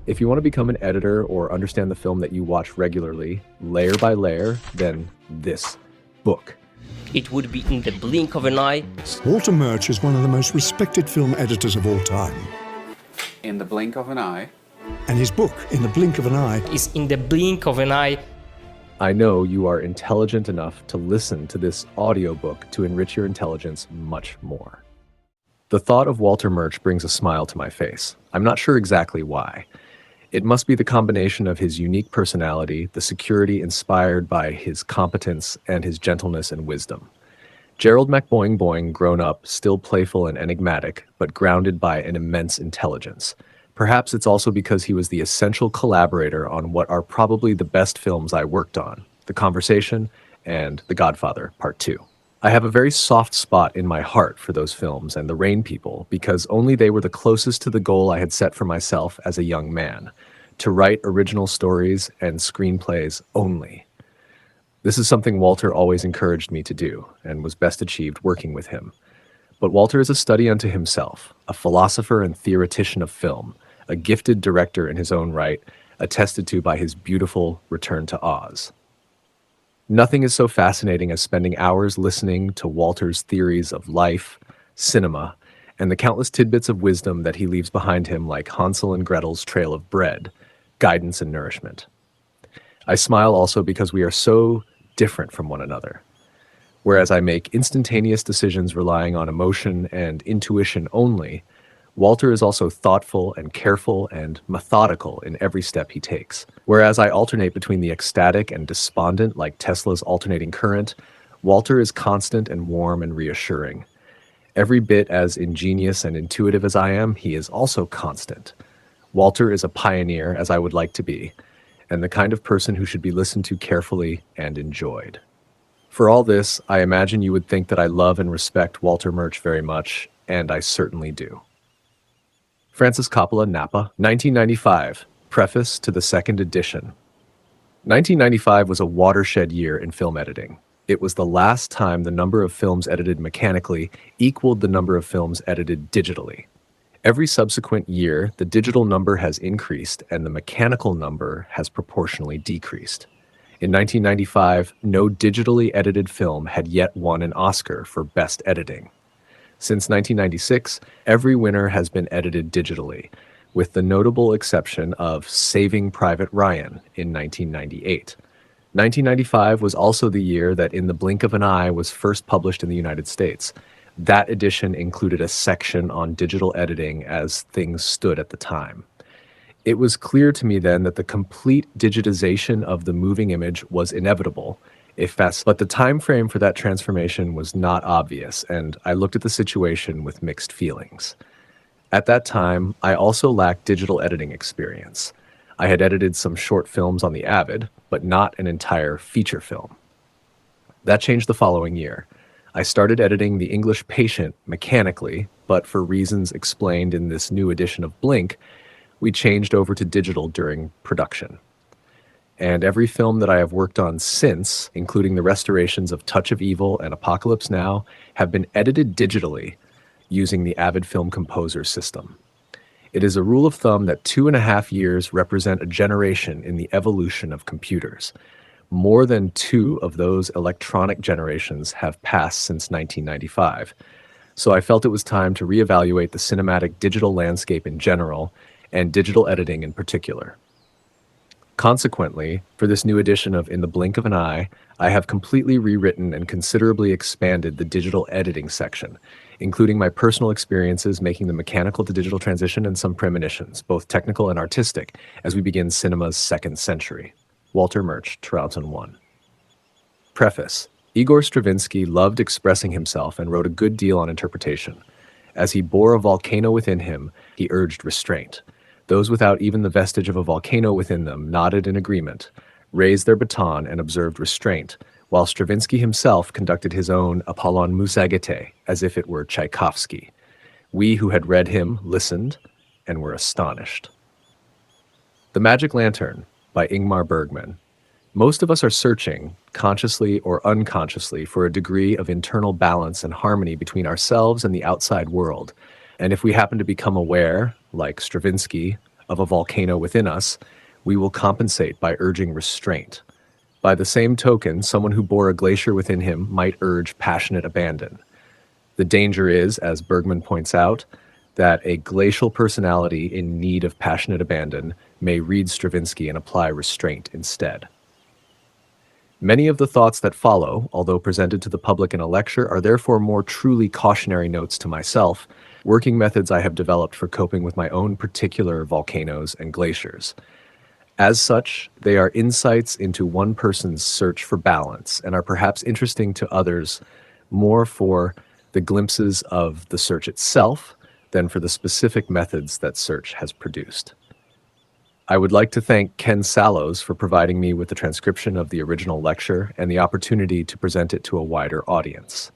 If you want to become an editor or understand the film that you watch regularly, layer by layer, then this book. It would be in the blink of an eye. Walter Murch is one of the most respected film editors of all time. In the blink of an eye. And his book, In the Blink of an Eye, Is in the blink of an eye. I know you are intelligent enough to listen to this audiobook to enrich your intelligence much more. The thought of Walter Murch brings a smile to my face. I'm not sure exactly why. It must be the combination of his unique personality, the security inspired by his competence, and his gentleness and wisdom. Gerald McBoing Boing grown up, still playful and enigmatic, but grounded by an immense intelligence. Perhaps it's also because he was the essential collaborator on what are probably the best films I worked on, The Conversation and The Godfather Part 2. I have a very soft spot in my heart for those films and the Rain People because only they were the closest to the goal I had set for myself as a young man, to write original stories and screenplays only. This is something Walter always encouraged me to do and was best achieved working with him. But Walter is a study unto himself, a philosopher and theoretician of film, a gifted director in his own right, attested to by his beautiful Return to Oz. Nothing is so fascinating as spending hours listening to Walter's theories of life, cinema, and the countless tidbits of wisdom that he leaves behind him like Hansel and Gretel's trail of bread, guidance and nourishment. I smile also because we are so different from one another. Whereas I make instantaneous decisions relying on emotion and intuition only, Walter is also thoughtful and careful and methodical in every step he takes. Whereas I alternate between the ecstatic and despondent like Tesla's alternating current, Walter is constant and warm and reassuring. Every bit as ingenious and intuitive as I am, he is also constant. Walter is a pioneer, as I would like to be, and the kind of person who should be listened to carefully and enjoyed. For all this, I imagine you would think that I love and respect Walter Murch very much, and I certainly do. Francis Coppola, Napa, 1995, preface to the second edition. 1995 was a watershed year in film editing. It was the last time the number of films edited mechanically equaled the number of films edited digitally. Every subsequent year, the digital number has increased and the mechanical number has proportionally decreased. In 1995, no digitally edited film had yet won an Oscar for Best Editing. Since 1996, every winner has been edited digitally, with the notable exception of Saving Private Ryan in 1998. 1995 was also the year that In the Blink of an Eye was first published in the United States. That edition included a section on digital editing as things stood at the time. It was clear to me then that the complete digitization of the moving image was inevitable, but the time frame for that transformation was not obvious, and I looked at the situation with mixed feelings. At that time, I also lacked digital editing experience. I had edited some short films on the Avid, but not an entire feature film. That changed the following year. I started editing The English Patient mechanically, but for reasons explained in this new edition of Blink, we changed over to digital during production. And every film that I have worked on since, including the restorations of Touch of Evil and Apocalypse Now, have been edited digitally using the Avid Film Composer system. It is a rule of thumb that 2.5 years represent a generation in the evolution of computers. More than 2 of those electronic generations have passed since 1995. So I felt it was time to reevaluate the cinematic digital landscape in general and digital editing in particular. Consequently, for this new edition of In the Blink of an Eye, I have completely rewritten and considerably expanded the digital editing section, including my personal experiences making the mechanical to digital transition and some premonitions, both technical and artistic, as we begin cinema's second century. Walter Murch, Toronto 1. Preface. Igor Stravinsky loved expressing himself and wrote a good deal on interpretation. As he bore a volcano within him, he urged restraint. Those without even the vestige of a volcano within them nodded in agreement, raised their baton and observed restraint, while Stravinsky himself conducted his own Apollon Musagete as if it were Tchaikovsky. We who had read him listened and were astonished. The Magic Lantern by Ingmar Bergman. Most of us are searching, consciously or unconsciously, for a degree of internal balance and harmony between ourselves and the outside world. And if we happen to become aware, like Stravinsky, of a volcano within us, we will compensate by urging restraint. By the same token, someone who bore a glacier within him might urge passionate abandon. The danger is, as Bergman points out, that a glacial personality in need of passionate abandon may read Stravinsky and apply restraint instead. Many of the thoughts that follow, although presented to the public in a lecture, are therefore more truly cautionary notes to myself, working methods I have developed for coping with my own particular volcanoes and glaciers. As such, they are insights into one person's search for balance and are perhaps interesting to others more for the glimpses of the search itself than for the specific methods that search has produced. I would like to thank Ken Sallows for providing me with the transcription of the original lecture and the opportunity to present it to a wider audience.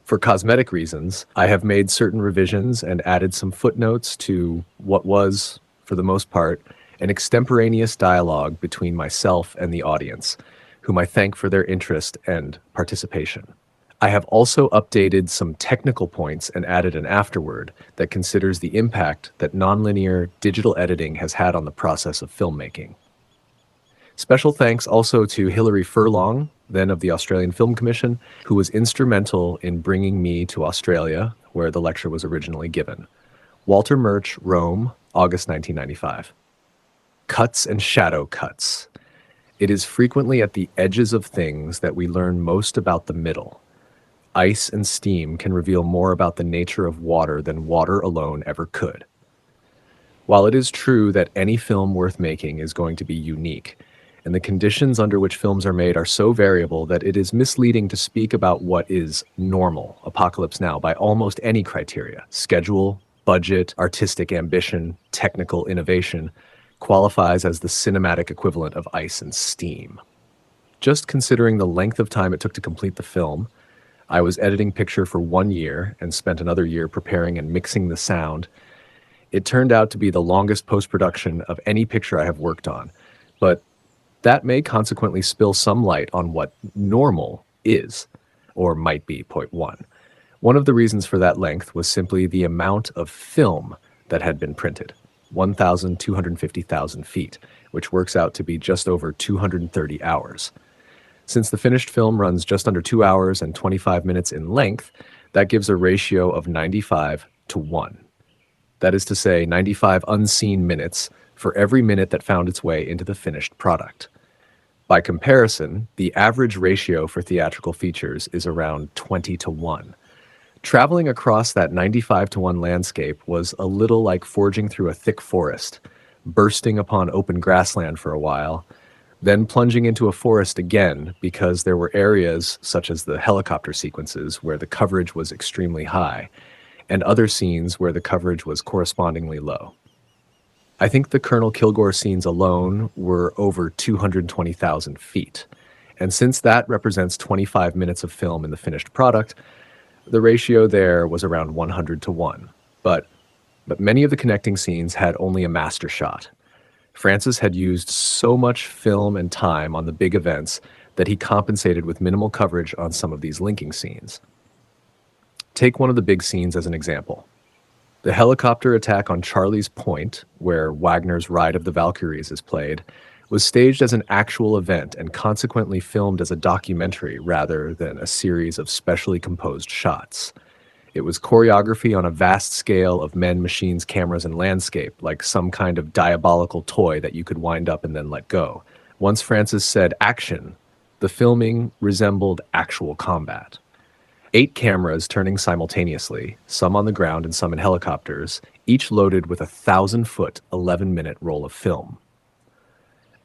For cosmetic reasons, I have made certain revisions and added some footnotes to what was, for the most part, an extemporaneous dialogue between myself and the audience, whom I thank for their interest and participation. I have also updated some technical points and added an afterword that considers the impact that nonlinear digital editing has had on the process of filmmaking. Special thanks also to Hilary Furlong, then of the Australian Film Commission, who was instrumental in bringing me to Australia, where the lecture was originally given. Walter Murch, Rome, August 1995. Cuts and shadow cuts. It is frequently at the edges of things that we learn most about the middle. Ice and steam can reveal more about the nature of water than water alone ever could. While it is true that any film worth making is going to be unique, and the conditions under which films are made are so variable that it is misleading to speak about what is normal, Apocalypse Now, by almost any criteria, schedule, budget, artistic ambition, technical innovation, qualifies as the cinematic equivalent of ice and steam. Just considering the length of time it took to complete the film, I was editing picture for 1 year and spent another year preparing and mixing the sound. It turned out to be the longest post-production of any picture I have worked on, but that may consequently spill some light on what normal is, or might be, point one. One of the reasons for that length was simply the amount of film that had been printed, 1,250,000 feet, which works out to be just over 230 hours. Since the finished film runs just under 2 hours and 25 minutes in length, that gives a ratio of 95 to 1. That is to say, 95 unseen minutes for every minute that found its way into the finished product. By comparison, the average ratio for theatrical features is around 20 to 1. Traveling across that 95 to 1 landscape was a little like forging through a thick forest, bursting upon open grassland for a while, then plunging into a forest again because there were areas, such as the helicopter sequences, where the coverage was extremely high, and other scenes where the coverage was correspondingly low. I think the Colonel Kilgore scenes alone were over 220,000 feet, and since that represents 25 minutes of film in the finished product, the ratio there was around 100 to 1. But many of the connecting scenes had only a master shot. Francis had used so much film and time on the big events that he compensated with minimal coverage on some of these linking scenes. Take one of the big scenes as an example. The helicopter attack on Charlie's Point, where Wagner's Ride of the Valkyries is played, was staged as an actual event and consequently filmed as a documentary rather than a series of specially composed shots. It was choreography on a vast scale of men, machines, cameras, and landscape, like some kind of diabolical toy that you could wind up and then let go. Once Francis said action, the filming resembled actual combat. 8 cameras turning simultaneously, some on the ground and some in helicopters, each loaded with a 1,000-foot, 11-minute roll of film.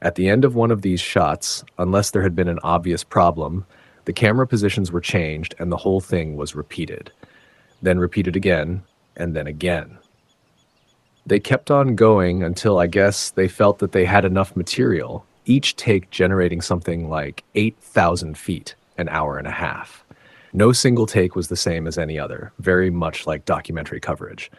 At the end of one of these shots, unless there had been an obvious problem, the camera positions were changed and the whole thing was repeated. Then repeated again, and then again. They kept on going until I guess they felt that they had enough material, each take generating something like 8,000 feet, an hour and a half. No single take was the same as any other, very much like documentary coverage.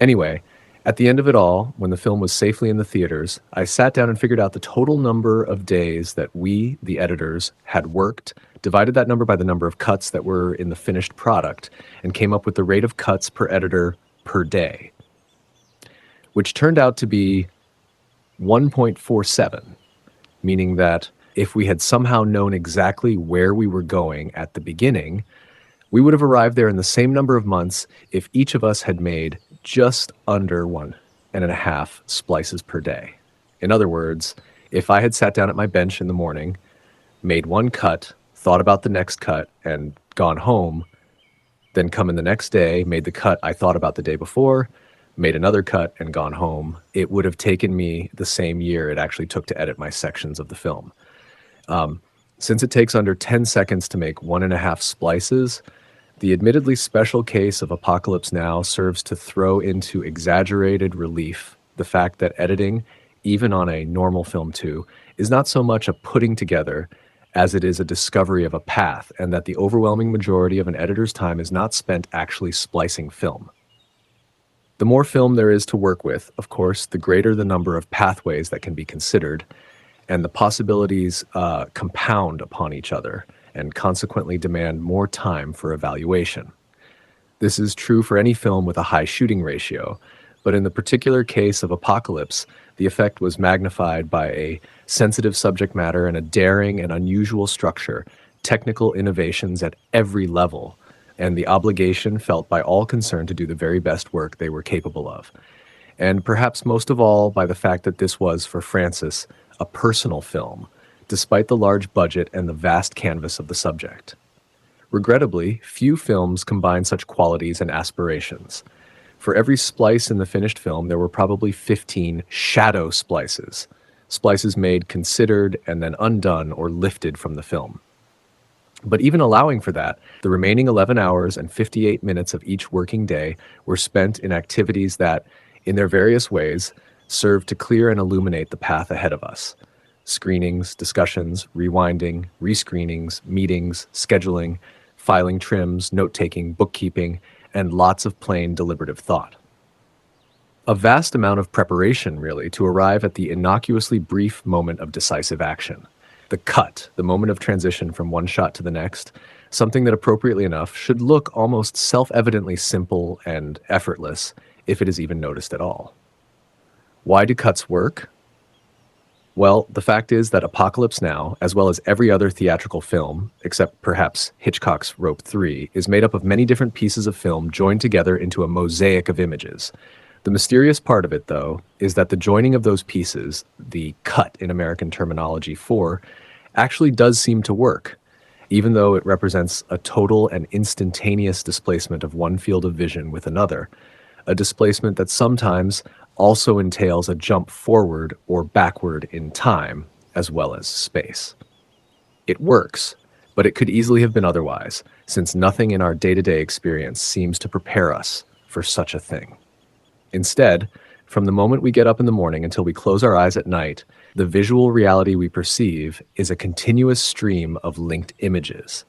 Anyway, at the end of it all, when the film was safely in the theaters, I sat down and figured out the total number of days that we, the editors, had worked, divided that number by the number of cuts that were in the finished product, and came up with the rate of cuts per editor per day. which turned out to be 1.47, meaning that if we had somehow known exactly where we were going at the beginning, we would have arrived there in the same number of months if each of us had made just under 1.5 splices per day. In other words, if I had sat down at my bench in the morning, made one cut, thought about the next cut, and gone home, then come in the next day, made the cut I thought about the day before, made another cut, and gone home, it would have taken me the same year it actually took to edit my sections of the film. Since it takes under 10 seconds to make 1.5 splices, the admittedly special case of Apocalypse Now serves to throw into exaggerated relief the fact that editing, even on a normal film too, is not so much a putting together as it is a discovery of a path, and that the overwhelming majority of an editor's time is not spent actually splicing film. The more film there is to work with, of course, the greater the number of pathways that can be considered, and the possibilities compound upon each other and consequently demand more time for evaluation. This is true for any film with a high shooting ratio, but in the particular case of Apocalypse, the effect was magnified by a sensitive subject matter and a daring and unusual structure, technical innovations at every level, and the obligation felt by all concerned to do the very best work they were capable of. And perhaps most of all by the fact that this was, for Francis, a personal film, despite the large budget and the vast canvas of the subject. Regrettably, few films combine such qualities and aspirations. For every splice in the finished film, there were probably 15 shadow splices, splices made, considered, and then undone or lifted from the film. But even allowing for that, the remaining 11 hours and 58 minutes of each working day were spent in activities that, in their various ways, served to clear and illuminate the path ahead of us. Screenings, discussions, rewinding, rescreenings, meetings, scheduling, filing trims, note-taking, bookkeeping, and lots of plain deliberative thought. A vast amount of preparation, really, to arrive at the innocuously brief moment of decisive action. The cut, the moment of transition from one shot to the next, something that appropriately enough should look almost self-evidently simple and effortless, if it is even noticed at all. Why do cuts work? Well, the fact is that Apocalypse Now, as well as every other theatrical film, except perhaps Hitchcock's Rope 3, is made up of many different pieces of film joined together into a mosaic of images. The mysterious part of it, though, is that the joining of those pieces, the cut in American terminology for, actually does seem to work, even though it represents a total and instantaneous displacement of one field of vision with another, a displacement that sometimes also entails a jump forward or backward in time, as well as space. It works, but it could easily have been otherwise, since nothing in our day-to-day experience seems to prepare us for such a thing. Instead, from the moment we get up in the morning until we close our eyes at night, the visual reality we perceive is a continuous stream of linked images.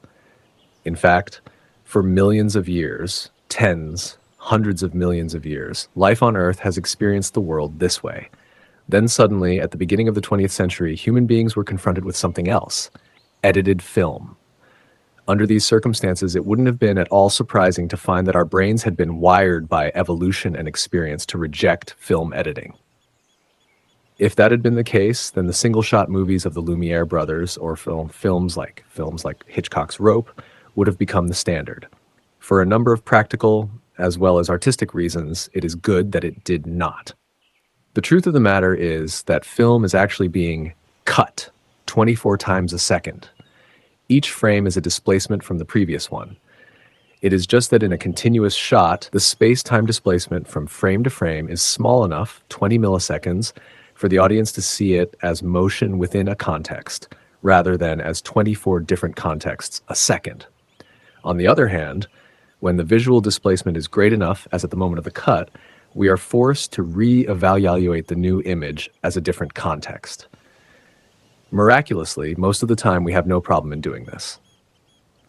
In fact, for millions of years, tens, hundreds of millions of years, life on Earth has experienced the world this way. Then suddenly, at the beginning of the 20th century, human beings were confronted with something else: edited film. Under these circumstances, it wouldn't have been at all surprising to find that our brains had been wired by evolution and experience to reject film editing. If that had been the case, then the single-shot movies of the Lumiere brothers, or films like Hitchcock's Rope, would have become the standard. For a number of practical as well as artistic reasons, it is good that it did not. The truth of the matter is that film is actually being cut 24 times a second. Each frame is a displacement from the previous one. It is just that in a continuous shot, the space-time displacement from frame to frame is small enough, 20 milliseconds, for the audience to see it as motion within a context, rather than as 24 different contexts a second. On the other hand, when the visual displacement is great enough, as at the moment of the cut, we are forced to re-evaluate the new image as a different context. Miraculously, most of the time we have no problem in doing this.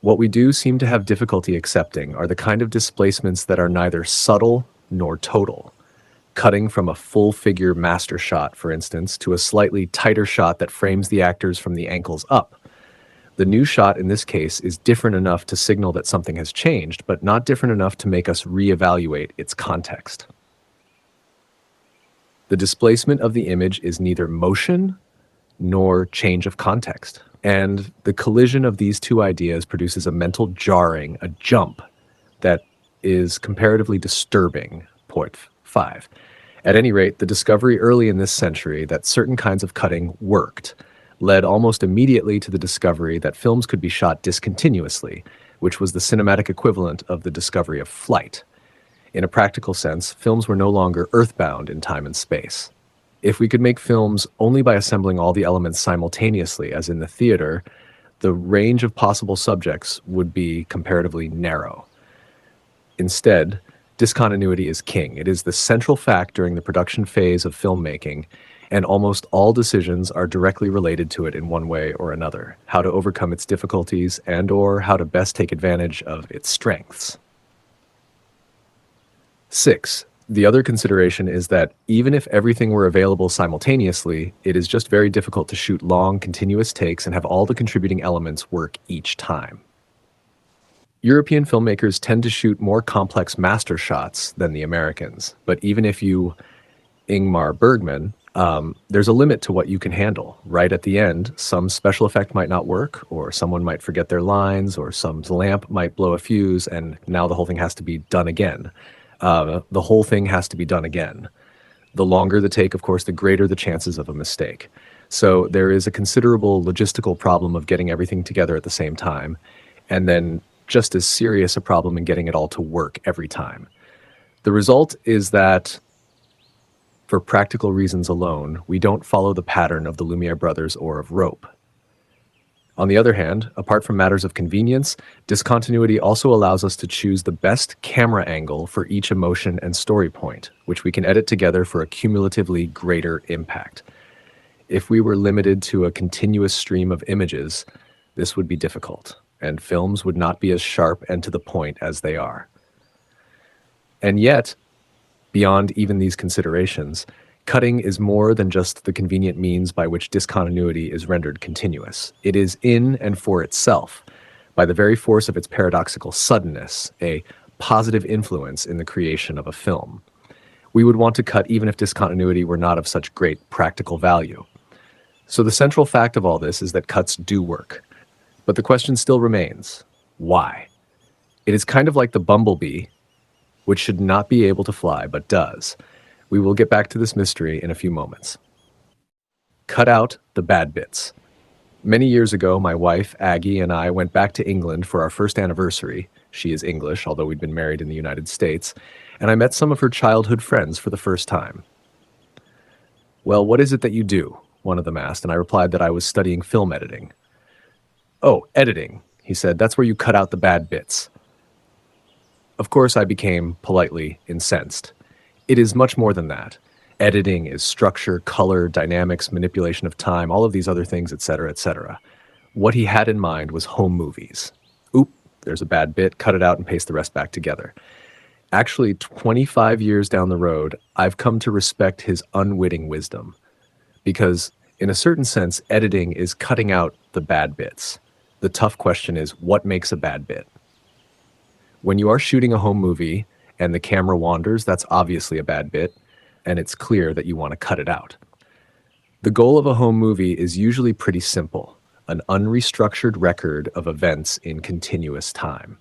What we do seem to have difficulty accepting are the kind of displacements that are neither subtle nor total. Cutting from a full-figure master shot, for instance, to a slightly tighter shot that frames the actors from the ankles up. The new shot in this case is different enough to signal that something has changed, but not different enough to make us reevaluate its context. The displacement of the image is neither motion nor change of context. And the collision of these two ideas produces a mental jarring, a jump, that is comparatively disturbing. Point 5. At any rate, the discovery early in this century that certain kinds of cutting worked led almost immediately to the discovery that films could be shot discontinuously, which was the cinematic equivalent of the discovery of flight. In a practical sense, films were no longer earthbound in time and space. If we could make films only by assembling all the elements simultaneously, as in the theater, the range of possible subjects would be comparatively narrow. Instead, discontinuity is king. It is the central fact during the production phase of filmmaking, and almost all decisions are directly related to it in one way or another: how to overcome its difficulties and/or how to best take advantage of its strengths. 6. The other consideration is that even if everything were available simultaneously, it is just very difficult to shoot long, continuous takes and have all the contributing elements work each time. European filmmakers tend to shoot more complex master shots than the Americans, but even if you Ingmar Bergman, there's a limit to what you can handle. Right at the end, some special effect might not work, or someone might forget their lines, or some lamp might blow a fuse, and now the whole thing has to be done again. The whole thing has to be done again. The longer the take, of course, the greater the chances of a mistake. So there is a considerable logistical problem of getting everything together at the same time, and then just as serious a problem in getting it all to work every time. The result is that, for practical reasons alone, we don't follow the pattern of the Lumiere brothers or of rope. On the other hand, apart from matters of convenience, discontinuity also allows us to choose the best camera angle for each emotion and story point, which we can edit together for a cumulatively greater impact. If we were limited to a continuous stream of images, this would be difficult, and films would not be as sharp and to the point as they are. And yet, beyond even these considerations, cutting is more than just the convenient means by which discontinuity is rendered continuous. It is in and for itself, by the very force of its paradoxical suddenness, a positive influence in the creation of a film. We would want to cut even if discontinuity were not of such great practical value. So the central fact of all this is that cuts do work. But the question still remains, why? It is kind of like the bumblebee, which should not be able to fly, but does. We will get back to this mystery in a few moments. Cut out the bad bits. Many years ago, my wife, Aggie, and I went back to England for our first anniversary. She is English, although we'd been married in the United States, and I met some of her childhood friends for the first time. "Well, what is it that you do?" one of them asked, and I replied that I was studying film editing. "Oh, editing," he said, "that's where you cut out the bad bits." Of course, I became politely incensed. It is much more than that. Editing is structure, color, dynamics, manipulation of time, all of these other things, etc., etc. What he had in mind was home movies. Oop, there's a bad bit, cut it out and paste the rest back together. Actually, 25 years down the road, I've come to respect his unwitting wisdom. Because, in a certain sense, editing is cutting out the bad bits. The tough question is, what makes a bad bit? When you are shooting a home movie and the camera wanders, that's obviously a bad bit, and it's clear that you want to cut it out. The goal of a home movie is usually pretty simple: an unrestructured record of events in continuous time.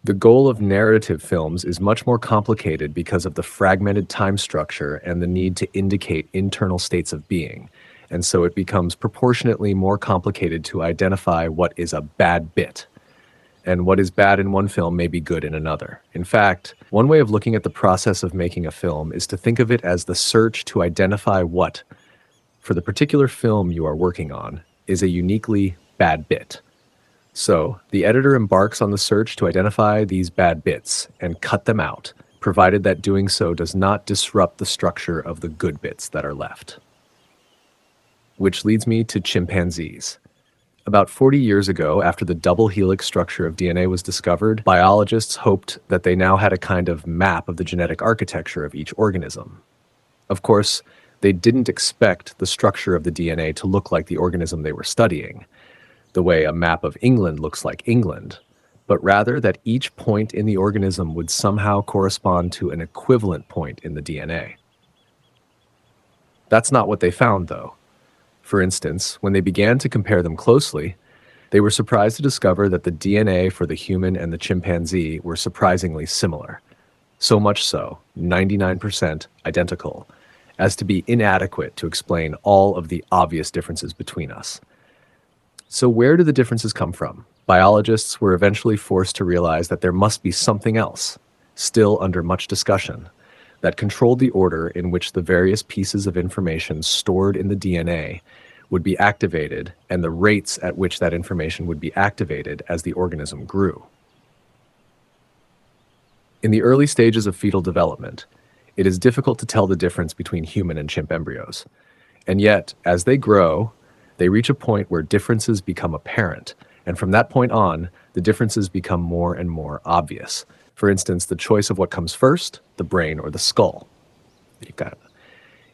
The goal of narrative films is much more complicated because of the fragmented time structure and the need to indicate internal states of being, and so it becomes proportionately more complicated to identify what is a bad bit. And what is bad in one film may be good in another. In fact, one way of looking at the process of making a film is to think of it as the search to identify what, for the particular film you are working on, is a uniquely bad bit. So, the editor embarks on the search to identify these bad bits and cut them out, provided that doing so does not disrupt the structure of the good bits that are left. Which leads me to chimpanzees. About 40 years ago, after the double helix structure of DNA was discovered, biologists hoped that they now had a kind of map of the genetic architecture of each organism. Of course, they didn't expect the structure of the DNA to look like the organism they were studying, the way a map of England looks like England, but rather that each point in the organism would somehow correspond to an equivalent point in the DNA. That's not what they found, though. For instance, when they began to compare them closely, they were surprised to discover that the DNA for the human and the chimpanzee were surprisingly similar. So much so, 99% identical, as to be inadequate to explain all of the obvious differences between us. So where do the differences come from? Biologists were eventually forced to realize that there must be something else, still under much discussion, that controlled the order in which the various pieces of information stored in the DNA would be activated and the rates at which that information would be activated as the organism grew. In the early stages of fetal development, it is difficult to tell the difference between human and chimp embryos. And yet, as they grow, they reach a point where differences become apparent, and from that point on, the differences become more and more obvious. For instance, the choice of what comes first, the brain or the skull. You've got it.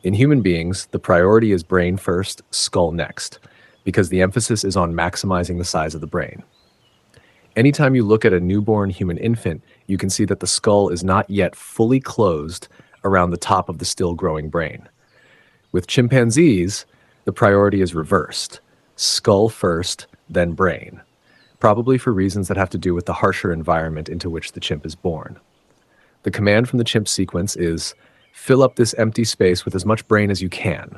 In human beings, the priority is brain first, skull next, because the emphasis is on maximizing the size of the brain. Anytime you look at a newborn human infant, you can see that the skull is not yet fully closed around the top of the still growing brain. With chimpanzees, the priority is reversed, skull first, then brain, probably for reasons that have to do with the harsher environment into which the chimp is born. The command from the chimp sequence is, fill up this empty space with as much brain as you can,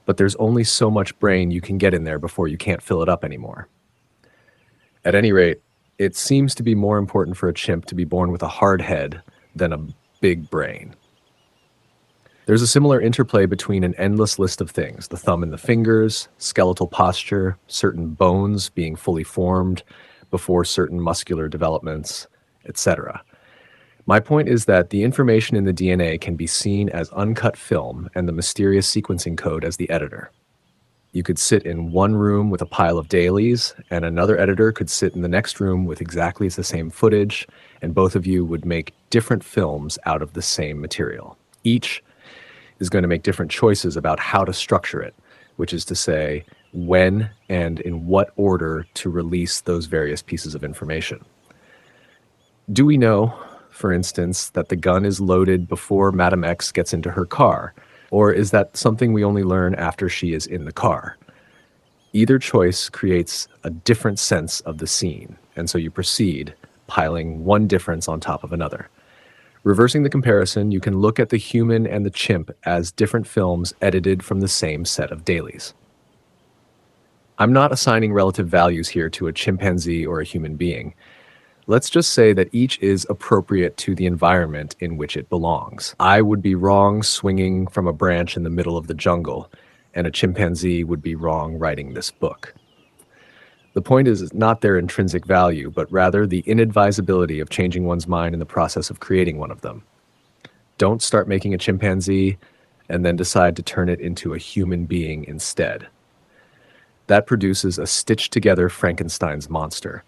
but there's only so much brain you can get in there before you can't fill it up anymore. At any rate, it seems to be more important for a chimp to be born with a hard head than a big brain. There's a similar interplay between an endless list of things, the thumb and the fingers, skeletal posture, certain bones being fully formed before certain muscular developments, etc. My point is that the information in the DNA can be seen as uncut film and the mysterious sequencing code as the editor. You could sit in one room with a pile of dailies, and another editor could sit in the next room with exactly the same footage, and both of you would make different films out of the same material. Each is going to make different choices about how to structure it, which is to say, when and in what order to release those various pieces of information. Do we know, for instance, that the gun is loaded before Madam X gets into her car? Or is that something we only learn after she is in the car? Either choice creates a different sense of the scene, and so you proceed, piling one difference on top of another. Reversing the comparison, you can look at the human and the chimp as different films edited from the same set of dailies. I'm not assigning relative values here to a chimpanzee or a human being. Let's just say that each is appropriate to the environment in which it belongs. I would be wrong swinging from a branch in the middle of the jungle, and a chimpanzee would be wrong writing this book. The point is not their intrinsic value, but rather the inadvisability of changing one's mind in the process of creating one of them. Don't start making a chimpanzee and then decide to turn it into a human being instead. That produces a stitched-together Frankenstein's monster,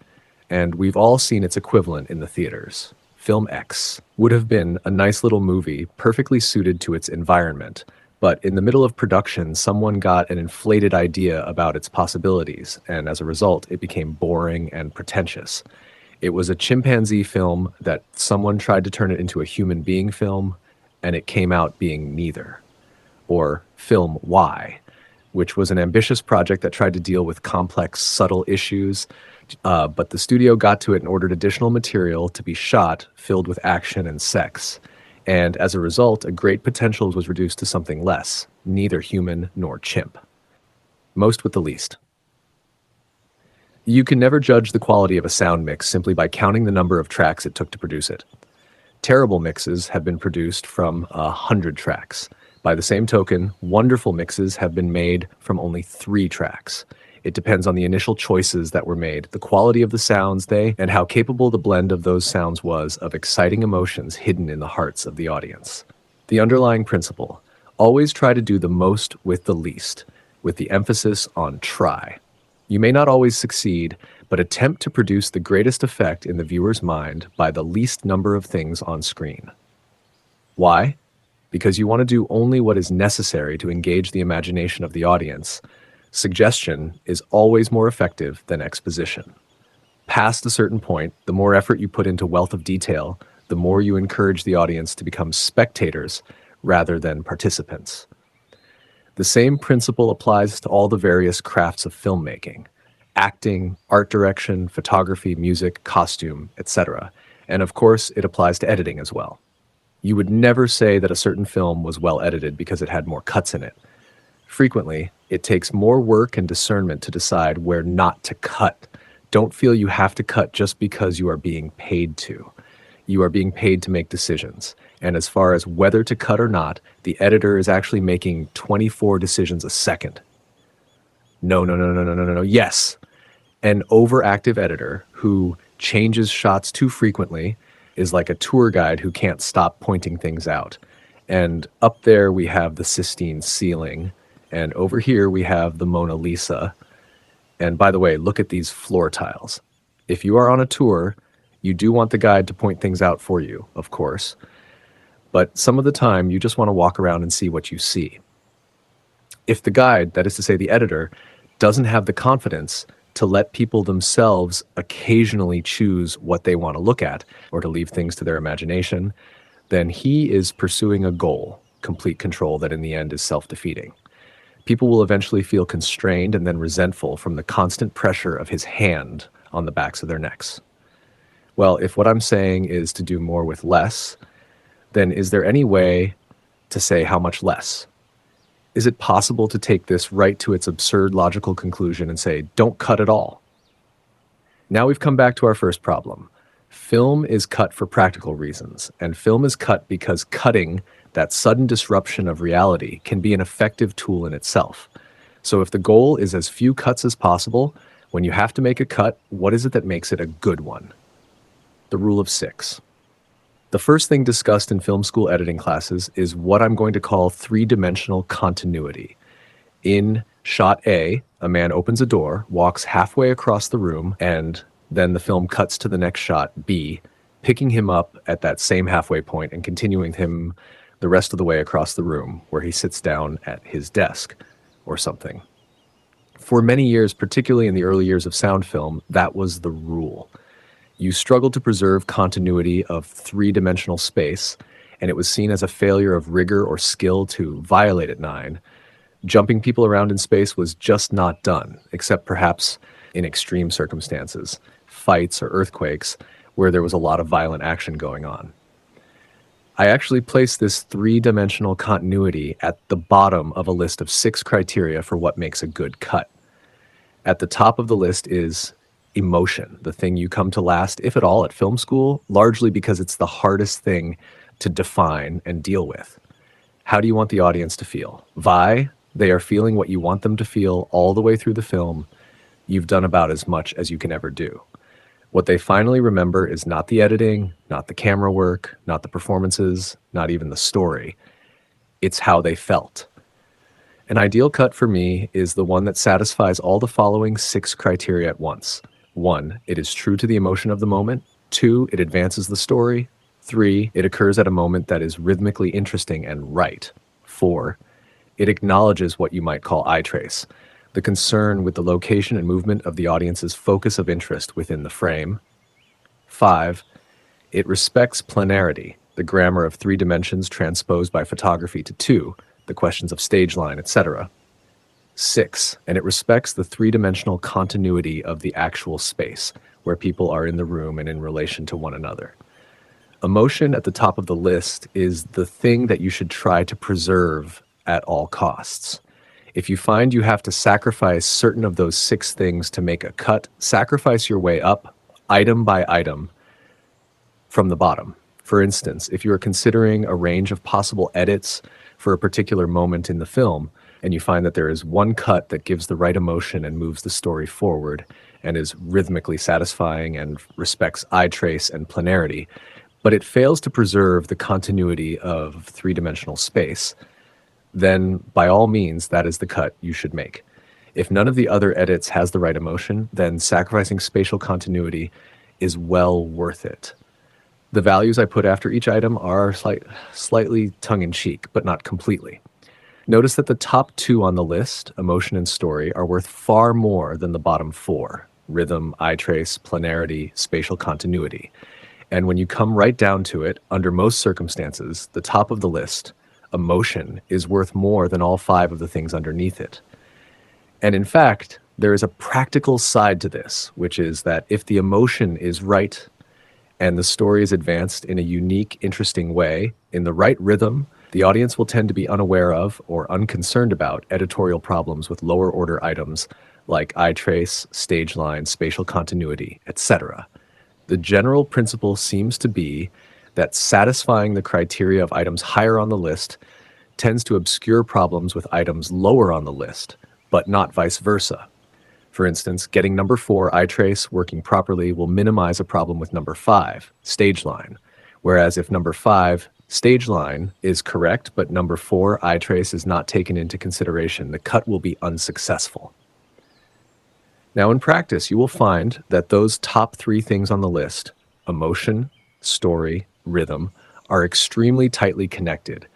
and we've all seen its equivalent in the theaters. Film X would have been a nice little movie, perfectly suited to its environment, but in the middle of production, someone got an inflated idea about its possibilities, and as a result, it became boring and pretentious. It was a chimpanzee film that someone tried to turn it into a human being film, and it came out being neither. Or Film Y, which was an ambitious project that tried to deal with complex, subtle issues, but the studio got to it and ordered additional material to be shot filled with action and sex. And as a result, a great potential was reduced to something less, neither human nor chimp. Most with the least. You can never judge the quality of a sound mix simply by counting the number of tracks it took to produce it. Terrible mixes have been produced from 100 tracks. By the same token, wonderful mixes have been made from only 3 tracks. It depends on the initial choices that were made, the quality of the sounds and how capable the blend of those sounds was of exciting emotions hidden in the hearts of the audience. The underlying principle, always try to do the most with the least, with the emphasis on try. You may not always succeed, but attempt to produce the greatest effect in the viewer's mind by the least number of things on screen. Why? Because you want to do only what is necessary to engage the imagination of the audience. Suggestion is always more effective than exposition. Past a certain point, the more effort you put into wealth of detail, the more you encourage the audience to become spectators rather than participants. The same principle applies to all the various crafts of filmmaking: acting, art direction, photography, music, costume, etc. And of course, it applies to editing as well. You would never say that a certain film was well edited because it had more cuts in it. Frequently, it takes more work and discernment to decide where not to cut. Don't feel you have to cut just because you are being paid to. You are being paid to make decisions. And as far as whether to cut or not, the editor is actually making 24 decisions a second. No. Yes. An overactive editor who changes shots too frequently is like a tour guide who can't stop pointing things out. And up there we have the Sistine ceiling, and over here we have the Mona Lisa. And by the way, look at these floor tiles. If you are on a tour, you do want the guide to point things out for you, of course. But some of the time, you just want to walk around and see what you see. If the guide, that is to say the editor, doesn't have the confidence to let people themselves occasionally choose what they want to look at or to leave things to their imagination, then he is pursuing a goal, complete control, that in the end is self-defeating. People will eventually feel constrained and then resentful from the constant pressure of his hand on the backs of their necks. Well, if what I'm saying is to do more with less, then is there any way to say how much less? Is it possible to take this right to its absurd logical conclusion and say, don't cut at all? Now we've come back to our first problem. Film is cut for practical reasons, and film is cut because cutting, that sudden disruption of reality, can be an effective tool in itself. So if the goal is as few cuts as possible, when you have to make a cut, what is it that makes it a good one? The rule of 6. The first thing discussed in film school editing classes is what I'm going to call three-dimensional continuity. In shot A, a man opens a door, walks halfway across the room, and then the film cuts to the next shot, B, picking him up at that same halfway point and continuing him the rest of the way across the room, where he sits down at his desk or something. For many years, particularly in the early years of sound film, that was the rule. You struggled to preserve continuity of three-dimensional space, and it was seen as a failure of rigor or skill to violate at 9. Jumping people around in space was just not done, except perhaps in extreme circumstances, fights or earthquakes, where there was a lot of violent action going on. I actually placed this three-dimensional continuity at the bottom of a list of 6 criteria for what makes a good cut. At the top of the list is emotion, the thing you come to last, if at all, at film school, largely because it's the hardest thing to define and deal with. How do you want the audience to feel? They are feeling what you want them to feel all the way through the film. You've done about as much as you can ever do. What they finally remember is not the editing, not the camera work, not the performances, not even the story. It's how they felt. An ideal cut for me is the one that satisfies all the following 6 criteria at once. 1, it is true to the emotion of the moment. 2, it advances the story. 3, it occurs at a moment that is rhythmically interesting and right. 4, it acknowledges what you might call eye trace, the concern with the location and movement of the audience's focus of interest within the frame. 5, it respects planarity, the grammar of 3 dimensions transposed by photography to 2, the questions of stage line, etc. 6, and it respects the three-dimensional continuity of the actual space, where people are in the room and in relation to one another. Emotion at the top of the list is the thing that you should try to preserve at all costs. If you find you have to sacrifice certain of those 6 things to make a cut, sacrifice your way up, item by item, from the bottom. For instance, if you are considering a range of possible edits for a particular moment in the film, and you find that there is one cut that gives the right emotion and moves the story forward and is rhythmically satisfying and respects eye trace and planarity, but it fails to preserve the continuity of three-dimensional space, then by all means, that is the cut you should make. If none of the other edits has the right emotion, then sacrificing spatial continuity is well worth it. The values I put after each item are slightly tongue-in-cheek, but not completely. Notice that the top 2 on the list, emotion and story, are worth far more than the bottom 4, rhythm, eye trace, planarity, spatial continuity. And when you come right down to it, under most circumstances, the top of the list, emotion is worth more than all five of the things underneath it. And in fact, there is a practical side to this, which is that if the emotion is right and the story is advanced in a unique, interesting way, in the right rhythm, the audience will tend to be unaware of or unconcerned about editorial problems with lower order items like eye trace, stage line, spatial continuity, etc. The general principle seems to be that satisfying the criteria of items higher on the list tends to obscure problems with items lower on the list, but not vice versa. For instance, getting number 4, eye trace, working properly will minimize a problem with number 5, stage line. Whereas if number 5, stage line, is correct, but number 4, eye trace, is not taken into consideration, the cut will be unsuccessful. Now in practice, you will find that those top 3 things on the list, emotion, story, rhythm, are extremely tightly connected.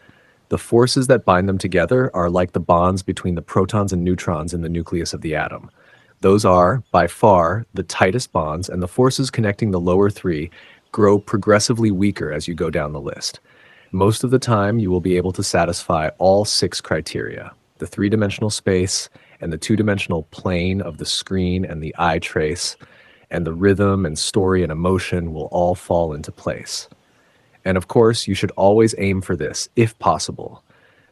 The forces that bind them together are like the bonds between the protons and neutrons in the nucleus of the atom. Those are, by far, the tightest bonds, and the forces connecting the lower 3 grow progressively weaker as you go down the list. Most of the time, you will be able to satisfy all 6 criteria: the 3-dimensional space, and the 2-dimensional plane of the screen and the eye trace, and the rhythm and story and emotion will all fall into place. And of course, you should always aim for this, if possible.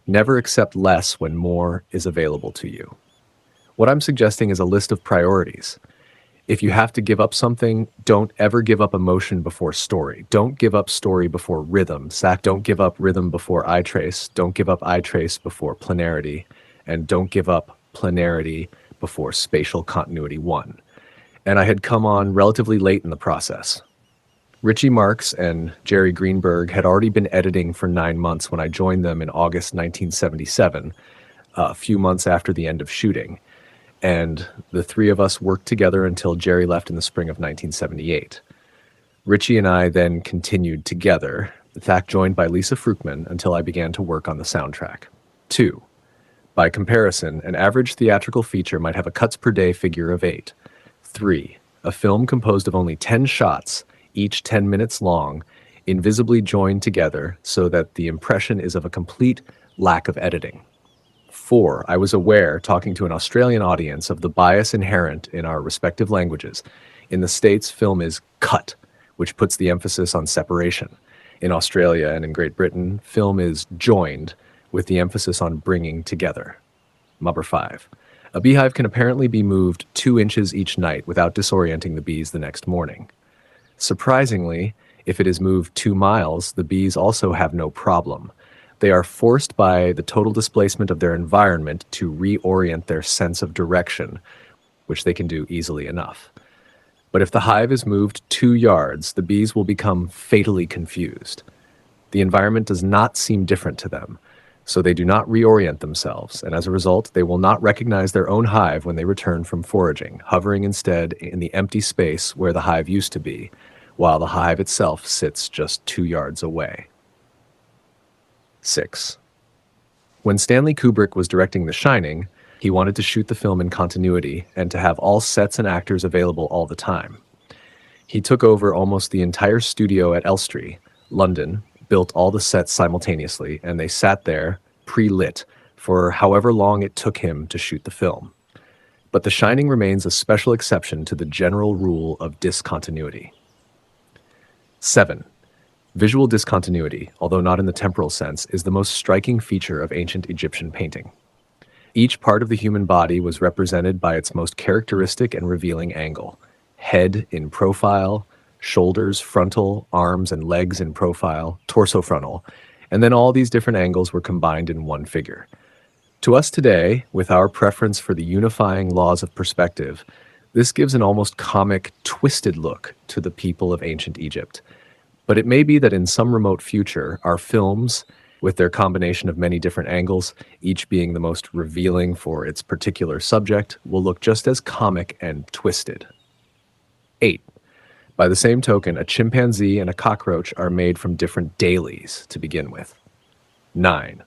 Never accept less when more is available to you. What I'm suggesting is a list of priorities. If you have to give up something, don't ever give up emotion before story. Don't give up story before rhythm. Don't give up rhythm before eye trace. Don't give up eye trace before planarity. And don't give up planarity before spatial continuity 1. And I had come on relatively late in the process. Richie Marks and Jerry Greenberg had already been editing for 9 months when I joined them in August 1977, a few months after the end of shooting. And the 3 of us worked together until Jerry left in the spring of 1978. Richie and I then continued together, in fact joined by Lisa Fruchman, until I began to work on the soundtrack. 2. By comparison, an average theatrical feature might have a cuts per day figure of 8. 3. A film composed of only 10 shots, each 10 minutes long, invisibly joined together so that the impression is of a complete lack of editing. 4. I was aware, talking to an Australian audience, of the bias inherent in our respective languages. In the States, film is cut, which puts the emphasis on separation. In Australia and in Great Britain, film is joined, with the emphasis on bringing together. Number 5. A beehive can apparently be moved 2 inches each night without disorienting the bees the next morning. Surprisingly, if it is moved 2 miles, the bees also have no problem. They are forced by the total displacement of their environment to reorient their sense of direction, which they can do easily enough. But if the hive is moved 2 yards, the bees will become fatally confused. The environment does not seem different to them, so they do not reorient themselves, and as a result, they will not recognize their own hive when they return from foraging, hovering instead in the empty space where the hive used to be, while the hive itself sits just 2 yards away. 6. When Stanley Kubrick was directing The Shining, he wanted to shoot the film in continuity and to have all sets and actors available all the time. He took over almost the entire studio at Elstree, London, built all the sets simultaneously, and they sat there, pre-lit, for however long it took him to shoot the film. But The Shining remains a special exception to the general rule of discontinuity. 7. Visual discontinuity, although not in the temporal sense, is the most striking feature of ancient Egyptian painting. Each part of the human body was represented by its most characteristic and revealing angle: head in profile, shoulders frontal, arms and legs in profile, torso frontal, and then all these different angles were combined in one figure. To us today, with our preference for the unifying laws of perspective, this gives an almost comic, twisted look to the people of ancient Egypt. But it may be that in some remote future, our films, with their combination of many different angles, each being the most revealing for its particular subject, will look just as comic and twisted. 8. By the same token, a chimpanzee and a cockroach are made from different dailies to begin with. 9.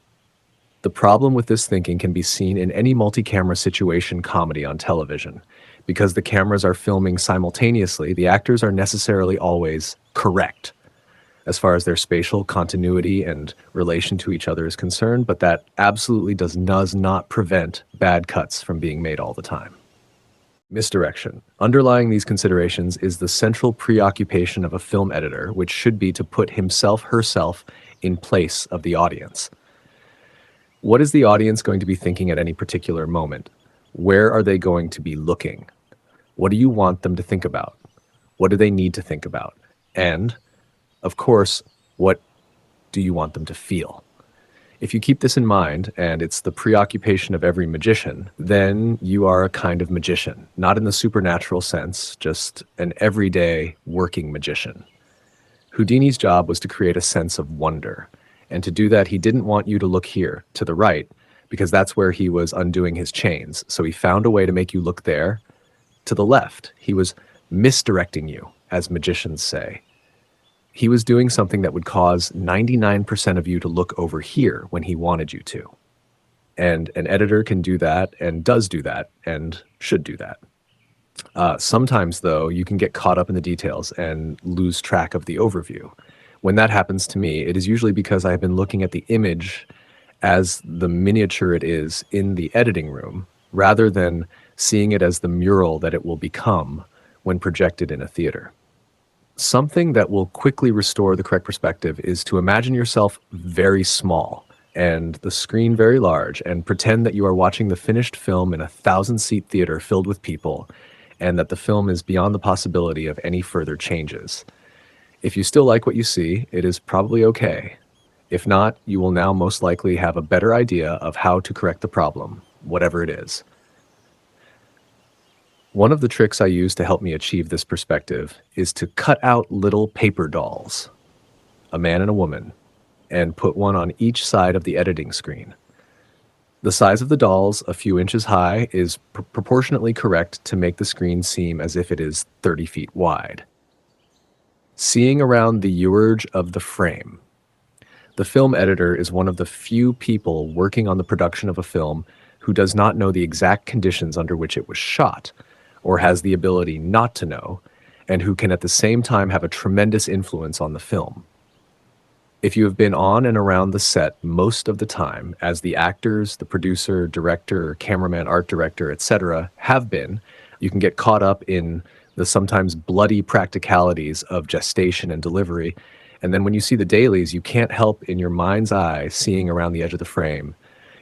The problem with this thinking can be seen in any multi-camera situation comedy on television. Because the cameras are filming simultaneously, the actors are necessarily always correct. as far as their spatial continuity and relation to each other is concerned, but that absolutely does not prevent bad cuts from being made all the time. Misdirection. Underlying these considerations is the central preoccupation of a film editor, which should be to put herself in place of the audience. What is the audience going to be thinking at any particular moment? Where are they going to be looking? What do you want them to think about? What do they need to think about? And, of course, what do you want them to feel? If you keep this in mind, and it's the preoccupation of every magician, then you are a kind of magician, not in the supernatural sense, just an everyday working magician. Houdini's job was to create a sense of wonder. And to do that, he didn't want you to look here, to the right, because that's where he was undoing his chains. So he found a way to make you look there, to the left. He was misdirecting you, as magicians say. He was doing something that would cause 99% of you to look over here when he wanted you to. And an editor can do that, and does do that, and should do that. Sometimes, though, you can get caught up in the details and lose track of the overview. When that happens to me, it is usually because I've been looking at the image as the miniature it is in the editing room, rather than seeing it as the mural that it will become when projected in a theater. Something that will quickly restore the correct perspective is to imagine yourself very small and the screen very large, and pretend that you are watching the finished film in a 1,000-seat theater filled with people, and that the film is beyond the possibility of any further changes. If you still like what you see, it is probably okay. If not, you will now most likely have a better idea of how to correct the problem, whatever it is. One of the tricks I use to help me achieve this perspective is to cut out little paper dolls, a man and a woman, and put one on each side of the editing screen. The size of the dolls, a few inches high, is proportionately correct to make the screen seem as if it is 30 feet wide. Seeing around the urge of the frame. The film editor is one of the few people working on the production of a film who does not know the exact conditions under which it was shot, or has the ability not to know, and who can at the same time have a tremendous influence on the film. If you have been on and around the set most of the time, as the actors, the producer, director, cameraman, art director, etc. have been, you can get caught up in the sometimes bloody practicalities of gestation and delivery, and then when you see the dailies, you can't help in your mind's eye seeing around the edge of the frame.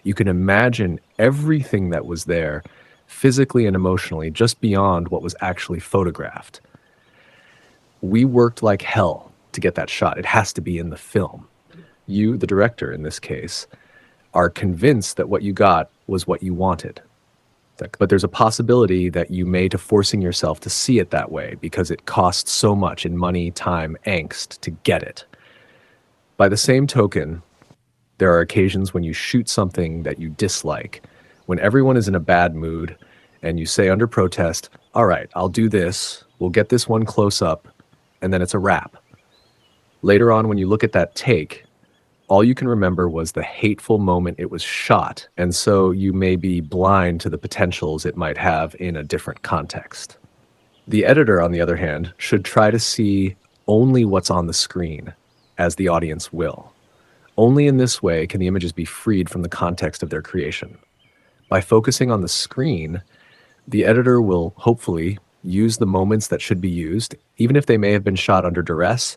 You can imagine everything that was there, physically and emotionally, just beyond what was actually photographed. We worked like hell to get that shot. It has to be in the film. You, the director in this case, are convinced that what you got was what you wanted. But there's a possibility that you may be forcing yourself to see it that way because it costs so much in money, time, angst to get it. By the same token, there are occasions when you shoot something that you dislike, when everyone is in a bad mood, and you say under protest, all right, I'll do this, we'll get this one close up, and then it's a wrap. Later on, when you look at that take, all you can remember was the hateful moment it was shot, and so you may be blind to the potentials it might have in a different context. The editor, on the other hand, should try to see only what's on the screen, as the audience will. Only in this way can the images be freed from the context of their creation. By focusing on the screen, the editor will hopefully use the moments that should be used, even if they may have been shot under duress,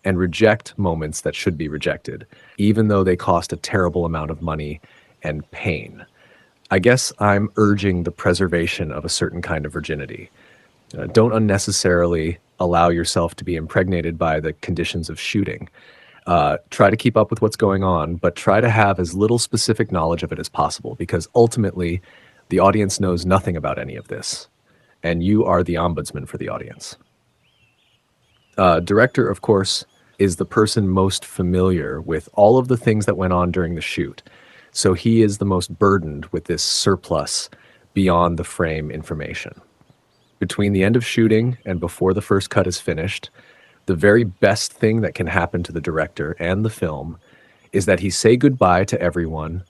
and reject moments that should be rejected, even though they cost a terrible amount of money and pain. I guess I'm urging the preservation of a certain kind of virginity. Don't unnecessarily allow yourself to be impregnated by the conditions of shooting. Try to keep up with what's going on, but try to have as little specific knowledge of it as possible, because ultimately the audience knows nothing about any of this, and you are the ombudsman for the audience. Director, of course, is the person most familiar with all of the things that went on during the shoot, so he is the most burdened with this surplus beyond the frame information. Between the end of shooting and before the first cut is finished, the very best thing that can happen to the director and the film is that he say goodbye to everyone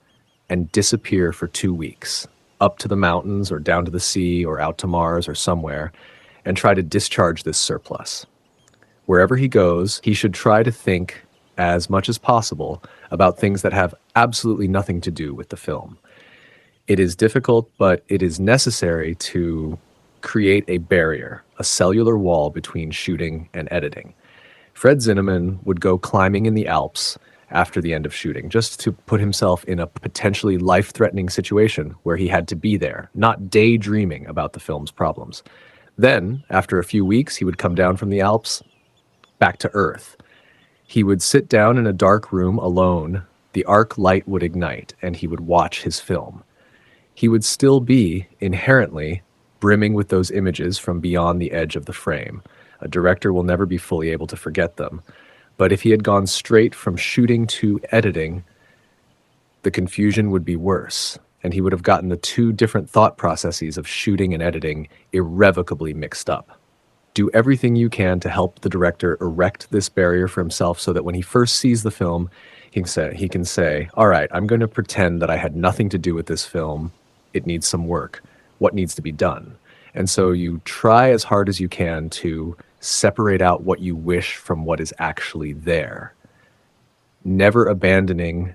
and disappear for 2 weeks, up to the mountains or down to the sea or out to Mars or somewhere, and try to discharge this surplus. Wherever he goes, he should try to think as much as possible about things that have absolutely nothing to do with the film. It is difficult, but it is necessary to create a barrier, a cellular wall between shooting and editing. Fred Zinnemann would go climbing in the Alps after the end of shooting, just to put himself in a potentially life-threatening situation where he had to be there, not daydreaming about the film's problems. Then, after a few weeks, he would come down from the Alps back to Earth. He would sit down in a dark room alone, the arc light would ignite, and he would watch his film. He would still be, inherently, brimming with those images from beyond the edge of the frame. A director will never be fully able to forget them. But if he had gone straight from shooting to editing, the confusion would be worse, and he would have gotten the two different thought processes of shooting and editing irrevocably mixed up. Do everything you can to help the director erect this barrier for himself so that when he first sees the film, he can say, all right, I'm going to pretend that I had nothing to do with this film. It needs some work. What needs to be done? And so you try as hard as you can to separate out what you wish from what is actually there, never abandoning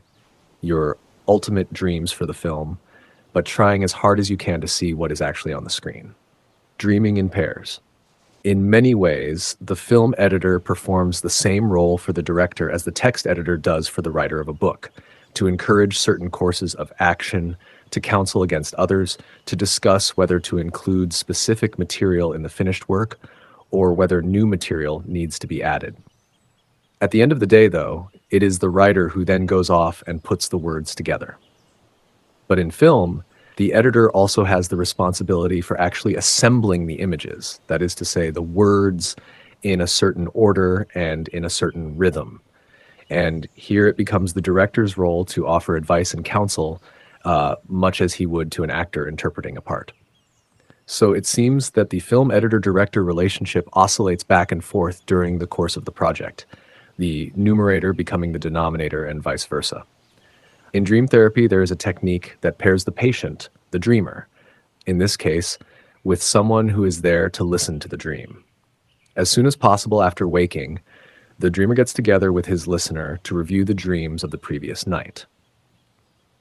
your ultimate dreams for the film, but trying as hard as you can to see what is actually on the screen. Dreaming in pairs. In many ways, the film editor performs the same role for the director as the text editor does for the writer of a book, to encourage certain courses of action, to counsel against others, to discuss whether to include specific material in the finished work or whether new material needs to be added. At the end of the day, though, it is the writer who then goes off and puts the words together. But in film, the editor also has the responsibility for actually assembling the images, that is to say, the words in a certain order and in a certain rhythm. And here it becomes the director's role to offer advice and counsel, much as he would to an actor interpreting a part. So it seems that the film editor-director relationship oscillates back and forth during the course of the project, the numerator becoming the denominator and vice versa. In dream therapy, there is a technique that pairs the patient, the dreamer, in this case, with someone who is there to listen to the dream. As soon as possible after waking, the dreamer gets together with his listener to review the dreams of the previous night.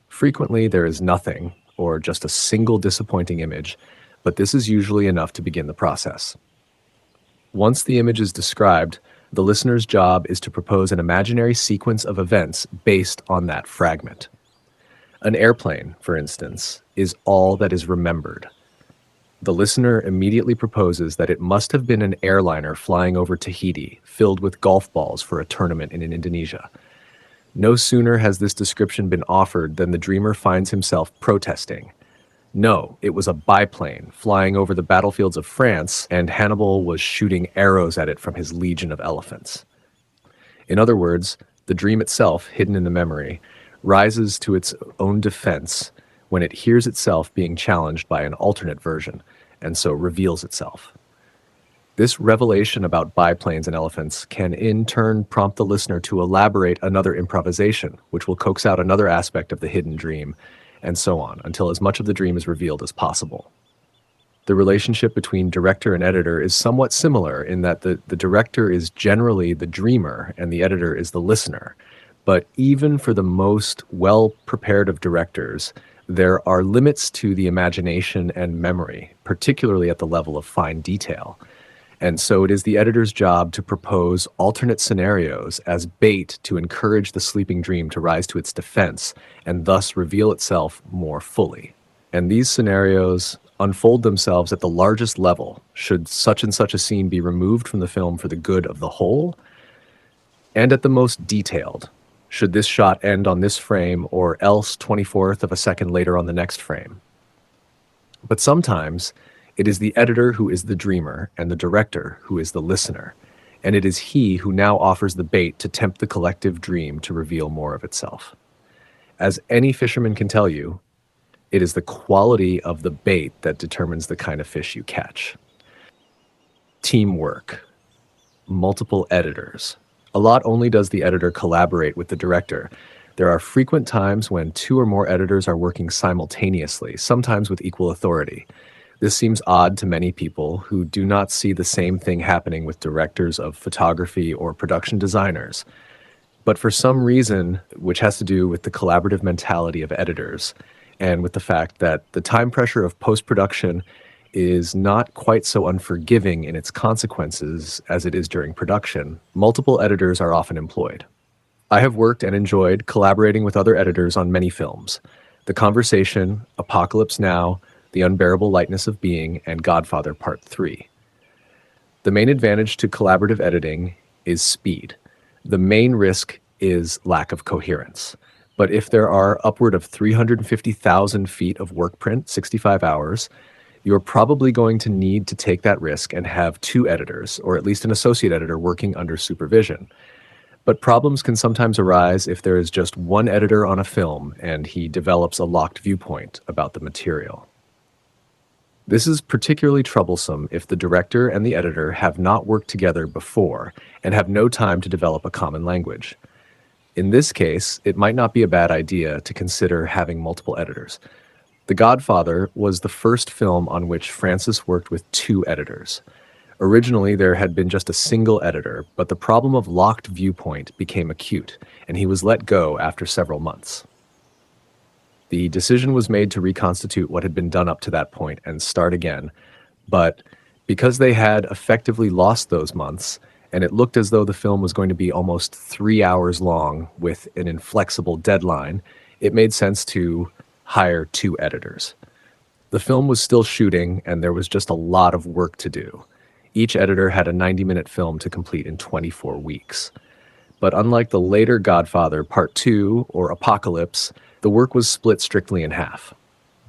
Frequently, there is nothing, or just a single disappointing image, but this is usually enough to begin the process. Once the image is described, the listener's job is to propose an imaginary sequence of events based on that fragment. An airplane, for instance, is all that is remembered. The listener immediately proposes that it must have been an airliner flying over Tahiti, filled with golf balls for a tournament in Indonesia. No sooner has this description been offered than the dreamer finds himself protesting. No, it was a biplane flying over the battlefields of France, and Hannibal was shooting arrows at it from his legion of elephants. In other words, the dream itself, hidden in the memory, rises to its own defense when it hears itself being challenged by an alternate version, and so reveals itself. This revelation about biplanes and elephants can in turn prompt the listener to elaborate another improvisation, which will coax out another aspect of the hidden dream, and so on, until as much of the dream is revealed as possible. The relationship between director and editor is somewhat similar in that the director is generally the dreamer and the editor is the listener. But even for the most well-prepared of directors, there are limits to the imagination and memory, particularly at the level of fine detail. And so it is the editor's job to propose alternate scenarios as bait to encourage the sleeping dream to rise to its defense and thus reveal itself more fully. And these scenarios unfold themselves at the largest level should such and such a scene be removed from the film for the good of the whole, and at the most detailed, should this shot end on this frame or else 24th of a second later on the next frame. But sometimes it is the editor who is the dreamer and the director who is the listener, and it is he who now offers the bait to tempt the collective dream to reveal more of itself. As any fisherman can tell you, it is the quality of the bait that determines the kind of fish you catch. Teamwork. Multiple editors. A lot only does the editor collaborate with the director. There are frequent times when two or more editors are working simultaneously, sometimes with equal authority. This seems odd to many people who do not see the same thing happening with directors of photography or production designers. But for some reason, which has to do with the collaborative mentality of editors and with the fact that the time pressure of post-production is not quite so unforgiving in its consequences as it is during production, multiple editors are often employed. I have worked and enjoyed collaborating with other editors on many films: The Conversation, Apocalypse Now, The Unbearable Lightness of Being, and Godfather Part 3. The main advantage to collaborative editing is speed. The main risk is lack of coherence. But if there are upward of 350,000 feet of work print, 65 hours, you're probably going to need to take that risk and have two editors, or at least an associate editor, working under supervision. But problems can sometimes arise if there is just one editor on a film and he develops a locked viewpoint about the material. This is particularly troublesome if the director and the editor have not worked together before and have no time to develop a common language. In this case, it might not be a bad idea to consider having multiple editors. The Godfather was the first film on which Francis worked with two editors. Originally, there had been just a single editor, but the problem of locked viewpoint became acute, and he was let go after several months. The decision was made to reconstitute what had been done up to that point and start again, but because they had effectively lost those months, and it looked as though the film was going to be almost 3 hours long with an inflexible deadline, it made sense to hire two editors. The film was still shooting, and there was just a lot of work to do. Each editor had a 90-minute film to complete in 24 weeks. But unlike the later Godfather Part 2 or Apocalypse, the work was split strictly in half.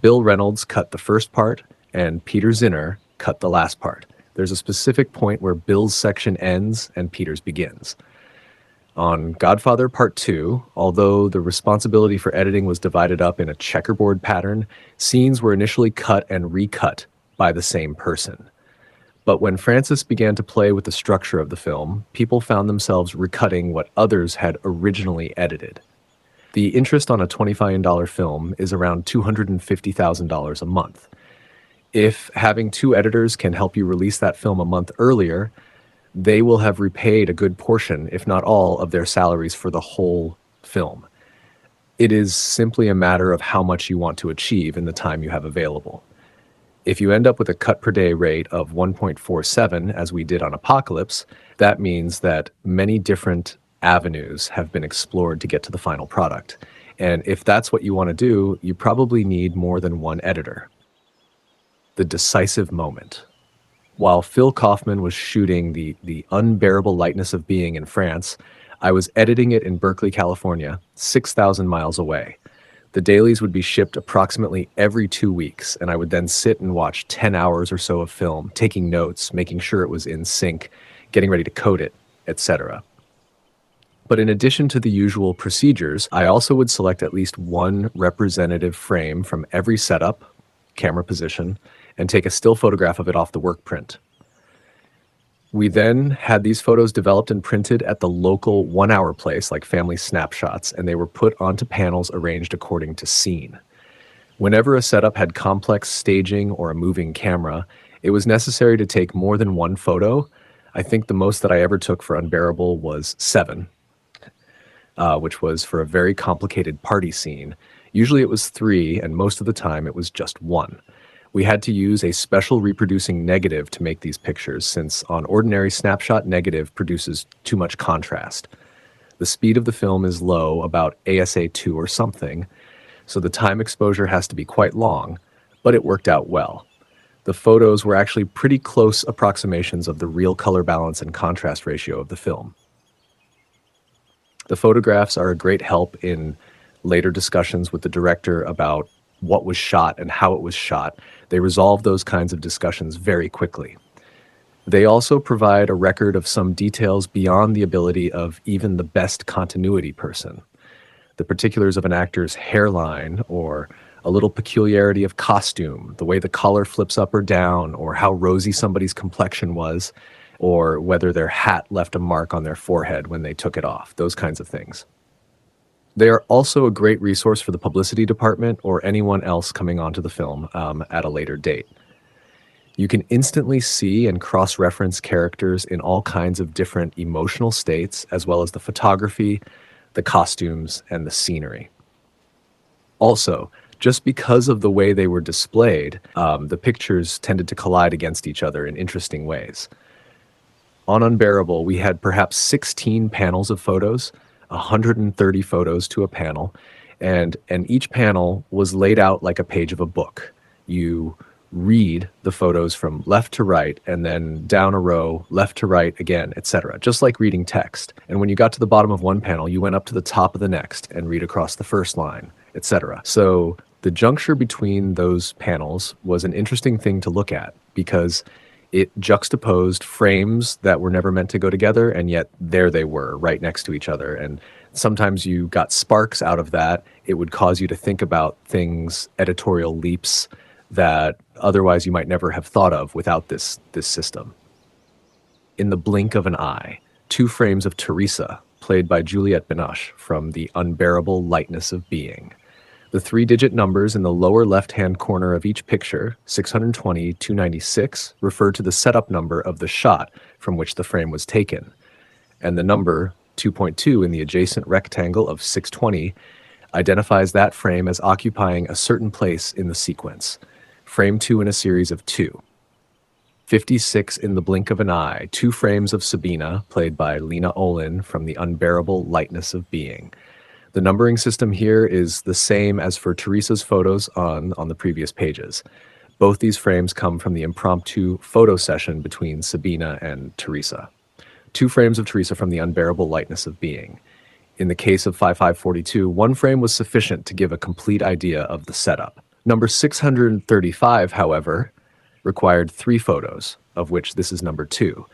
Bill Reynolds cut the first part, and Peter Zinner cut the last part. There's a specific point where Bill's section ends and Peter's begins. On Godfather Part 2, although the responsibility for editing was divided up in a checkerboard pattern, scenes were initially cut and recut by the same person. But when Francis began to play with the structure of the film, people found themselves recutting what others had originally edited. The interest on a $25 million film is around $250,000 a month. If having two editors can help you release that film a month earlier, they will have repaid a good portion, if not all, of their salaries for the whole film. It is simply a matter of how much you want to achieve in the time you have available. If you end up with a cut per day rate of 1.47, as we did on Apocalypse, that means that many different avenues have been explored to get to the final product. And if that's what you want to do, you probably need more than one editor. The decisive moment. While Phil Kaufman was shooting the Unbearable Lightness of Being in France, I was editing it in Berkeley, California, 6,000 miles away. The dailies would be shipped approximately every 2 weeks, and I would then sit and watch 10 hours or so of film, taking notes, making sure it was in sync, getting ready to code it, etc. But in addition to the usual procedures, I also would select at least one representative frame from every setup, camera position, and take a still photograph of it off the work print. We then had these photos developed and printed at the local 1 hour place, like family snapshots, and they were put onto panels arranged according to scene. Whenever a setup had complex staging or a moving camera, it was necessary to take more than one photo. I think the most that I ever took for Unbearable was 7, which was for a very complicated party scene. Usually it was 3, and most of the time it was just 1. We had to use a special reproducing negative to make these pictures, since on ordinary snapshot, negative produces too much contrast. The speed of the film is low, about ASA2 or something, so the time exposure has to be quite long, but it worked out well. The photos were actually pretty close approximations of the real color balance and contrast ratio of the film. The photographs are a great help in later discussions with the director about what was shot and how it was shot. They resolve those kinds of discussions very quickly. They also provide a record of some details beyond the ability of even the best continuity person. The particulars of an actor's hairline, or a little peculiarity of costume, the way the collar flips up or down, or how rosy somebody's complexion was, or whether their hat left a mark on their forehead when they took it off, those kinds of things. They are also a great resource for the publicity department or anyone else coming onto the film at a later date. You can instantly see and cross-reference characters in all kinds of different emotional states, as well as the photography, the costumes, and the scenery. Also, just because of the way they were displayed, the pictures tended to collide against each other in interesting ways. On Unbearable, we had perhaps 16 panels of photos, 130 photos to a panel, and each panel was laid out like a page of a book. You read the photos from left to right and then down a row, left to right again, etc., just like reading text. And when you got to the bottom of one panel, you went up to the top of the next and read across the first line, etc. So the juncture between those panels was an interesting thing to look at because it juxtaposed frames that were never meant to go together, and yet there they were, right next to each other. And sometimes you got sparks out of that. It would cause you to think about things, editorial leaps that otherwise you might never have thought of without this system. In the blink of an eye, 2 frames of Teresa, played by Juliette Binoche from The Unbearable Lightness of Being. The 3-digit numbers in the lower left-hand corner of each picture, 620, 296, refer to the setup number of the shot from which the frame was taken. And the number 2.2 in the adjacent rectangle of 620 identifies that frame as occupying a certain place in the sequence. Frame 2 in a series of 2. 56 in the blink of an eye, 2 frames of Sabina, played by Lena Olin from The Unbearable Lightness of Being. The numbering system here is the same as for Teresa's photos on the previous pages. Both these frames come from the impromptu photo session between Sabina and Teresa. 2 frames of Teresa from The Unbearable Lightness of Being. In the case of 5542, 1 frame was sufficient to give a complete idea of the setup. Number 635, however, required 3 photos, of which this is number 2,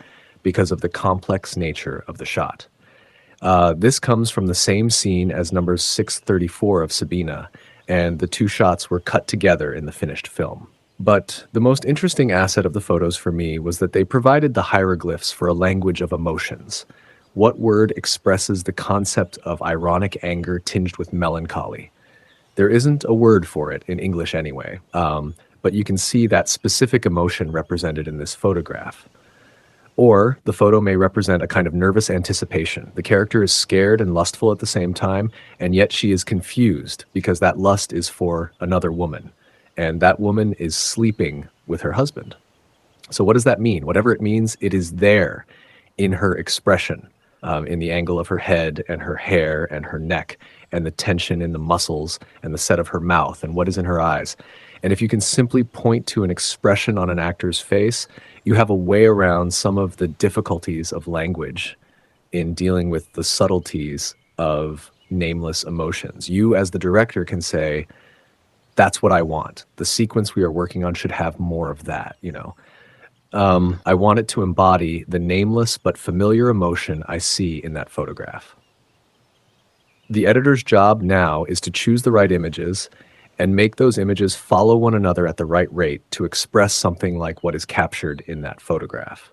because of the complex nature of the shot. This comes from the same scene as number 634 of Sabina, and the 2 shots were cut together in the finished film. But the most interesting asset of the photos for me was that they provided the hieroglyphs for a language of emotions. What word expresses the concept of ironic anger tinged with melancholy? There isn't a word for it in English anyway, but you can see that specific emotion represented in this photograph. Or the photo may represent a kind of nervous anticipation. The character is scared and lustful at the same time, and yet she is confused because that lust is for another woman, and that woman is sleeping with her husband. So what does that mean? Whatever it means, it is there in her expression, in the angle of her head and her hair and her neck, and the tension in the muscles and the set of her mouth and what is in her eyes. And if you can simply point to an expression on an actor's face, you have a way around some of the difficulties of language in dealing with the subtleties of nameless emotions. You, as the director, can say, that's what I want. The sequence we are working on should have more of that, you know. I want it to embody the nameless but familiar emotion I see in that photograph. The editor's job now is to choose the right images and make those images follow one another at the right rate to express something like what is captured in that photograph.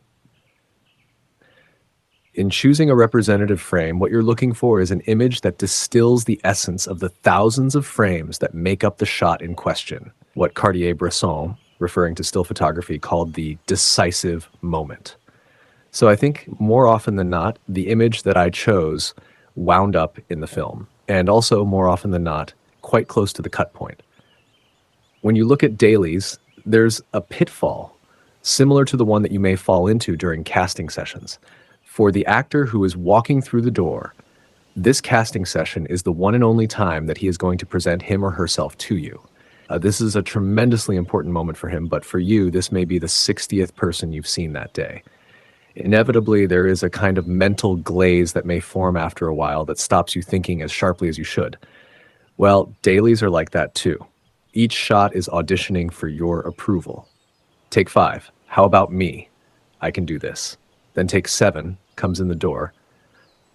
In choosing a representative frame, what you're looking for is an image that distills the essence of the thousands of frames that make up the shot in question, what Cartier-Bresson, referring to still photography, called the decisive moment. So I think more often than not, the image that I chose wound up in the film, and also more often than not, quite close to the cut point. When you look at dailies, there's a pitfall similar to the one that you may fall into during casting sessions. For the actor who is walking through the door, this casting session is the one and only time that he is going to present him or herself to you. This is a tremendously important moment for him, but for you, this may be the 60th person you've seen that day. Inevitably, there is a kind of mental glaze that may form after a while that stops you thinking as sharply as you should. Well, dailies are like that too. Each shot is auditioning for your approval. Take 5. How about me? I can do this. Then take 7, comes in the door.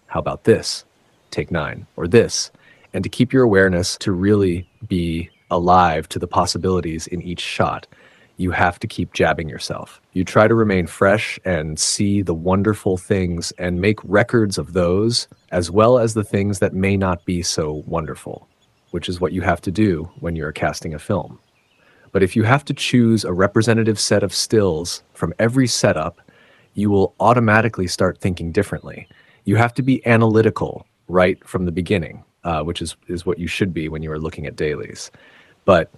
How about this? Take 9, or this. And to keep your awareness to really be alive to the possibilities in each shot, you have to keep jabbing yourself. You try to remain fresh and see the wonderful things and make records of those, as well as the things that may not be so wonderful, which is what you have to do when you're casting a film. But if you have to choose a representative set of stills from every setup, you will automatically start thinking differently. You have to be analytical right from the beginning, which is what you should be when you are looking at dailies. But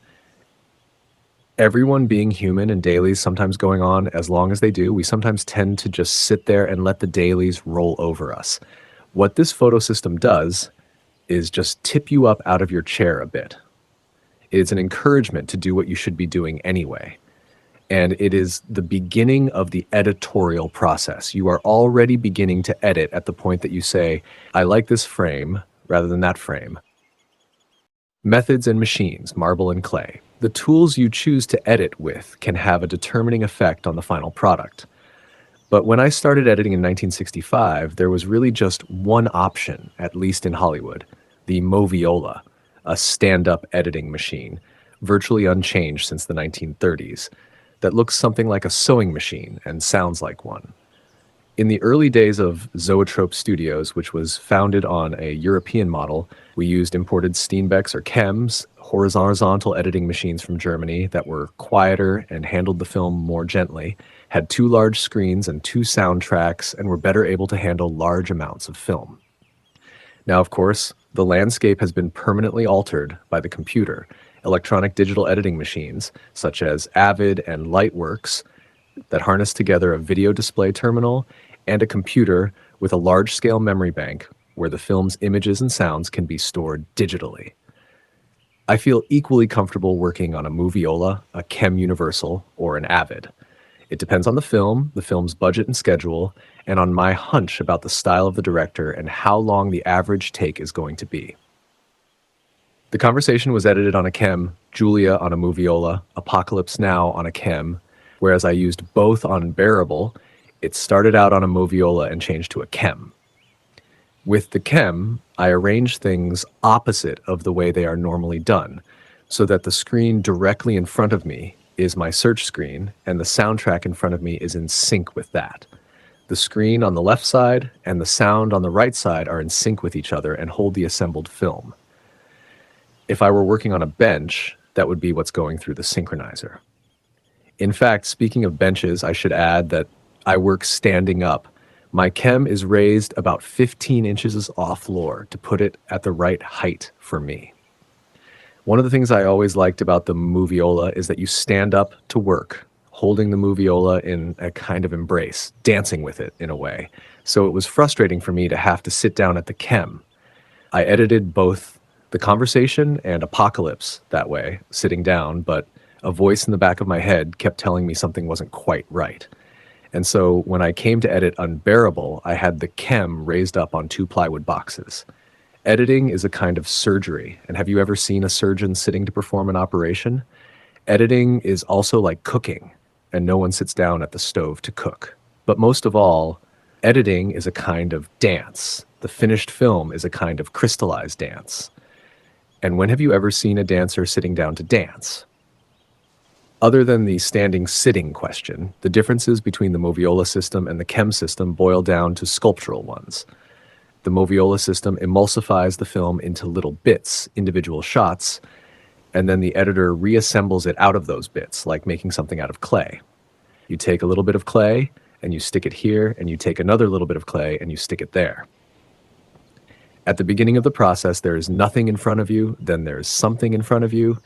everyone being human and dailies sometimes going on as long as they do, we sometimes tend to just sit there and let the dailies roll over us. What this photo system does is just tip you up out of your chair a bit. It's an encouragement to do what you should be doing anyway. And it is the beginning of the editorial process. You are already beginning to edit at the point that you say, I like this frame rather than that frame. Methods and machines, marble and clay. The tools you choose to edit with can have a determining effect on the final product. But when I started editing in 1965, there was really just one option, at least in Hollywood, the Moviola, a stand-up editing machine, virtually unchanged since the 1930s, that looks something like a sewing machine and sounds like one. In the early days of Zoetrope Studios, which was founded on a European model, we used imported Steenbecks or Chems, horizontal editing machines from Germany that were quieter and handled the film more gently, had 2 large screens and 2 soundtracks, and were better able to handle large amounts of film. Now, of course, the landscape has been permanently altered by the computer. Electronic digital editing machines, such as Avid and Lightworks, that harness together a video display terminal and a computer with a large-scale memory bank where the film's images and sounds can be stored digitally. I feel equally comfortable working on a Moviola, a Chem Universal, or an Avid. It depends on the film's budget and schedule, and on my hunch about the style of the director and how long the average take is going to be. The Conversation was edited on a Chem, Julia on a Moviola, Apocalypse Now on a Chem, whereas I used both on Bearable. It started out on a Moviola and changed to a Chem. With the Chem, I arrange things opposite of the way they are normally done, so that the screen directly in front of me is my search screen, and the soundtrack in front of me is in sync with that. The screen on the left side and the sound on the right side are in sync with each other and hold the assembled film. If I were working on a bench, that would be what's going through the synchronizer. In fact, speaking of benches, I should add that I work standing up. My Chem is raised about 15 inches off floor to put it at the right height for me. One of the things I always liked about the Moviola is that you stand up to work, holding the Moviola in a kind of embrace, dancing with it in a way. So it was frustrating for me to have to sit down at the Chem. I edited both The Conversation and Apocalypse that way, sitting down, but a voice in the back of my head kept telling me something wasn't quite right. And so when I came to edit Unbearable, I had the Chem raised up on 2 plywood boxes. Editing is a kind of surgery, and have you ever seen a surgeon sitting to perform an operation? Editing is also like cooking, and no one sits down at the stove to cook. But most of all, editing is a kind of dance. The finished film is a kind of crystallized dance. And when have you ever seen a dancer sitting down to dance? Other than the standing-sitting question, the differences between the Moviola system and the Chem system boil down to sculptural ones. The Moviola system emulsifies the film into little bits, individual shots, and then the editor reassembles it out of those bits, like making something out of clay. You take a little bit of clay, and you stick it here, and you take another little bit of clay, and you stick it there. At the beginning of the process, there is nothing in front of you, then there is something in front of you,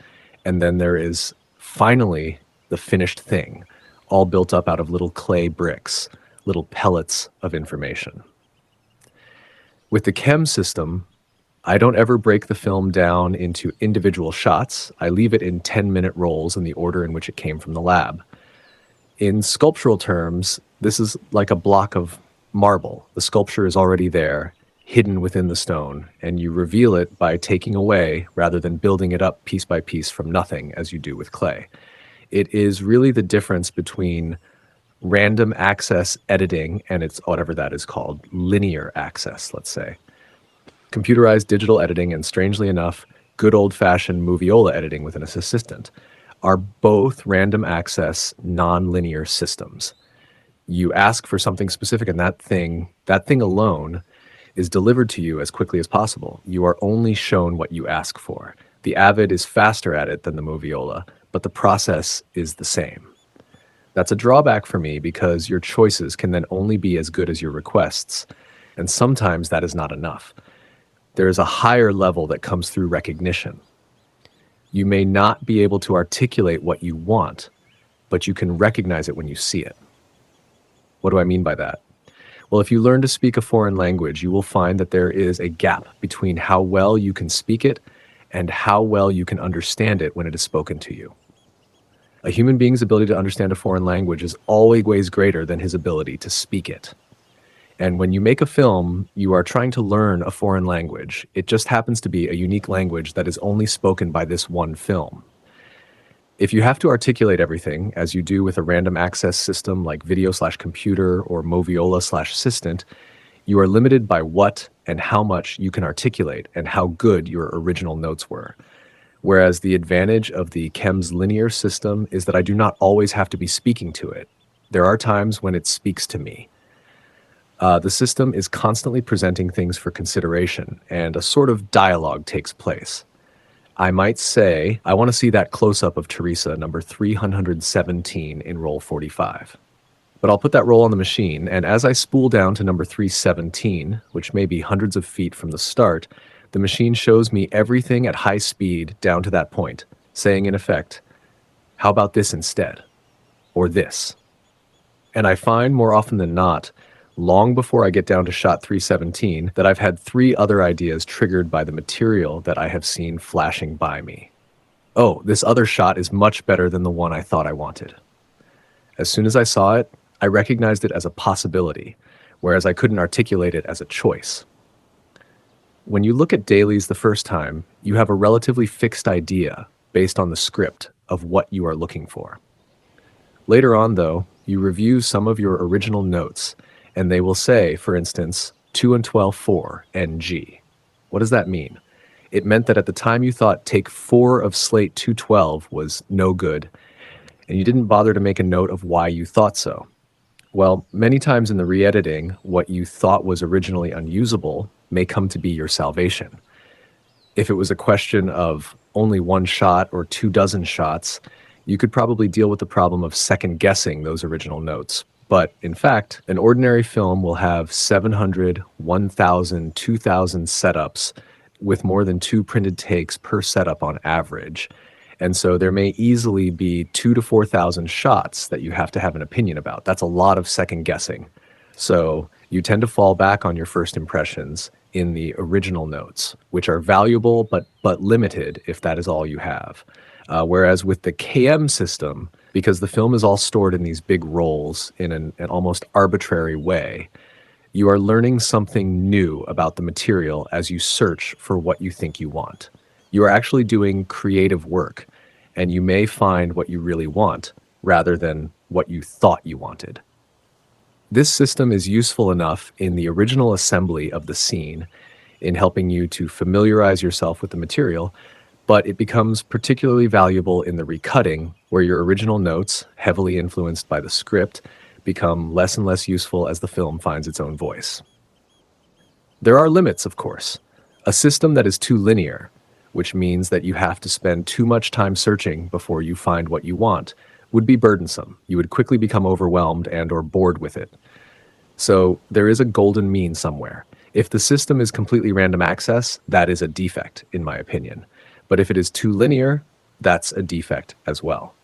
and then there is finally the finished thing, all built up out of little clay bricks, little pellets of information. With the Chem system, I don't ever break the film down into individual shots. I leave it in 10-minute rolls in the order in which it came from the lab. In sculptural terms, this is like a block of marble. The sculpture is already there, hidden within the stone, and you reveal it by taking away rather than building it up piece by piece from nothing as you do with clay. It is really the difference between random access editing and it's whatever that is called, linear access, let's say. Computerized digital editing and, strangely enough, good old-fashioned Moviola editing with an assistant are both random access, non-linear systems. You ask for something specific and that thing alone is delivered to you as quickly as possible. You are only shown what you ask for. The Avid is faster at it than the Moviola, but the process is the same. That's a drawback for me because your choices can then only be as good as your requests, and sometimes that is not enough. There is a higher level that comes through recognition. You may not be able to articulate what you want, but you can recognize it when you see it. What do I mean by that? Well, if you learn to speak a foreign language, you will find that there is a gap between how well you can speak it and how well you can understand it when it is spoken to you. A human being's ability to understand a foreign language is always greater than his ability to speak it. And when you make a film, you are trying to learn a foreign language. It just happens to be a unique language that is only spoken by this one film. If you have to articulate everything, as you do with a random access system like video/computer or Moviola/Systent, you are limited by what and how much you can articulate and how good your original notes were. Whereas the advantage of the Chems linear system is that I do not always have to be speaking to it. There are times when it speaks to me. The system is constantly presenting things for consideration, and a sort of dialogue takes place. I might say, I want to see that close-up of Teresa, number 317 in roll 45. But I'll put that roll on the machine, and as I spool down to number 317, which may be hundreds of feet from the start, the machine shows me everything at high speed down to that point, saying in effect, how about this instead? Or this? And I find more often than not, long before I get down to shot 317, that I've had 3 other ideas triggered by the material that I have seen flashing by me. Oh, this other shot is much better than the one I thought I wanted. As soon as I saw it, I recognized it as a possibility, whereas I couldn't articulate it as a choice. When you look at dailies the first time, you have a relatively fixed idea based on the script of what you are looking for. Later on, though, you review some of your original notes, and they will say, for instance, 2 and 12, 4, NG. What does that mean? It meant that at the time you thought take 4 of slate 212 was no good, and you didn't bother to make a note of why you thought so. Well, many times in the re-editing, what you thought was originally unusable may come to be your salvation. If it was a question of only 1 shot or 2 dozen shots, you could probably deal with the problem of second-guessing those original notes. But in fact, an ordinary film will have 700, 1,000, 2,000 setups with more than 2 printed takes per setup on average. And so there may easily be 2,000 to 4,000 shots that you have to have an opinion about. That's a lot of second guessing. So you tend to fall back on your first impressions in the original notes, which are valuable but limited if that is all you have. Whereas with the KM system, because the film is all stored in these big rolls in an almost arbitrary way, you are learning something new about the material as you search for what you think you want. You are actually doing creative work, and you may find what you really want rather than what you thought you wanted. This system is useful enough in the original assembly of the scene, in helping you to familiarize yourself with the material, but it becomes particularly valuable in the recutting, where your original notes, heavily influenced by the script, become less and less useful as the film finds its own voice. There are limits, of course. A system that is too linear, which means that you have to spend too much time searching before you find what you want, would be burdensome. You would quickly become overwhelmed and/or bored with it. So there is a golden mean somewhere. If the system is completely random access, that is a defect, in my opinion. But if it is too linear, that's a defect as well.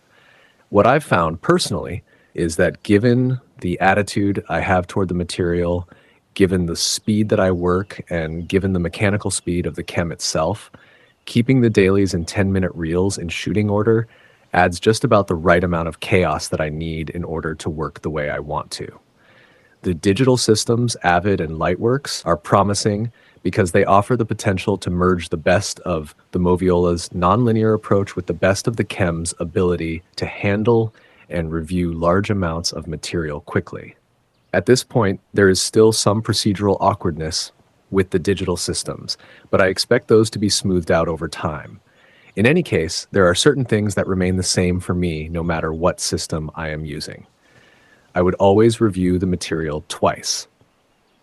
What I've found personally is that given the attitude I have toward the material, given the speed that I work, and given the mechanical speed of the chem itself, keeping the dailies in 10-minute reels in shooting order adds just about the right amount of chaos that I need in order to work the way I want to. The digital systems, Avid and Lightworks, are promising because they offer the potential to merge the best of the Moviola's nonlinear approach with the best of the chem's ability to handle and review large amounts of material quickly. At this point, there is still some procedural awkwardness with the digital systems, but I expect those to be smoothed out over time. In any case, there are certain things that remain the same for me no matter what system I am using. I would always review the material twice.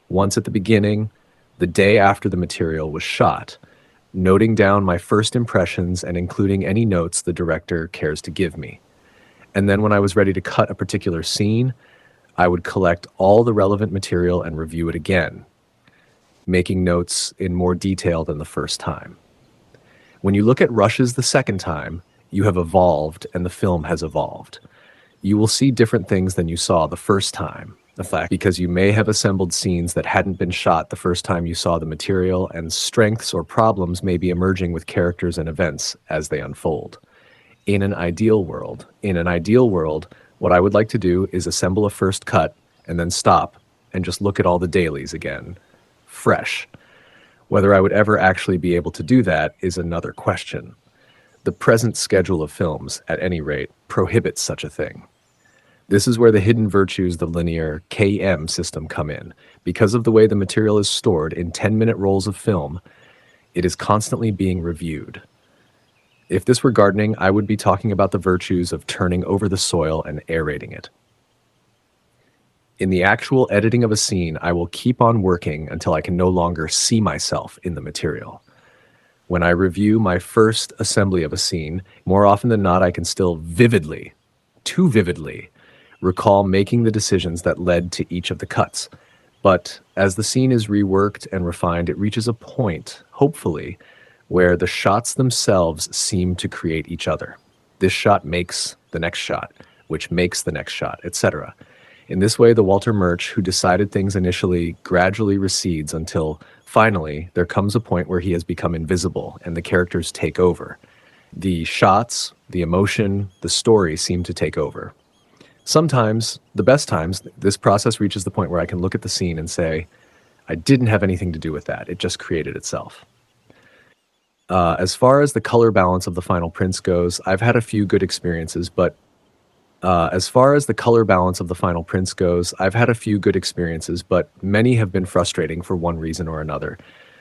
Once at the beginning, the day after the material was shot, noting down my first impressions and including any notes the director cares to give me. And then when I was ready to cut a particular scene, I would collect all the relevant material and review it again, making notes in more detail than the first time. When you look at rushes the second time, you have evolved and the film has evolved. You will see different things than you saw the first time. In fact, because you may have assembled scenes that hadn't been shot the first time you saw the material, and strengths or problems may be emerging with characters and events as they unfold. In an ideal world, what I would like to do is assemble a first cut and then stop and just look at all the dailies again, fresh. Whether I would ever actually be able to do that is another question. The present schedule of films, at any rate, prohibits such a thing. This is where the hidden virtues of the linear KM system come in. Because of the way the material is stored in 10-minute rolls of film, it is constantly being reviewed. If this were gardening, I would be talking about the virtues of turning over the soil and aerating it. In the actual editing of a scene, I will keep on working until I can no longer see myself in the material. When I review my first assembly of a scene, more often than not, I can still vividly, too vividly, recall making the decisions that led to each of the cuts. But as the scene is reworked and refined, it reaches a point, hopefully, where the shots themselves seem to create each other. This shot makes the next shot, which makes the next shot, etc. In this way, the Walter Murch who decided things initially gradually recedes until finally there comes a point where he has become invisible and the characters take over. The shots, the emotion, the story seem to take over. Sometimes, the best times, this process reaches the point where I can look at the scene and say, I didn't have anything to do with that. It just created itself. As far as the color balance of the final prints goes, I've had a few good experiences, but many have been frustrating for one reason or another.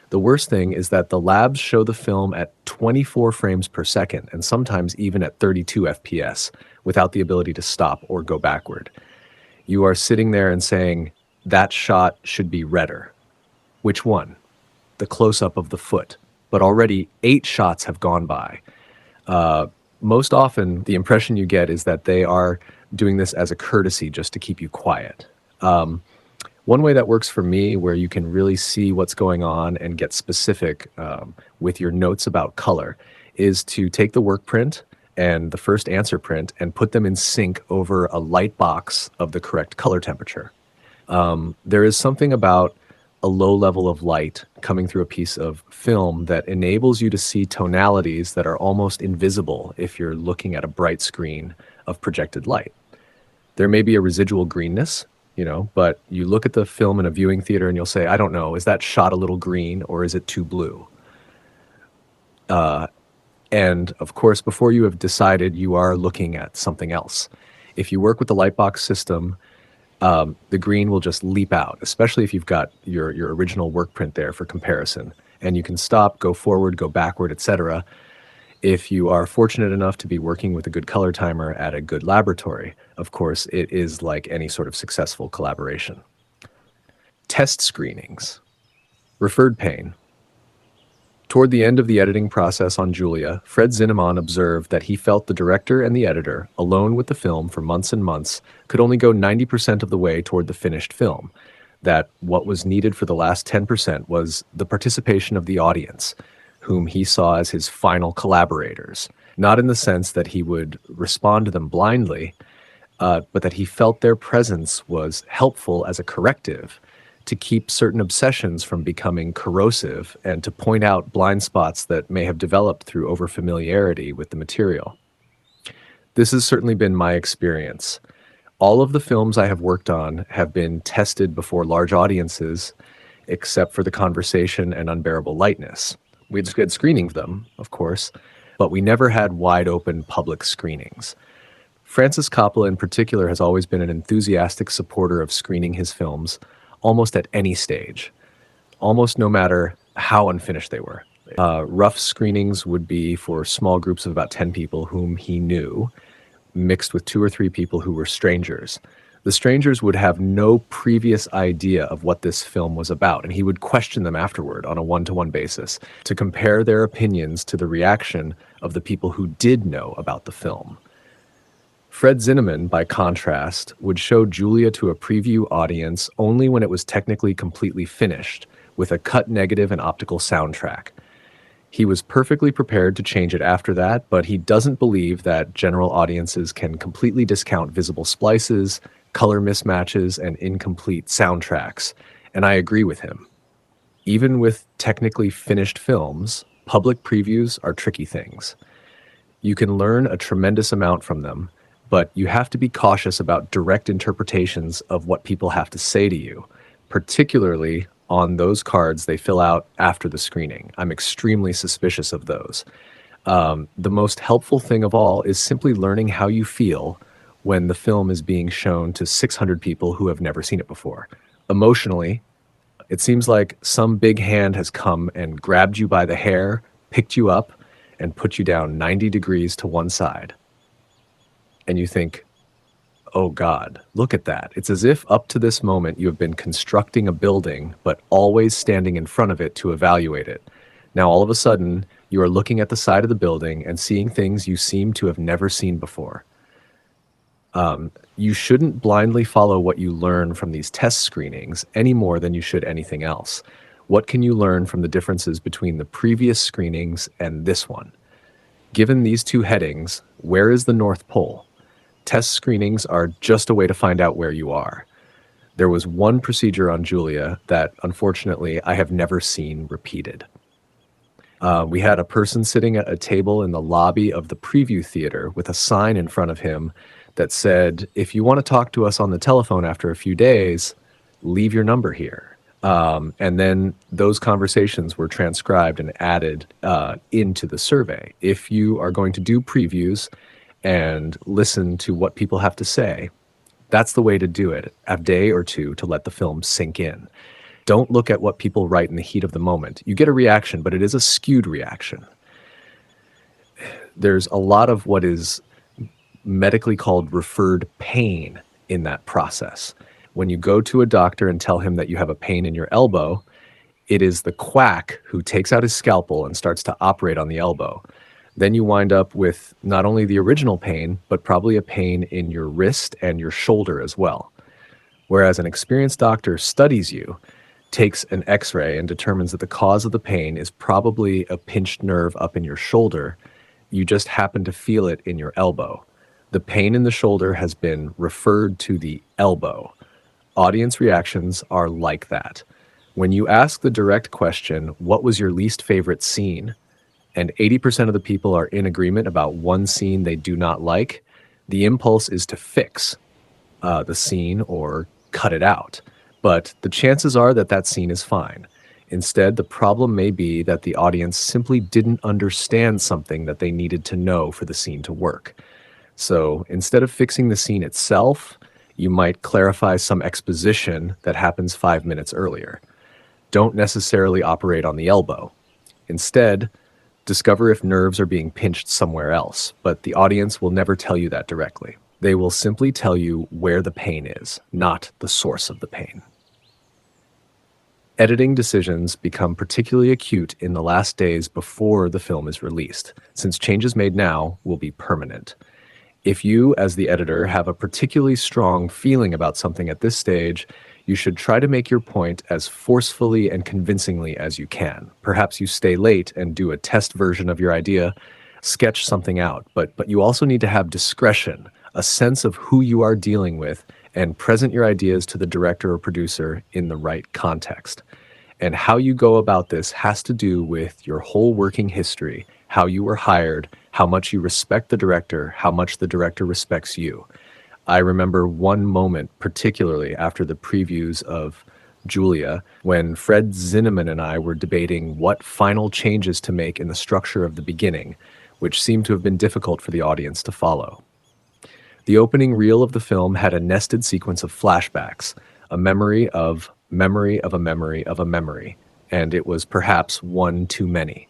The worst thing is that the labs show the film at 24 frames per second and sometimes even at 32 FPS without the ability to stop or go backward. You are sitting there and saying, that shot should be redder. Which one? The close-up of the foot. But already 8 shots have gone by. Most often, the impression you get is that they are doing this as a courtesy just to keep you quiet. One way that works for me, where you can really see what's going on and get specific with your notes about color, is to take the work print and the first answer print and put them in sync over a light box of the correct color temperature. There is something about a low level of light coming through a piece of film that enables you to see tonalities that are almost invisible if you're looking at a bright screen of projected light. There may be a residual greenness, but you look at the film in a viewing theater and you'll say, I don't know, is that shot a little green or is it too blue? And of course, before you have decided, you are looking at something else. If you work with the lightbox system, the green will just leap out, especially if you've got your original work print there for comparison. And you can stop, go forward, go backward, etc. If you are fortunate enough to be working with a good color timer at a good laboratory, of course, it is like any sort of successful collaboration. Test screenings. Referred pane. Toward the end of the editing process on Julia, Fred Zinnemann observed that he felt the director and the editor, alone with the film for months and months, could only go 90% of the way toward the finished film, that what was needed for the last 10% was the participation of the audience, whom he saw as his final collaborators, not in the sense that he would respond to them blindly, but that he felt their presence was helpful as a corrective to keep certain obsessions from becoming corrosive and to point out blind spots that may have developed through overfamiliarity with the material. This has certainly been my experience. All of the films I have worked on have been tested before large audiences, except for The Conversation and Unbearable Lightness. We had screenings of them, of course, but we never had wide open public screenings. Francis Coppola in particular has always been an enthusiastic supporter of screening his films, almost at any stage, almost no matter how unfinished they were. Rough screenings would be for small groups of about 10 people whom he knew, mixed with 2 or 3 people who were strangers. The strangers would have no previous idea of what this film was about, and he would question them afterward on a one-to-one basis to compare their opinions to the reaction of the people who did know about the film. Fred Zinnemann, by contrast, would show Julia to a preview audience only when it was technically completely finished, with a cut negative and optical soundtrack. He was perfectly prepared to change it after that, but he doesn't believe that general audiences can completely discount visible splices, color mismatches, and incomplete soundtracks, and I agree with him. Even with technically finished films, public previews are tricky things. You can learn a tremendous amount from them, but you have to be cautious about direct interpretations of what people have to say to you, particularly on those cards they fill out after the screening. I'm extremely suspicious of those. The most helpful thing of all is simply learning how you feel when the film is being shown to 600 people who have never seen it before. Emotionally, it seems like some big hand has come and grabbed you by the hair, picked you up, and put you down 90 degrees to one side. And you think, oh God, look at that. It's as if up to this moment you have been constructing a building, but always standing in front of it to evaluate it. Now all of a sudden, you are looking at the side of the building and seeing things you seem to have never seen before. You shouldn't blindly follow what you learn from these test screenings any more than you should anything else. What can you learn from the differences between the previous screenings and this one? Given these two headings, where is the North Pole? Test screenings are just a way to find out where you are. There was one procedure on Julia that, unfortunately, I have never seen repeated. We had a person sitting at a table in the lobby of the preview theater with a sign in front of him that said, if you want to talk to us on the telephone after a few days, leave your number here. And then those conversations were transcribed and added into the survey. If you are going to do previews and listen to what people have to say, that's the way to do it, a day or two to let the film sink in. Don't look at what people write in the heat of the moment. You get a reaction, but it is a skewed reaction. There's a lot of what is medically called referred pain in that process. When you go to a doctor and tell him that you have a pain in your elbow, it is the quack who takes out his scalpel and starts to operate on the elbow. Then you wind up with not only the original pain, but probably a pain in your wrist and your shoulder as well. Whereas an experienced doctor studies you, takes an x-ray and determines that the cause of the pain is probably a pinched nerve up in your shoulder. You just happen to feel it in your elbow. The pain in the shoulder has been referred to the elbow. Audience reactions are like that. When you ask the direct question, what was your least favorite scene? And 80% of the people are in agreement about one scene they do not like, the impulse is to fix the scene or cut it out. But the chances are that that scene is fine. Instead, the problem may be that the audience simply didn't understand something that they needed to know for the scene to work. So instead of fixing the scene itself, you might clarify some exposition that happens 5 minutes earlier. Don't necessarily operate on the elbow. Instead, discover if nerves are being pinched somewhere else, but the audience will never tell you that directly. They will simply tell you where the pain is, not the source of the pain. Editing decisions become particularly acute in the last days before the film is released, since changes made now will be permanent. If you, as the editor, have a particularly strong feeling about something at this stage, you should try to make your point as forcefully and convincingly as you can. Perhaps you stay late and do a test version of your idea, sketch something out, but you also need to have discretion, a sense of who you are dealing with, and present your ideas to the director or producer in the right context. And how you go about this has to do with your whole working history, how you were hired, how much you respect the director, how much the director respects you. I remember one moment, particularly after the previews of Julia, when Fred Zinnemann and I were debating what final changes to make in the structure of the beginning, which seemed to have been difficult for the audience to follow. The opening reel of the film had a nested sequence of flashbacks, a memory of memory of a memory of a memory, and it was perhaps one too many.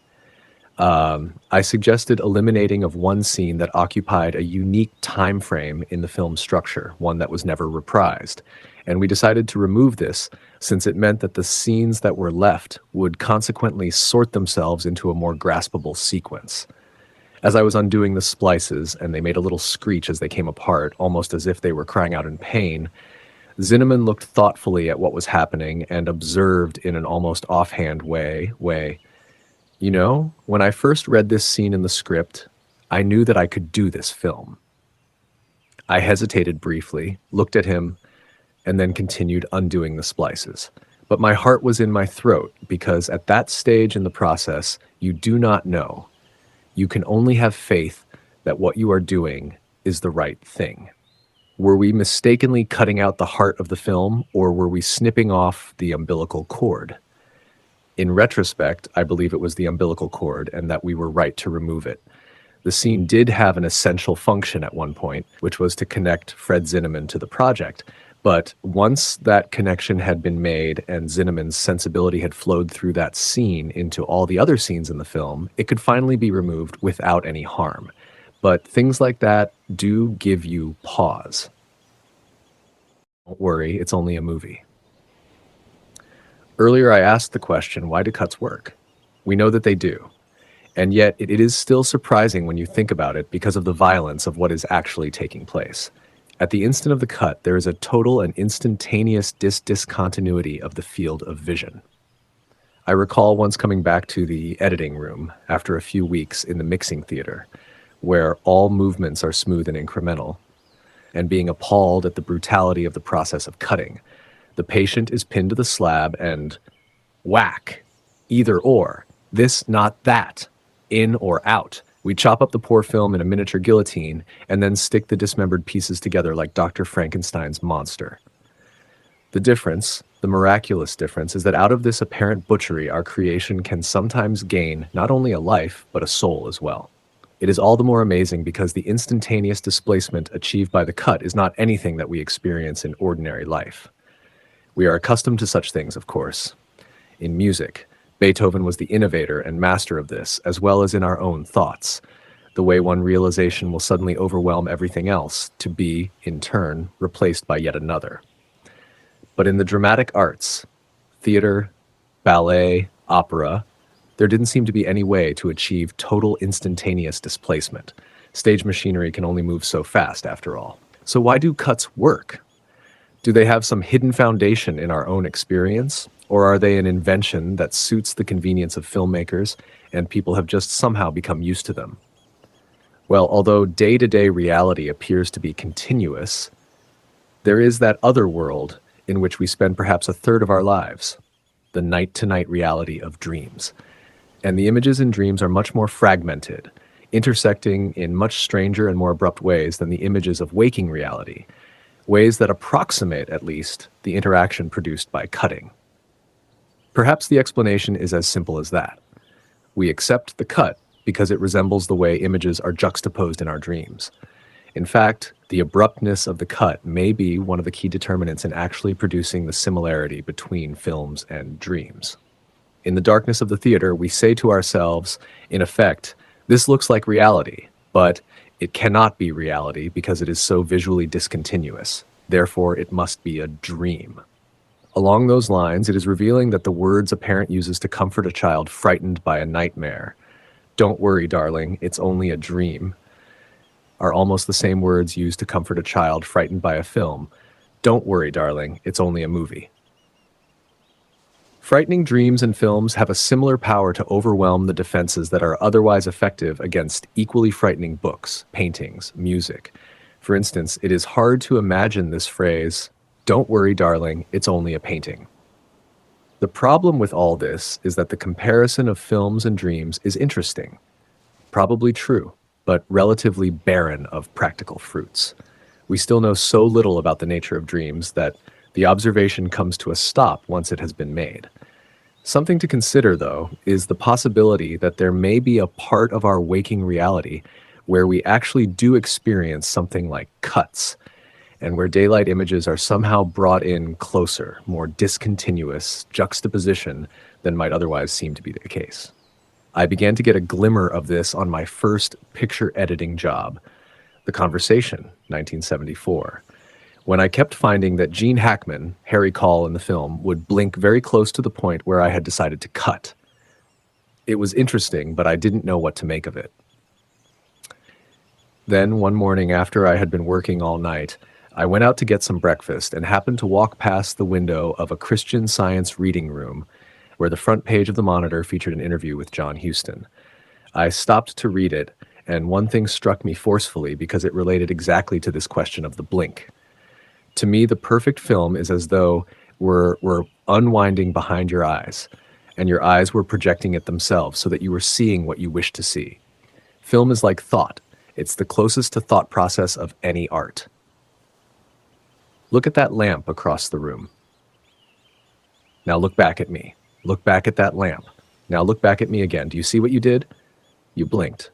I suggested eliminating of one scene that occupied a unique time frame in the film's structure, one that was never reprised. And we decided to remove this since it meant that the scenes that were left would consequently sort themselves into a more graspable sequence. As I was undoing the splices, and they made a little screech as they came apart, almost as if they were crying out in pain, Zinnemann looked thoughtfully at what was happening and observed in an almost offhand way, "You know, when I first read this scene in the script, I knew that I could do this film." I hesitated briefly, looked at him, and then continued undoing the splices. But my heart was in my throat because at that stage in the process, you do not know. You can only have faith that what you are doing is the right thing. Were we mistakenly cutting out the heart of the film, or were we snipping off the umbilical cord? In retrospect, I believe it was the umbilical cord and that we were right to remove it. The scene did have an essential function at one point, which was to connect Fred Zinnemann to the project. But once that connection had been made and Zinnemann's sensibility had flowed through that scene into all the other scenes in the film, it could finally be removed without any harm. But things like that do give you pause. Don't worry, it's only a movie. Earlier, I asked the question, why do cuts work? We know that they do. And yet, it is still surprising when you think about it because of the violence of what is actually taking place. At the instant of the cut, there is a total and instantaneous discontinuity of the field of vision. I recall once coming back to the editing room after a few weeks in the mixing theater, where all movements are smooth and incremental, and being appalled at the brutality of the process of cutting. The patient is pinned to the slab and whack, either or, this, not that, in or out. We chop up the poor film in a miniature guillotine and then stick the dismembered pieces together like Dr. Frankenstein's monster. The difference, the miraculous difference, is that out of this apparent butchery, our creation can sometimes gain not only a life, but a soul as well. It is all the more amazing because the instantaneous displacement achieved by the cut is not anything that we experience in ordinary life. We are accustomed to such things, of course. In music, Beethoven was the innovator and master of this, as well as in our own thoughts, the way one realization will suddenly overwhelm everything else to be, in turn, replaced by yet another. But in the dramatic arts, theater, ballet, opera, there didn't seem to be any way to achieve total instantaneous displacement. Stage machinery can only move so fast, after all. So why do cuts work? Do they have some hidden foundation in our own experience? Or are they an invention that suits the convenience of filmmakers and people have just somehow become used to them? Well, although day-to-day reality appears to be continuous, there is that other world in which we spend perhaps a third of our lives, the night-to-night reality of dreams. And the images in dreams are much more fragmented, intersecting in much stranger and more abrupt ways than the images of waking reality, ways that approximate, at least, the interaction produced by cutting. Perhaps the explanation is as simple as that. We accept the cut because it resembles the way images are juxtaposed in our dreams. In fact, the abruptness of the cut may be one of the key determinants in actually producing the similarity between films and dreams. In the darkness of the theater, we say to ourselves, in effect, this looks like reality, but it cannot be reality because it is so visually discontinuous. Therefore, it must be a dream. Along those lines, it is revealing that the words a parent uses to comfort a child frightened by a nightmare, "Don't worry, darling, it's only a dream," are almost the same words used to comfort a child frightened by a film, "Don't worry, darling, it's only a movie." Frightening dreams and films have a similar power to overwhelm the defenses that are otherwise effective against equally frightening books, paintings, music. For instance, it is hard to imagine this phrase, "Don't worry, darling, it's only a painting." The problem with all this is that the comparison of films and dreams is interesting, probably true, but relatively barren of practical fruits. We still know so little about the nature of dreams that the observation comes to a stop once it has been made. Something to consider, though, is the possibility that there may be a part of our waking reality where we actually do experience something like cuts, and where daylight images are somehow brought in closer, more discontinuous juxtaposition than might otherwise seem to be the case. I began to get a glimmer of this on my first picture editing job, The Conversation, 1974, when I kept finding that Gene Hackman, Harry Caul in the film, would blink very close to the point where I had decided to cut. It was interesting, but I didn't know what to make of it. Then, one morning after I had been working all night, I went out to get some breakfast and happened to walk past the window of a Christian Science reading room where the front page of the monitor featured an interview with John Huston. I stopped to read it, and one thing struck me forcefully because it related exactly to this question of the blink. To me, the perfect film is as though we're unwinding behind your eyes, and your eyes were projecting it themselves so that you were seeing what you wish to see. Film is like thought. It's the closest to thought process of any art. Look at that lamp across the room. Now look back at me. Look back at that lamp. Now look back at me again. Do you see what you did? You blinked.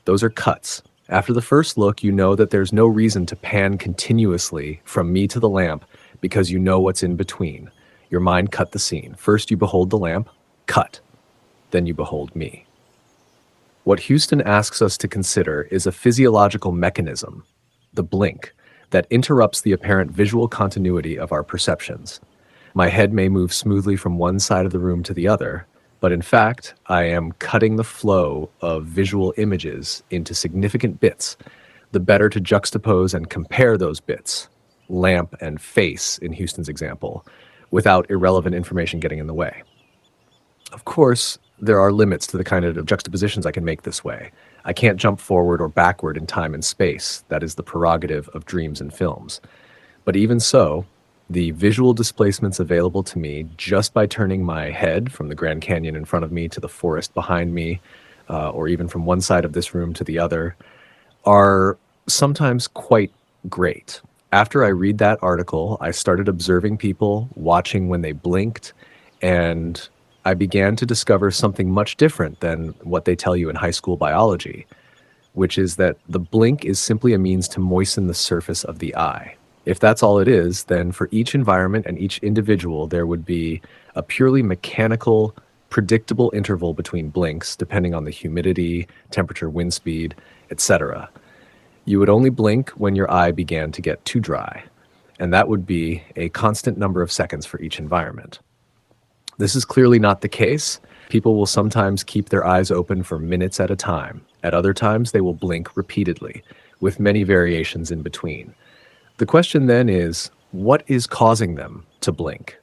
Those are cuts. After the first look, you know that there's no reason to pan continuously from me to the lamp because you know what's in between. Your mind cut the scene. First you behold the lamp, cut. Then you behold me. What Huston asks us to consider is a physiological mechanism, the blink, that interrupts the apparent visual continuity of our perceptions. My head may move smoothly from one side of the room to the other, but in fact, I am cutting the flow of visual images into significant bits, the better to juxtapose and compare those bits, lamp and face in Huston's example, without irrelevant information getting in the way. Of course, there are limits to the kind of juxtapositions I can make this way. I can't jump forward or backward in time and space. That is the prerogative of dreams and films. But even so, the visual displacements available to me just by turning my head from the Grand Canyon in front of me to the forest behind me, or even from one side of this room to the other, are sometimes quite great. After I read that article, I started observing people, watching when they blinked, and I began to discover something much different than what they tell you in high school biology, which is that the blink is simply a means to moisten the surface of the eye. If that's all it is, then for each environment and each individual, there would be a purely mechanical, predictable interval between blinks, depending on the humidity, temperature, wind speed, etc. You would only blink when your eye began to get too dry, and that would be a constant number of seconds for each environment. This is clearly not the case. People will sometimes keep their eyes open for minutes at a time. At other times, they will blink repeatedly, with many variations in between. The question then is, what is causing them to blink?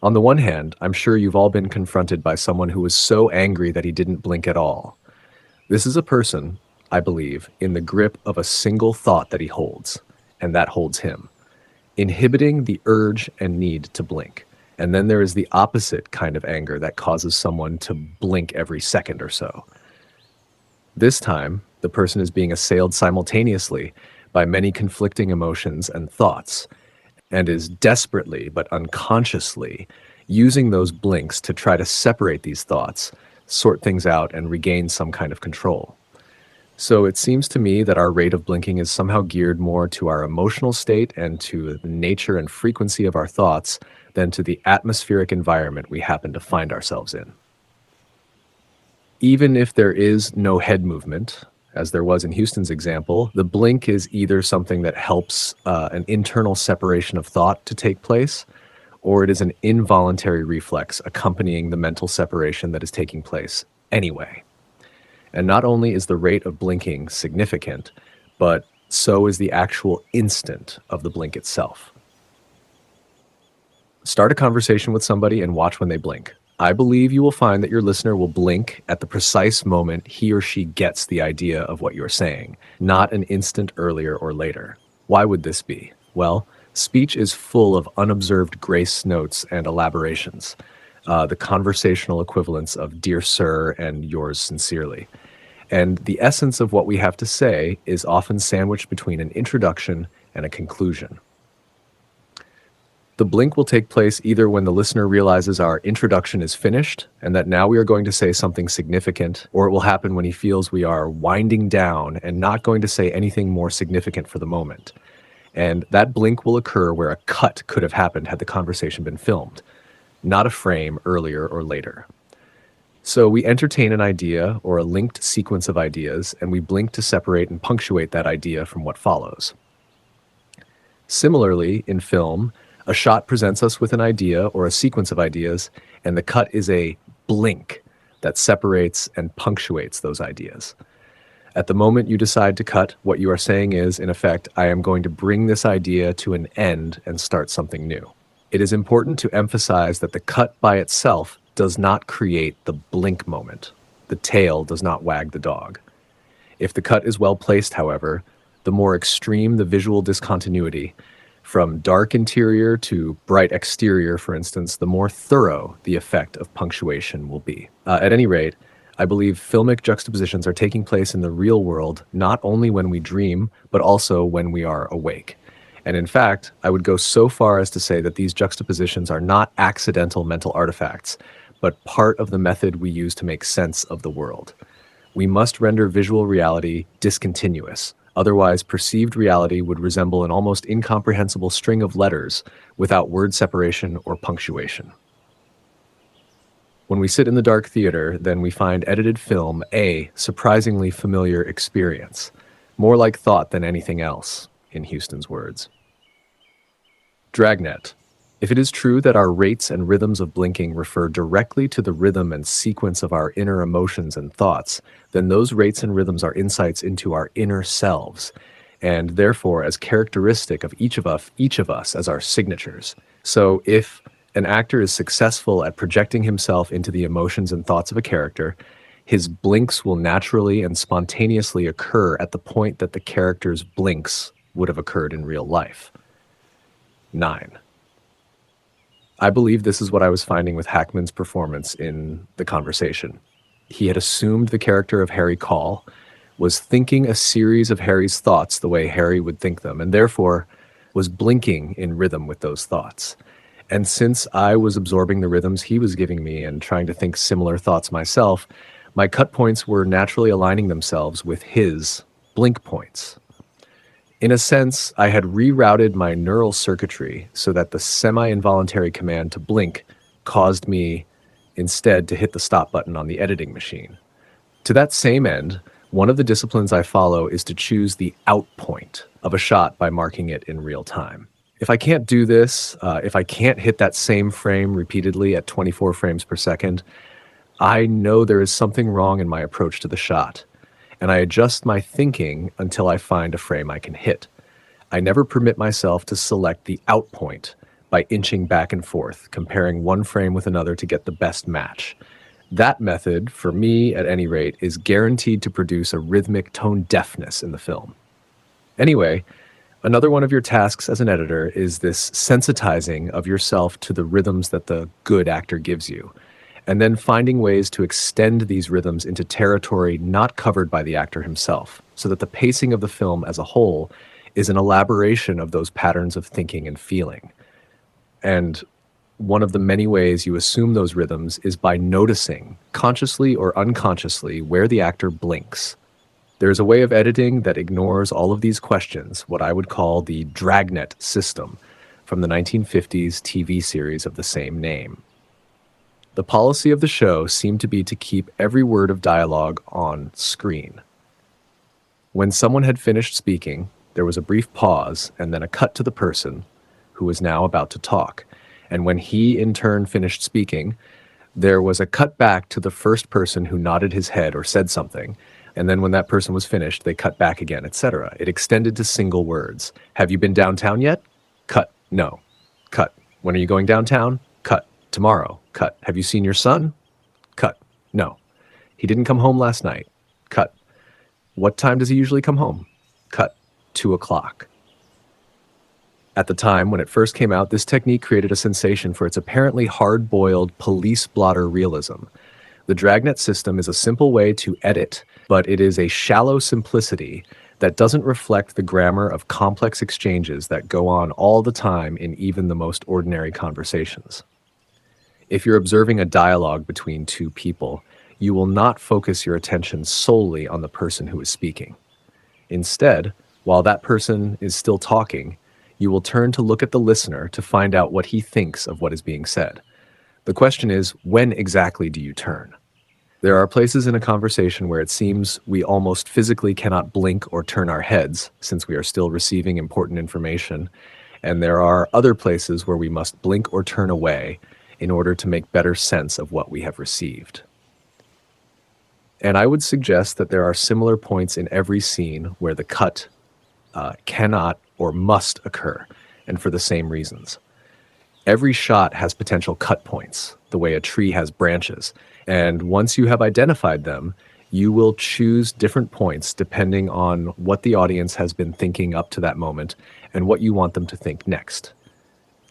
On the one hand, I'm sure you've all been confronted by someone who was so angry that he didn't blink at all. This is a person, I believe, in the grip of a single thought that he holds, and that holds him, inhibiting the urge and need to blink. And then there is the opposite kind of anger that causes someone to blink every second or so. This time, the person is being assailed simultaneously by many conflicting emotions and thoughts, and is desperately but unconsciously using those blinks to try to separate these thoughts, sort things out, and regain some kind of control. So it seems to me that our rate of blinking is somehow geared more to our emotional state and to the nature and frequency of our thoughts than to the atmospheric environment we happen to find ourselves in. Even if there is no head movement, as there was in Huston's example, the blink is either something that helps an internal separation of thought to take place, or it is an involuntary reflex accompanying the mental separation that is taking place anyway. And not only is the rate of blinking significant, but so is the actual instant of the blink itself. Start a conversation with somebody and watch when they blink. I believe you will find that your listener will blink at the precise moment he or she gets the idea of what you're saying, not an instant earlier or later. Why would this be? Well, speech is full of unobserved grace notes and elaborations, the conversational equivalents of "dear sir" and "yours sincerely." And the essence of what we have to say is often sandwiched between an introduction and a conclusion. The blink will take place either when the listener realizes our introduction is finished and that now we are going to say something significant, or it will happen when he feels we are winding down and not going to say anything more significant for the moment. And that blink will occur where a cut could have happened had the conversation been filmed, not a frame earlier or later. So we entertain an idea or a linked sequence of ideas, and we blink to separate and punctuate that idea from what follows. Similarly, in film, a shot presents us with an idea or a sequence of ideas, and the cut is a blink that separates and punctuates those ideas. At the moment you decide to cut, what you are saying is, in effect, I am going to bring this idea to an end and start something new. It is important to emphasize that the cut by itself does not create the blink moment. The tail does not wag the dog. If the cut is well placed, however, the more extreme the visual discontinuity, from dark interior to bright exterior, for instance, the more thorough the effect of punctuation will be. At any rate, I believe filmic juxtapositions are taking place in the real world not only when we dream, but also when we are awake. And in fact, I would go so far as to say that these juxtapositions are not accidental mental artifacts, but part of the method we use to make sense of the world. We must render visual reality discontinuous. Otherwise, perceived reality would resemble an almost incomprehensible string of letters without word separation or punctuation. When we sit in the dark theater, then we find edited film a surprisingly familiar experience, more like thought than anything else, in Huston's words. Dragnet. If it is true that our rates and rhythms of blinking refer directly to the rhythm and sequence of our inner emotions and thoughts, then those rates and rhythms are insights into our inner selves, and therefore as characteristic of each of us as our signatures. So if an actor is successful at projecting himself into the emotions and thoughts of a character, his blinks will naturally and spontaneously occur at the point that the character's blinks would have occurred in real life. 9. I believe this is what I was finding with Hackman's performance in The Conversation. He had assumed the character of Harry Call was thinking a series of Harry's thoughts the way Harry would think them, and therefore was blinking in rhythm with those thoughts. And since I was absorbing the rhythms he was giving me and trying to think similar thoughts myself, my cut points were naturally aligning themselves with his blink points. In a sense, I had rerouted my neural circuitry so that the semi-involuntary command to blink caused me instead to hit the stop button on the editing machine. To that same end, one of the disciplines I follow is to choose the out point of a shot by marking it in real time. If I can't do this, if I can't hit that same frame repeatedly at 24 frames per second, I know there is something wrong in my approach to the shot, and I adjust my thinking until I find a frame I can hit. I never permit myself to select the out point by inching back and forth, comparing one frame with another to get the best match. That method, for me at any rate, is guaranteed to produce a rhythmic tone deafness in the film. Anyway, another one of your tasks as an editor is this sensitizing of yourself to the rhythms that the good actor gives you, and then finding ways to extend these rhythms into territory not covered by the actor himself, so that the pacing of the film as a whole is an elaboration of those patterns of thinking and feeling. And one of the many ways you assume those rhythms is by noticing, consciously or unconsciously, where the actor blinks. There's a way of editing that ignores all of these questions, what I would call the dragnet system, from the 1950s TV series of the same name. The policy of the show seemed to be to keep every word of dialogue on screen. When someone had finished speaking, there was a brief pause and then a cut to the person who was now about to talk. And when he in turn finished speaking, there was a cut back to the first person who nodded his head or said something. And then when that person was finished, they cut back again, etc. It extended to single words. Have you been downtown yet? Cut. No. Cut. When are you going downtown? Cut. Tomorrow. Cut. Have you seen your son? Cut. No. He didn't come home last night. Cut. What time does he usually come home? Cut. 2 o'clock. At the time, when it first came out, this technique created a sensation for its apparently hard-boiled police blotter realism. The dragnet system is a simple way to edit, but it is a shallow simplicity that doesn't reflect the grammar of complex exchanges that go on all the time in even the most ordinary conversations. If you're observing a dialogue between two people, you will not focus your attention solely on the person who is speaking. Instead, while that person is still talking, you will turn to look at the listener to find out what he thinks of what is being said. The question is, when exactly do you turn? There are places in a conversation where it seems we almost physically cannot blink or turn our heads since we are still receiving important information, and there are other places where we must blink or turn away in order to make better sense of what we have received. And I would suggest that there are similar points in every scene where the cut cannot or must occur, and for the same reasons. Every shot has potential cut points, the way a tree has branches, and once you have identified them, you will choose different points depending on what the audience has been thinking up to that moment and what you want them to think next.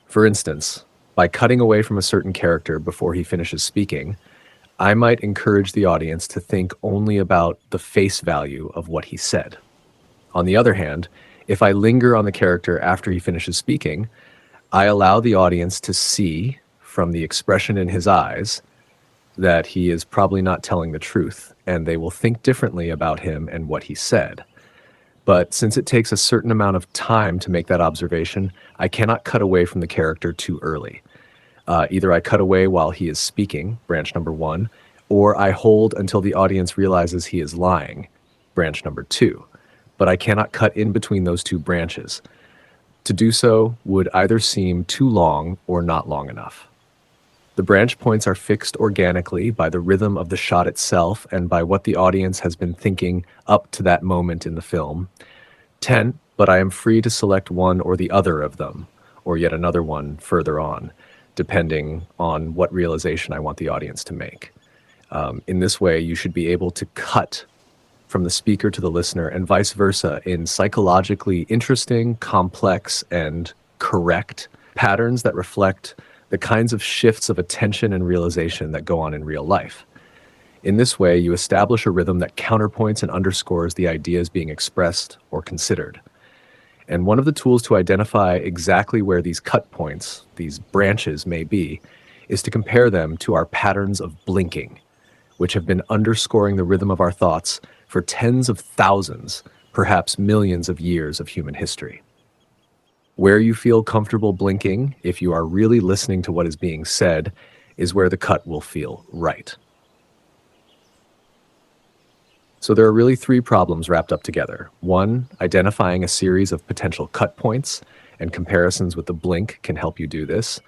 For instance, by cutting away from a certain character before he finishes speaking, I might encourage the audience to think only about the face value of what he said. On the other hand, if I linger on the character after he finishes speaking, I allow the audience to see from the expression in his eyes that he is probably not telling the truth, and they will think differently about him and what he said. But since it takes a certain amount of time to make that observation, I cannot cut away from the character too early. Either I cut away while he is speaking, branch number 1, or I hold until the audience realizes he is lying, branch number 2. But I cannot cut in between those two branches. To do so would either seem too long or not long enough. The branch points are fixed organically by the rhythm of the shot itself and by what the audience has been thinking up to that moment in the film. 10, but I am free to select one or the other of them, or yet another one further on, depending on what realization I want the audience to make. In this way, you should be able to cut from the speaker to the listener and vice versa in psychologically interesting, complex, and correct patterns that reflect the kinds of shifts of attention and realization that go on in real life. In this way, you establish a rhythm that counterpoints and underscores the ideas being expressed or considered. And one of the tools to identify exactly where these cut points, these branches may be, is to compare them to our patterns of blinking, which have been underscoring the rhythm of our thoughts for tens of thousands, perhaps millions of years of human history. Where you feel comfortable blinking, if you are really listening to what is being said, is where the cut will feel right. So there are really 3 problems wrapped up together. 1, identifying a series of potential cut points, and comparisons with the blink can help you do this.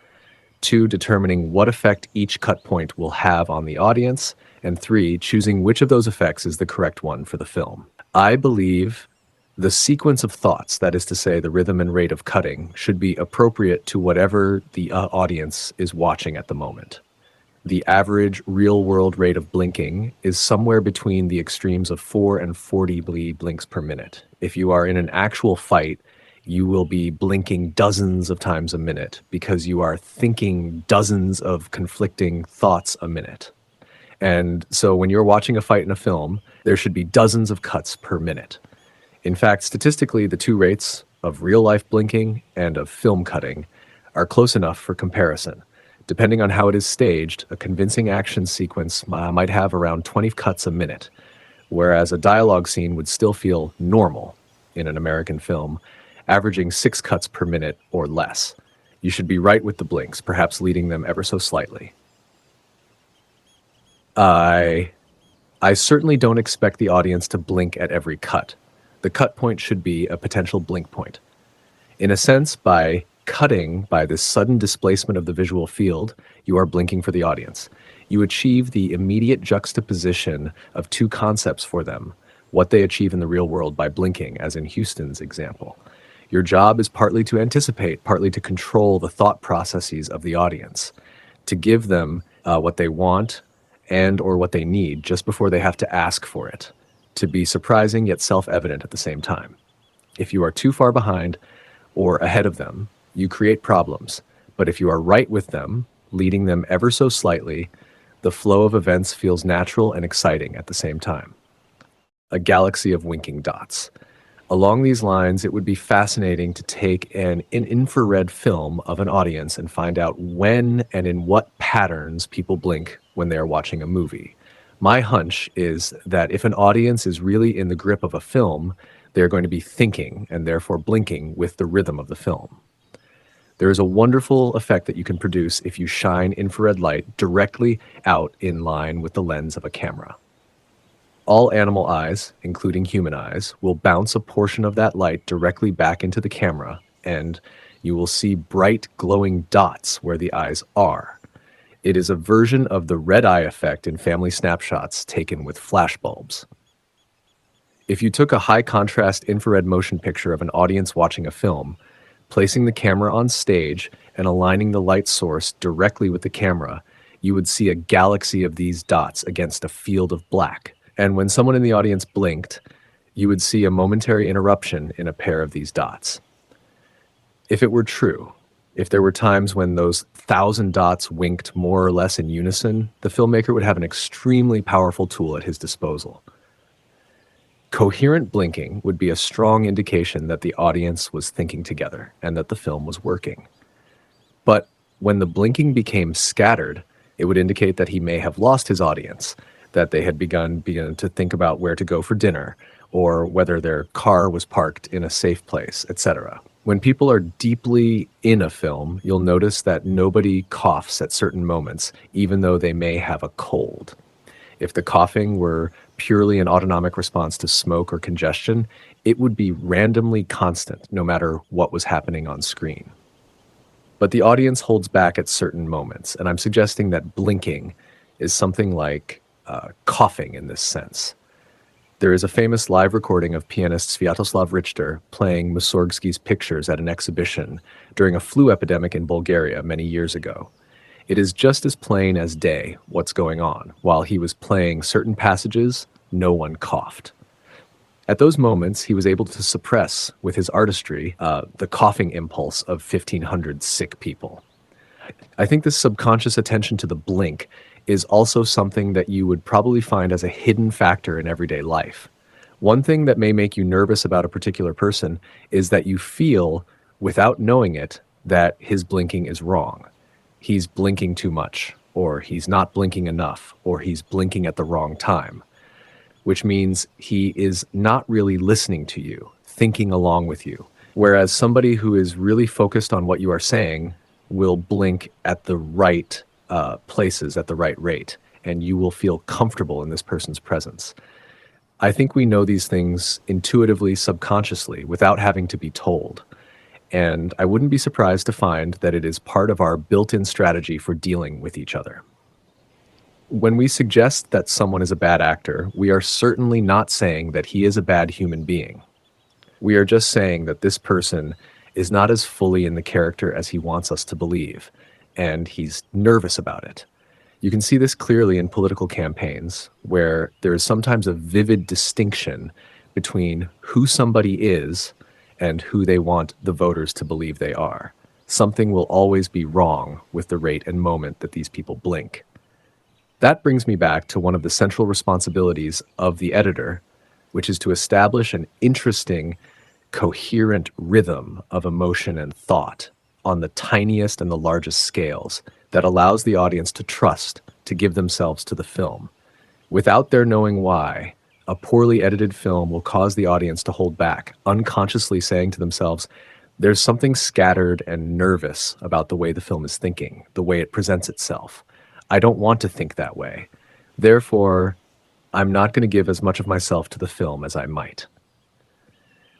2, determining what effect each cut point will have on the audience. And 3, choosing which of those effects is the correct one for the film. I believe the sequence of thoughts, that is to say, the rhythm and rate of cutting, should be appropriate to whatever the audience is watching at the moment. The average real-world rate of blinking is somewhere between the extremes of 4 and 40 blinks per minute. If you are in an actual fight, you will be blinking dozens of times a minute because you are thinking dozens of conflicting thoughts a minute. And so when you're watching a fight in a film, there should be dozens of cuts per minute. In fact, statistically, the 2 rates of real-life blinking and of film cutting are close enough for comparison. Depending on how it is staged, a convincing action sequence might have around 20 cuts a minute, whereas a dialogue scene would still feel normal in an American film, averaging 6 cuts per minute or less. You should be right with the blinks, perhaps leading them ever so slightly. I certainly don't expect the audience to blink at every cut. The cut point should be a potential blink point. In a sense, by cutting by this sudden displacement of the visual field, you are blinking for the audience. You achieve the immediate juxtaposition of 2 concepts for them, what they achieve in the real world by blinking, as in Houston's example. Your job is partly to anticipate, partly to control the thought processes of the audience, to give them what they want and or what they need just before they have to ask for it, to be surprising yet self-evident at the same time. If you are too far behind or ahead of them, you create problems. But if you are right with them, leading them ever so slightly, the flow of events feels natural and exciting at the same time. A galaxy of winking dots. Along these lines, it would be fascinating to take an infrared film of an audience and find out when and in what patterns people blink when they are watching a movie. My hunch is that if an audience is really in the grip of a film, they're going to be thinking and therefore blinking with the rhythm of the film. There is a wonderful effect that you can produce if you shine infrared light directly out in line with the lens of a camera. All animal eyes, including human eyes, will bounce a portion of that light directly back into the camera, and you will see bright glowing dots where the eyes are. It is a version of the red eye effect in family snapshots taken with flashbulbs. If you took a high contrast infrared motion picture of an audience watching a film, placing the camera on stage and aligning the light source directly with the camera, you would see a galaxy of these dots against a field of black. And when someone in the audience blinked, you would see a momentary interruption in a pair of these dots. If it were true, if there were times when those 1,000 dots winked more or less in unison, the filmmaker would have an extremely powerful tool at his disposal. Coherent blinking would be a strong indication that the audience was thinking together and that the film was working. But when the blinking became scattered, it would indicate that he may have lost his audience, that they had begun to think about where to go for dinner, or whether their car was parked in a safe place, etc. When people are deeply in a film, you'll notice that nobody coughs at certain moments, even though they may have a cold. If the coughing were purely an autonomic response to smoke or congestion, it would be randomly constant, no matter what was happening on screen. But the audience holds back at certain moments, and I'm suggesting that blinking is something like coughing in this sense. There is a famous live recording of pianist Sviatoslav Richter playing Mussorgsky's pictures at an exhibition during a flu epidemic in Bulgaria many years ago. It is just as plain as day what's going on. While he was playing certain passages, no one coughed. At those moments, he was able to suppress, with his artistry, the coughing impulse of 1,500 sick people. I think this subconscious attention to the blink is also something that you would probably find as a hidden factor in everyday life. One thing that may make you nervous about a particular person is that you feel, without knowing it, that his blinking is wrong. He's blinking too much, or he's not blinking enough, or he's blinking at the wrong time, which means he is not really listening to you, thinking along with you. Whereas somebody who is really focused on what you are saying will blink at the right places at the right rate, and you will feel comfortable in this person's presence. I think we know these things intuitively, subconsciously, without having to be told. And I wouldn't be surprised to find that it is part of our built-in strategy for dealing with each other. When we suggest that someone is a bad actor, we are certainly not saying that he is a bad human being. We are just saying that this person is not as fully in the character as he wants us to believe, and he's nervous about it. You can see this clearly in political campaigns, where there is sometimes a vivid distinction between who somebody is and who they want the voters to believe they are. Something will always be wrong with the rate and moment that these people blink. That brings me back to one of the central responsibilities of the editor, which is to establish an interesting, coherent rhythm of emotion and thought on the tiniest and the largest scales that allows the audience to trust, to give themselves to the film. Without their knowing why, a poorly edited film will cause the audience to hold back, unconsciously saying to themselves, there's something scattered and nervous about the way the film is thinking, the way it presents itself. I don't want to think that way. Therefore, I'm not going to give as much of myself to the film as I might.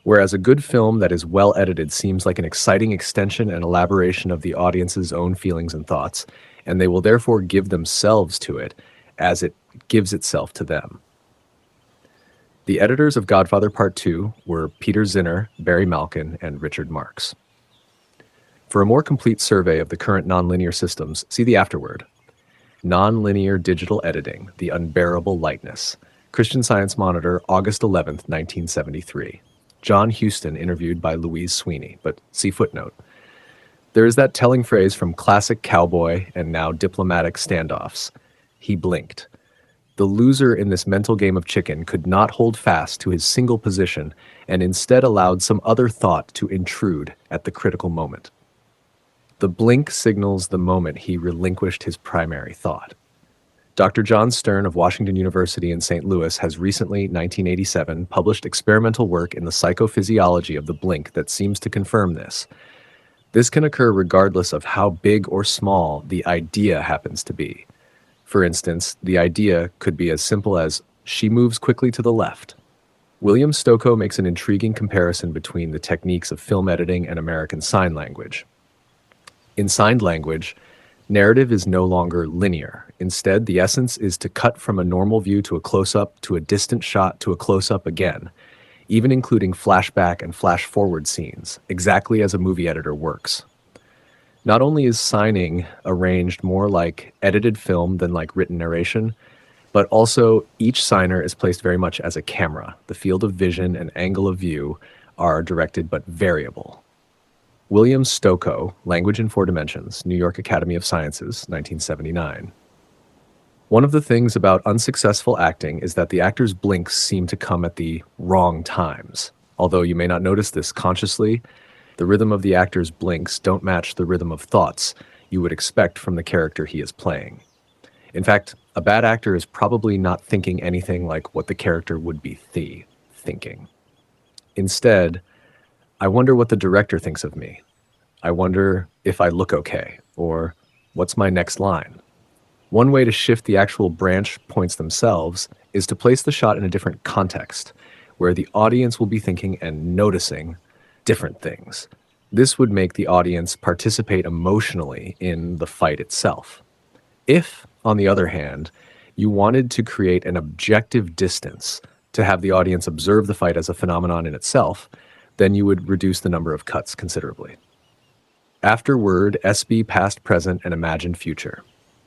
Whereas a good film that is well edited seems like an exciting extension and elaboration of the audience's own feelings and thoughts, and they will therefore give themselves to it as it gives itself to them. The editors of Godfather Part 2 were Peter Zinner, Barry Malkin, and Richard Marx. For a more complete survey of the current nonlinear systems, see the afterword. Nonlinear Digital Editing, The Unbearable Lightness. Christian Science Monitor, August 11th, 1973. John Huston interviewed by Louise Sweeney, but see footnote. There is that telling phrase from classic cowboy and now diplomatic standoffs. He blinked. The loser in this mental game of chicken could not hold fast to his single position and instead allowed some other thought to intrude at the critical moment. The blink signals the moment he relinquished his primary thought. Dr. John Stern of Washington University in St. Louis has recently, 1987, published experimental work in the psychophysiology of the blink that seems to confirm this. This can occur regardless of how big or small the idea happens to be. For instance, the idea could be as simple as, "She moves quickly to the left." William Stokoe makes an intriguing comparison between the techniques of film editing and American Sign Language. In signed language, narrative is no longer linear. Instead, the essence is to cut from a normal view to a close-up, to a distant shot, to a close-up again, even including flashback and flash-forward scenes, exactly as a movie editor works. Not only is signing arranged more like edited film than like written narration, but also each signer is placed very much as a camera. The field of vision and angle of view are directed but variable. William Stokoe, Language in Four Dimensions, New York Academy of Sciences, 1979. One of the things about unsuccessful acting is that the actor's blinks seem to come at the wrong times. Although you may not notice this consciously, the rhythm of the actor's blinks don't match the rhythm of thoughts you would expect from the character he is playing. In fact, a bad actor is probably not thinking anything like what the character would be thinking. Instead, I wonder what the director thinks of me. I wonder if I look okay, or what's my next line? One way to shift the actual branch points themselves is to place the shot in a different context, where the audience will be thinking and noticing different things. This would make the audience participate emotionally in the fight itself. If, on the other hand, you wanted to create an objective distance to have the audience observe the fight as a phenomenon in itself, then you would reduce the number of cuts considerably. Afterword, SB past, present, and imagined future.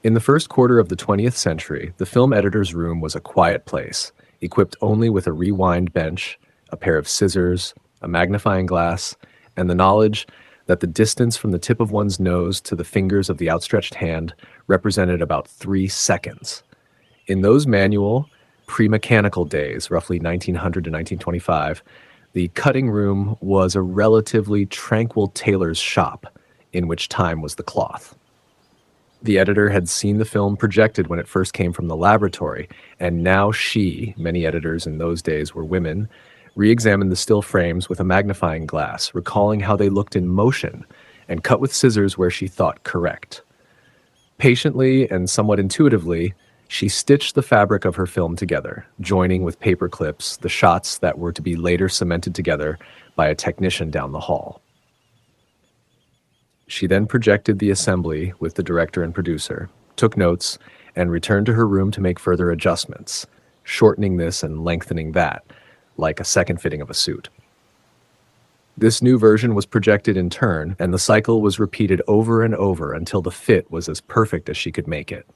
In the first quarter of the 20th century, the film editor's room was a quiet place, equipped only with a rewind bench, a pair of scissors, a magnifying glass, and the knowledge that the distance from the tip of one's nose to the fingers of the outstretched hand represented about 3 seconds. In those manual, pre-mechanical days, roughly 1900 to 1925, the cutting room was a relatively tranquil tailor's shop in which time was the cloth. The editor had seen the film projected when it first came from the laboratory, and now she, many editors in those days were women, re-examined the still frames with a magnifying glass, recalling how they looked in motion, and cut with scissors where she thought correct. Patiently and somewhat intuitively, she stitched the fabric of her film together, joining with paper clips the shots that were to be later cemented together by a technician down the hall. She then projected the assembly with the director and producer, took notes, and returned to her room to make further adjustments, shortening this and lengthening that, like a second fitting of a suit. This new version was projected in turn, and the cycle was repeated over and over until the fit was as perfect as she could make it.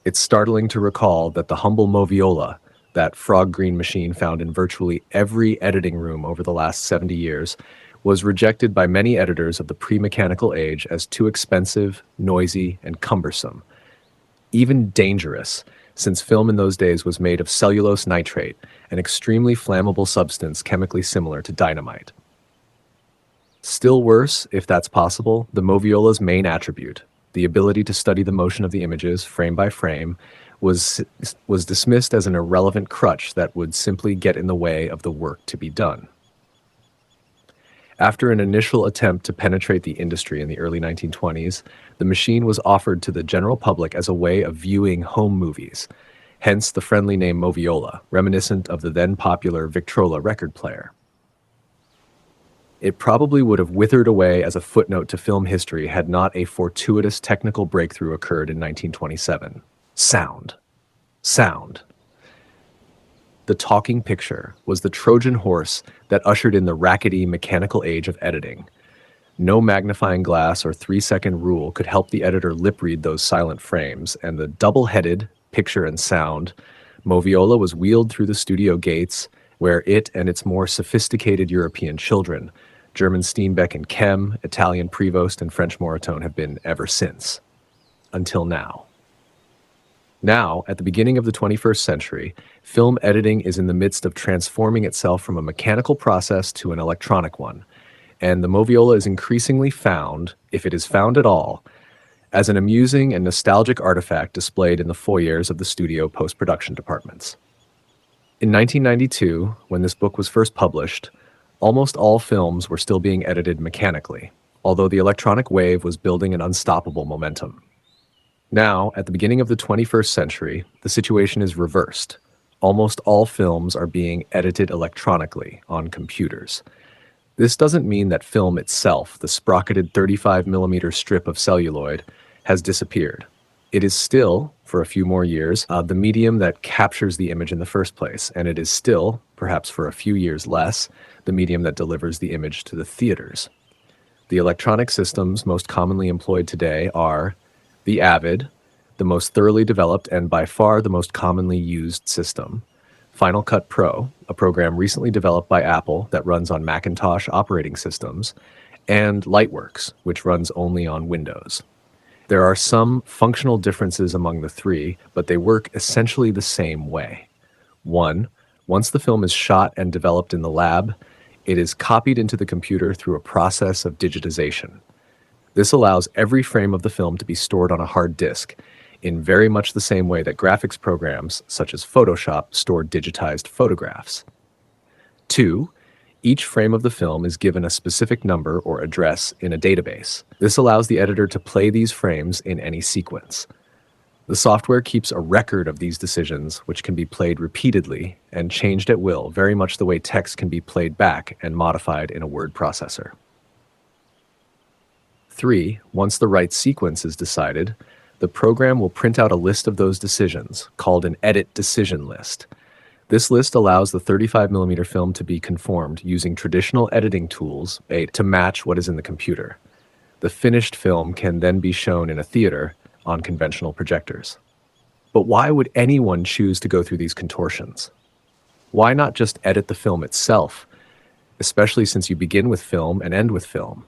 It's startling to recall that the humble moviola, that frog green machine found in virtually every editing room over the last 70 years, was rejected by many editors of the pre-mechanical age as too expensive, noisy, and cumbersome. Even dangerous, since film in those days was made of cellulose nitrate, an extremely flammable substance chemically similar to dynamite. Still worse, if that's possible, the moviola's main attribute, the ability to study the motion of the images frame by frame, was dismissed as an irrelevant crutch that would simply get in the way of the work to be done. After an initial attempt to penetrate the industry in the early 1920s, the machine was offered to the general public as a way of viewing home movies, hence the friendly name Moviola, reminiscent of the then popular Victrola record player. It probably would have withered away as a footnote to film history had not a fortuitous technical breakthrough occurred in 1927. Sound. The talking picture was the Trojan horse that ushered in the rackety mechanical age of editing. No magnifying glass or 3-second rule could help the editor lip-read those silent frames, and the double-headed picture and sound, Moviola was wheeled through the studio gates where it and its more sophisticated European children, German Steenbeck and Chem, Italian Prevost, and French Moritone, have been ever since. Until now. Now, at the beginning of the 21st century, film editing is in the midst of transforming itself from a mechanical process to an electronic one, and the Moviola is increasingly found, if it is found at all, as an amusing and nostalgic artifact displayed in the foyers of the studio post-production departments. In 1992, when this book was first published, almost all films were still being edited mechanically. although the electronic wave was building an unstoppable momentum. Now, at the beginning of the 21st century, the situation is reversed. Almost all films are being edited electronically on computers. This doesn't mean that film itself, the sprocketed 35mm strip of celluloid, has disappeared. It is still, for a few more years, the medium that captures the image in the first place, and it is still, perhaps for a few years less, the medium that delivers the image to the theaters. The electronic systems most commonly employed today are the Avid, the most thoroughly developed and by far the most commonly used system, Final Cut Pro, a program recently developed by Apple that runs on Macintosh operating systems, and Lightworks, which runs only on Windows. There are some functional differences among the three, but they work essentially the same way. One, once the film is shot and developed in the lab, it is copied into the computer through a process of digitization. This allows every frame of the film to be stored on a hard disk, in very much the same way that graphics programs, such as Photoshop, store digitized photographs. Two, each frame of the film is given a specific number or address in a database. This allows the editor to play these frames in any sequence. The software keeps a record of these decisions, which can be played repeatedly and changed at will, very much the way text can be played back and modified in a word processor. Three, once the right sequence is decided, the program will print out a list of those decisions, called an edit decision list. This list allows the 35mm film to be conformed using traditional editing tools to match what is in the computer. The finished film can then be shown in a theater on conventional projectors. But why would anyone choose to go through these contortions? Why not just edit the film itself, especially since you begin with film and end with film?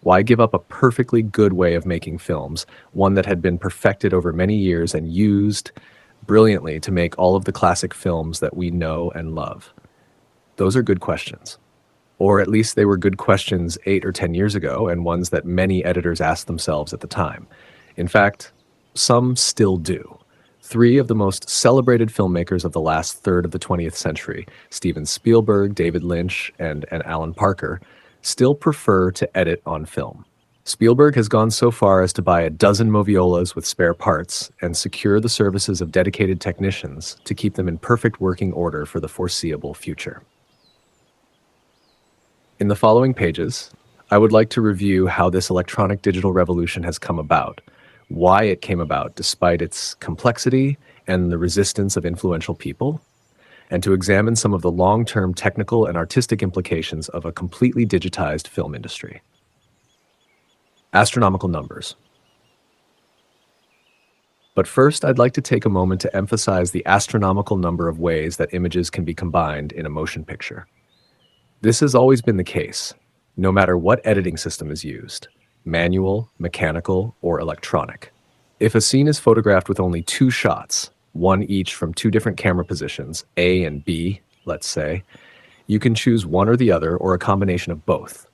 Why give up a perfectly good way of making films, one that had been perfected over many years and used brilliantly to make all of the classic films that we know and love? Those are good questions. Or at least they were good questions 8 or 10 years ago, and ones that many editors asked themselves at the time. In fact, some still do. Three of the most celebrated filmmakers of the last third of the 20th century, Steven Spielberg, David Lynch, and Alan Parker, still prefer to edit on film. Spielberg has gone so far as to buy a dozen moviolas with spare parts and secure the services of dedicated technicians to keep them in perfect working order for the foreseeable future. In the following pages, I would like to review how this electronic digital revolution has come about, why it came about despite its complexity and the resistance of influential people, and to examine some of the long-term technical and artistic implications of a completely digitized film industry. Astronomical numbers. But first, I'd like to take a moment to emphasize the astronomical number of ways that images can be combined in a motion picture. This has always been the case, no matter what editing system is used, manual, mechanical, or electronic. If a scene is photographed with only 2 shots, one each from 2 different camera positions, A and B, let's say, you can choose one or the other or a combination of both.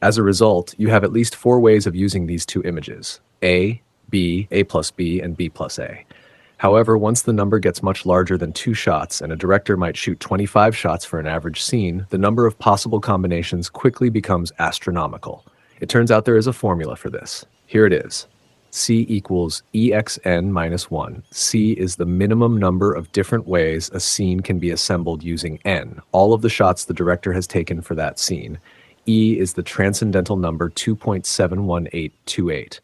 As a result, you have at least 4 ways of using these 2 images, A, B, A plus B, and B plus A. However, once the number gets much larger than 2 shots, and a director might shoot 25 shots for an average scene, the number of possible combinations quickly becomes astronomical. It turns out there is a formula for this. Here it is. C equals EXN minus 1. C is the minimum number of different ways a scene can be assembled using N, all of the shots the director has taken for that scene. E is the transcendental number 2.71828.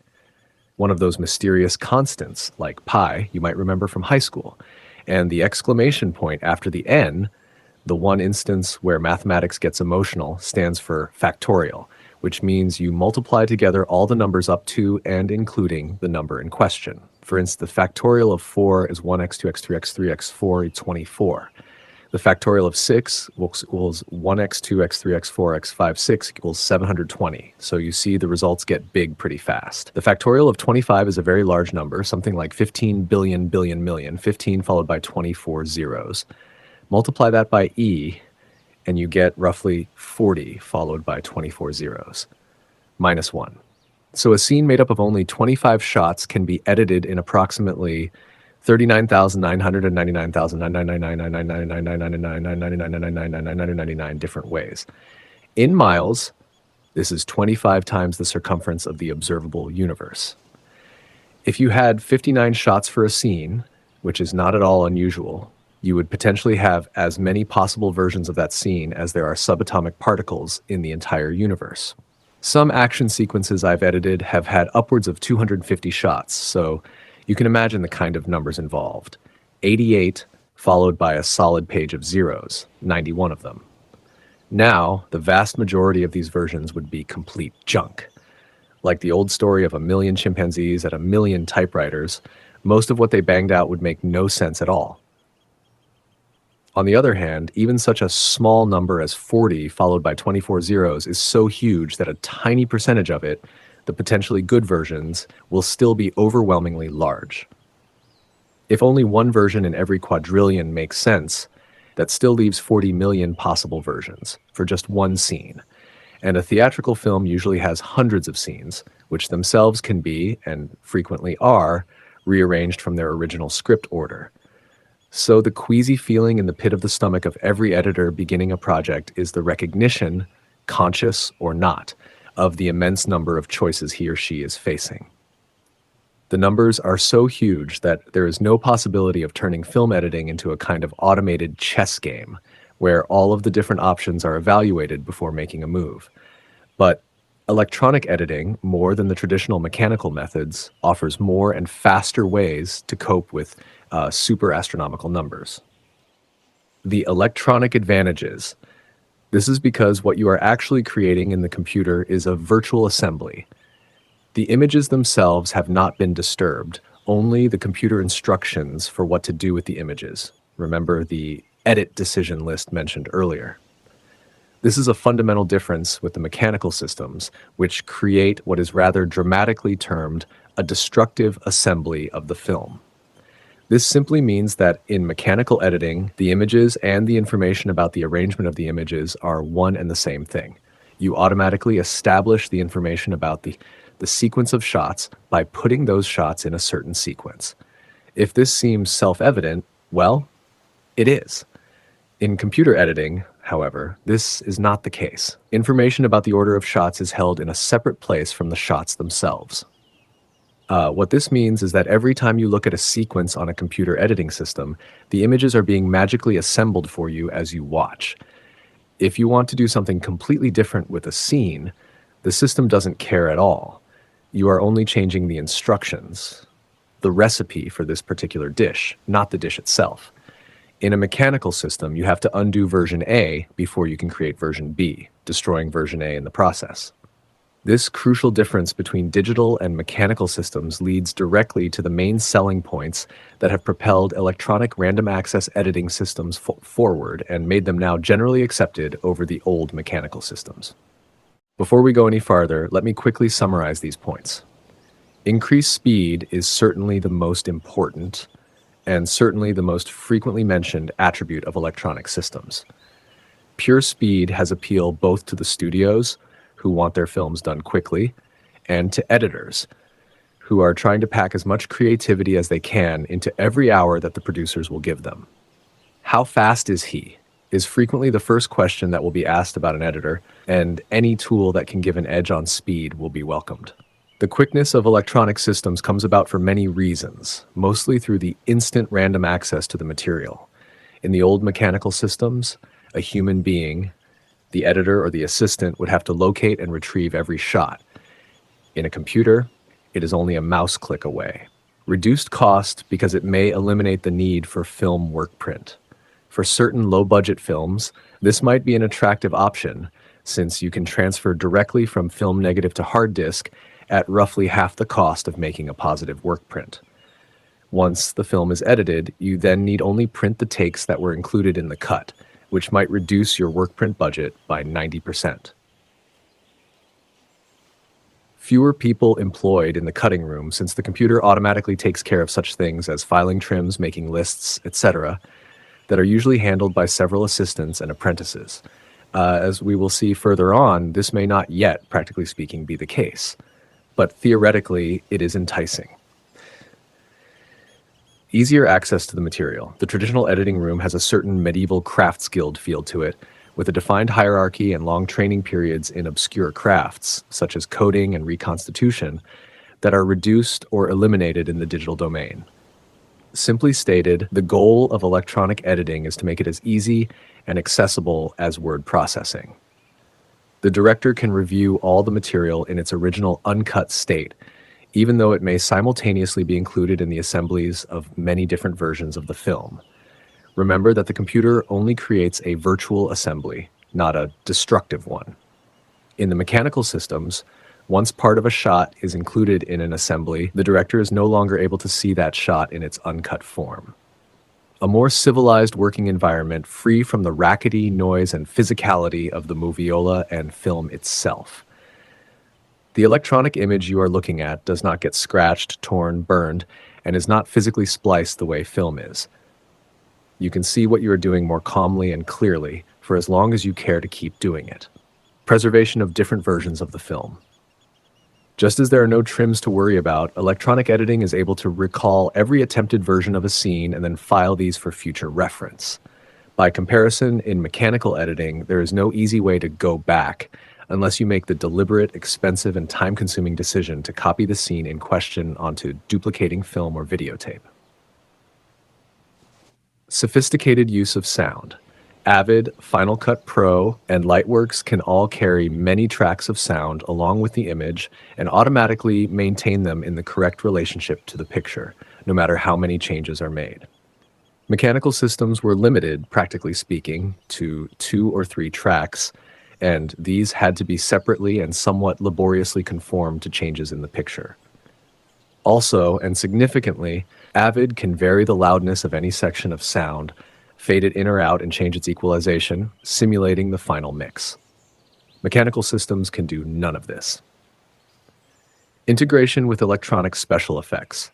One of those mysterious constants, like pi, you might remember from high school. And the exclamation point after the N, the one instance where mathematics gets emotional, stands for factorial, which means you multiply together all the numbers up to and including the number in question. For instance, the factorial of 4 is 1x, 2x, 3x, 3x, 4, 24. The factorial of 6 equals 1x, 2x, 3x, 4x, 5, 6 equals 720. So you see the results get big pretty fast. The factorial of 25 is a very large number, something like 15 billion billion million, 15 followed by 24 zeros. Multiply that by E, and you get roughly 40 followed by 24 zeros, minus 1. So a scene made up of only 25 shots can be edited in approximately 39,999,999,999,999 different ways. In miles, This is 25 times the circumference of the observable universe. If you had 59 shots for a scene, which is not at all unusual, you would potentially have as many possible versions of that scene as there are subatomic particles in the entire universe. Some action sequences I've edited have had upwards of 250 shots, so you can imagine the kind of numbers involved. 88 followed by a solid page of zeros, 91 of them. Now, the vast majority of these versions would be complete junk. Like the old story of a million chimpanzees at a million typewriters, most of what they banged out would make no sense at all. On the other hand, even such a small number as 40 followed by 24 zeros is so huge that a tiny percentage of it, the potentially good versions, will still be overwhelmingly large. If only one version in every quadrillion makes sense, that still leaves 40 million possible versions for just one scene. And a theatrical film usually has hundreds of scenes, which themselves can be, and frequently are, rearranged from their original script order. So the queasy feeling in the pit of the stomach of every editor beginning a project is the recognition, conscious or not, of the immense number of choices he or she is facing. The numbers are so huge that there is no possibility of turning film editing into a kind of automated chess game, where all of the different options are evaluated before making a move. But electronic editing, more than the traditional mechanical methods, offers more and faster ways to cope with super astronomical numbers. The electronic advantages. This is because what you are actually creating in the computer is a virtual assembly. The images themselves have not been disturbed, only the computer instructions for what to do with the images. Remember the edit decision list mentioned earlier. This is a fundamental difference with the mechanical systems, which create what is rather dramatically termed a destructive assembly of the film. This simply means that in mechanical editing, the images and the information about the arrangement of the images are one and the same thing. You automatically establish the information about the sequence of shots by putting those shots in a certain sequence. If this seems self-evident, well, it is. In computer editing, however, this is not the case. Information about the order of shots is held in a separate place from the shots themselves. What this means is that every time you look at a sequence on a computer editing system, the images are being magically assembled for you as you watch. If you want to do something completely different with a scene, the system doesn't care at all. You are only changing the instructions, the recipe for this particular dish, not the dish itself. In a mechanical system, you have to undo version A before you can create version B, destroying version A in the process. This crucial difference between digital and mechanical systems leads directly to the main selling points that have propelled electronic random access editing systems forward and made them now generally accepted over the old mechanical systems. Before we go any farther, let me quickly summarize these points. Increased speed is certainly the most important and certainly the most frequently mentioned attribute of electronic systems. Pure speed has appeal both to the studios, who want their films done quickly, and to editors, who are trying to pack as much creativity as they can into every hour that the producers will give them. How fast is he? Is frequently the first question that will be asked about an editor, and any tool that can give an edge on speed will be welcomed. The quickness of electronic systems comes about for many reasons, mostly through the instant random access to the material. In the old mechanical systems, a human being, the editor or the assistant, would have to locate and retrieve every shot. In a computer, it is only a mouse click away. Reduced cost because it may eliminate the need for film work print. For certain low-budget films, this might be an attractive option, since you can transfer directly from film negative to hard disk at roughly half the cost of making a positive work print. Once the film is edited, you then need only print the takes that were included in the cut, which might reduce your work print budget by 90%. Fewer people employed in the cutting room, since the computer automatically takes care of such things as filing trims, making lists, etc., that are usually handled by several assistants and apprentices. As we will see further on, this may not yet, practically speaking, be the case, but theoretically, it is enticing. Easier access to the material. The traditional editing room has a certain medieval crafts guild feel to it, with a defined hierarchy and long training periods in obscure crafts, such as coding and reconstitution, that are reduced or eliminated in the digital domain. Simply stated, the goal of electronic editing is to make it as easy and accessible as word processing. The director can review all the material in its original uncut state, even though it may simultaneously be included in the assemblies of many different versions of the film. Remember that the computer only creates a virtual assembly, not a destructive one. In the mechanical systems, once part of a shot is included in an assembly, the director is no longer able to see that shot in its uncut form. A more civilized working environment, free from the rackety noise and physicality of the moviola and film itself. The electronic image you are looking at does not get scratched, torn, burned, and is not physically spliced the way film is. You can see what you are doing more calmly and clearly for as long as you care to keep doing it. Preservation of different versions of the film. Just as there are no trims to worry about, electronic editing is able to recall every attempted version of a scene and then file these for future reference. By comparison, in mechanical editing, there is no easy way to go back unless you make the deliberate, expensive, and time-consuming decision to copy the scene in question onto duplicating film or videotape. Sophisticated use of sound. Avid, Final Cut Pro, and Lightworks can all carry many tracks of sound along with the image and automatically maintain them in the correct relationship to the picture, no matter how many changes are made. Mechanical systems were limited, practically speaking, to 2 or 3 tracks, and these had to be separately and somewhat laboriously conformed to changes in the picture. Also, and significantly, Avid can vary the loudness of any section of sound, fade it in or out and change its equalization, simulating the final mix. Mechanical systems can do none of this. Integration with electronic special effects.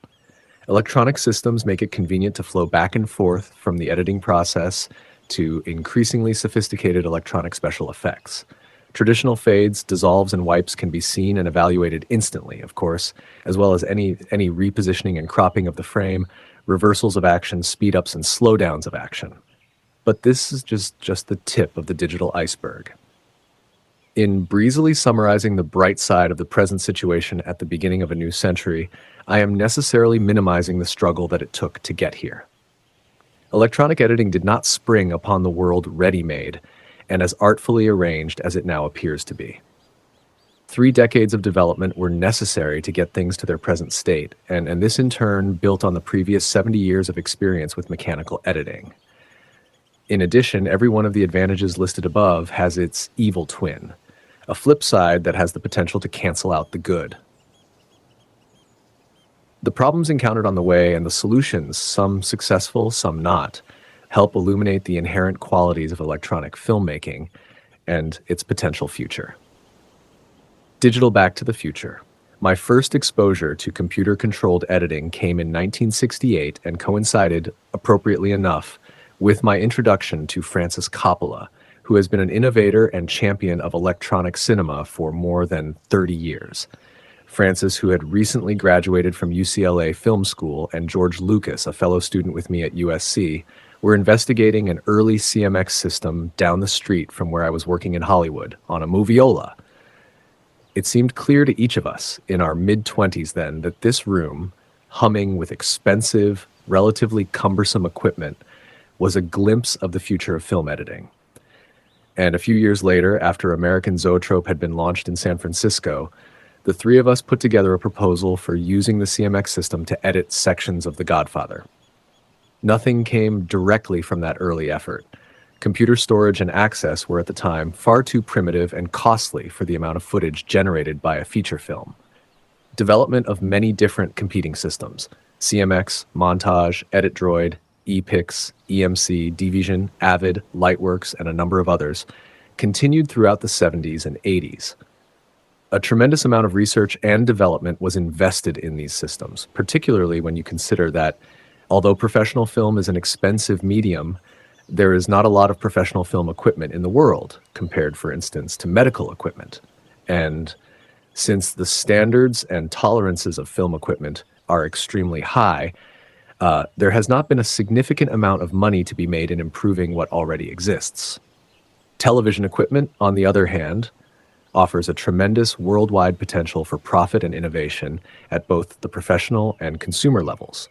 Electronic systems make it convenient to flow back and forth from the editing process to increasingly sophisticated electronic special effects. Traditional fades, dissolves, and wipes can be seen and evaluated instantly, of course, as well as any repositioning and cropping of the frame, reversals of action, speed-ups, and slowdowns of action. But this is just the tip of the digital iceberg. In breezily summarizing the bright side of the present situation at the beginning of a new century, I am necessarily minimizing the struggle that it took to get here. Electronic editing did not spring upon the world ready-made and as artfully arranged as it now appears to be. 3 decades of development were necessary to get things to their present state, and this in turn built on the previous 70 years of experience with mechanical editing. In addition, every one of the advantages listed above has its evil twin, a flip side that has the potential to cancel out the good. The problems encountered on the way and the solutions, some successful, some not, help illuminate the inherent qualities of electronic filmmaking and its potential future. Digital Back to the Future. My first exposure to computer-controlled editing came in 1968 and coincided, appropriately enough, with my introduction to Francis Coppola, who has been an innovator and champion of electronic cinema for more than 30 years. Francis, who had recently graduated from UCLA Film School, and George Lucas, a fellow student with me at USC, were investigating an early CMX system down the street from where I was working in Hollywood, on a moviola. It seemed clear to each of us, in our mid-20s then, that this room, humming with expensive, relatively cumbersome equipment, was a glimpse of the future of film editing. And a few years later, after American Zoetrope had been launched in San Francisco, the 3 of us put together a proposal for using the CMX system to edit sections of The Godfather. Nothing came directly from that early effort. Computer storage and access were at the time far too primitive and costly for the amount of footage generated by a feature film. Development of many different competing systems, CMX, Montage, EditDroid, ePix, EMC, Dvision, Avid, Lightworks, and a number of others, continued throughout the 70s and 80s. A tremendous amount of research and development was invested in these systems, particularly when you consider that, although professional film is an expensive medium, there is not a lot of professional film equipment in the world, compared, for instance, to medical equipment. And since the standards and tolerances of film equipment are extremely high, there has not been a significant amount of money to be made in improving what already exists. Television equipment, on the other hand, offers a tremendous worldwide potential for profit and innovation at both the professional and consumer levels.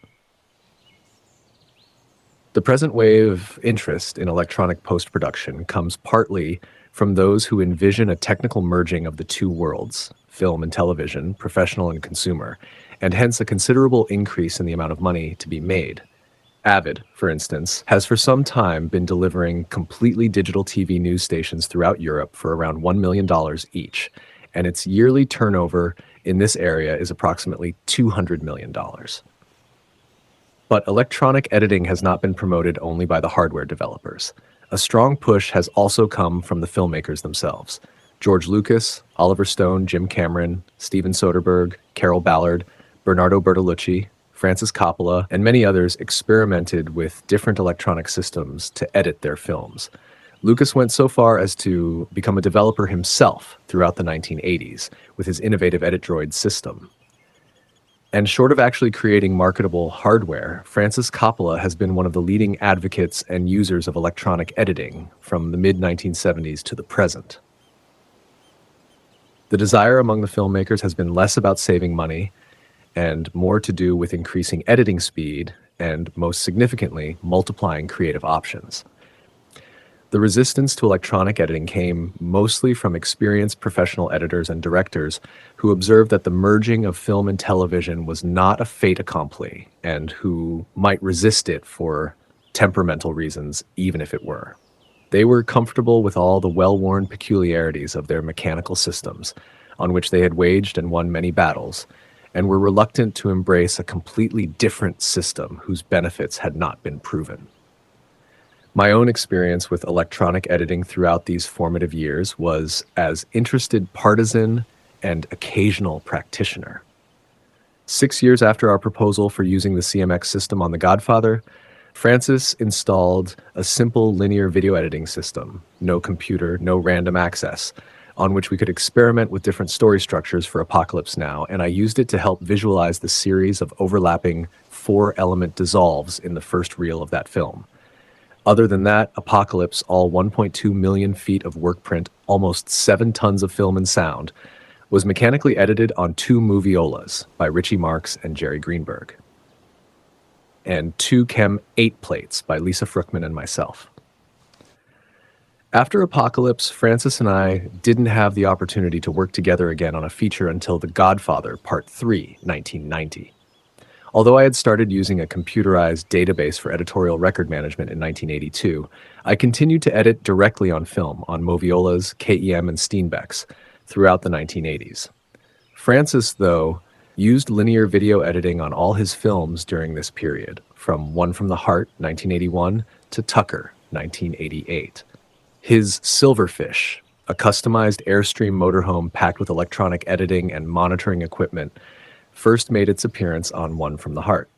The present wave of interest in electronic post-production comes partly from those who envision a technical merging of the two worlds, film and television, professional and consumer, and hence a considerable increase in the amount of money to be made. Avid, for instance, has for some time been delivering completely digital TV news stations throughout Europe for around $1 million each, and its yearly turnover in this area is approximately $200 million. But electronic editing has not been promoted only by the hardware developers. A strong push has also come from the filmmakers themselves. George Lucas, Oliver Stone, Jim Cameron, Steven Soderbergh, Carol Ballard, Bernardo Bertolucci, Francis Coppola, and many others experimented with different electronic systems to edit their films. Lucas went so far as to become a developer himself throughout the 1980s with his innovative EditDroid system. And short of actually creating marketable hardware, Francis Coppola has been one of the leading advocates and users of electronic editing from the mid-1970s to the present. The desire among the filmmakers has been less about saving money and more to do with increasing editing speed and, most significantly, multiplying creative options. The resistance to electronic editing came mostly from experienced professional editors and directors who observed that the merging of film and television was not a fait accompli and who might resist it for temperamental reasons, even if it were. They were comfortable with all the well-worn peculiarities of their mechanical systems, on which they had waged and won many battles, and were reluctant to embrace a completely different system whose benefits had not been proven. My own experience with electronic editing throughout these formative years was as interested partisan and occasional practitioner. 6 years after our proposal for using the CMX system on The Godfather, Francis installed a simple linear video editing system, no computer, no random access, on which we could experiment with different story structures for Apocalypse Now, and I used it to help visualize the series of overlapping 4-element dissolves in the first reel of that film. Other than that, Apocalypse, all 1.2 million feet of work print, almost 7 tons of film and sound, was mechanically edited on 2 moviolas by Richie Marks and Jerry Greenberg, and 2 Chem 8 plates by Lisa Fruchtman and myself. After Apocalypse, Francis and I didn't have the opportunity to work together again on a feature until The Godfather Part 3, 1990. Although I had started using a computerized database for editorial record management in 1982, I continued to edit directly on film on Moviolas, KEM, and Steenbecks throughout the 1980s. Francis, though, used linear video editing on all his films during this period, from One from the Heart, 1981, to Tucker, 1988. His Silverfish, a customized Airstream motorhome packed with electronic editing and monitoring equipment, first made its appearance on One from the Heart.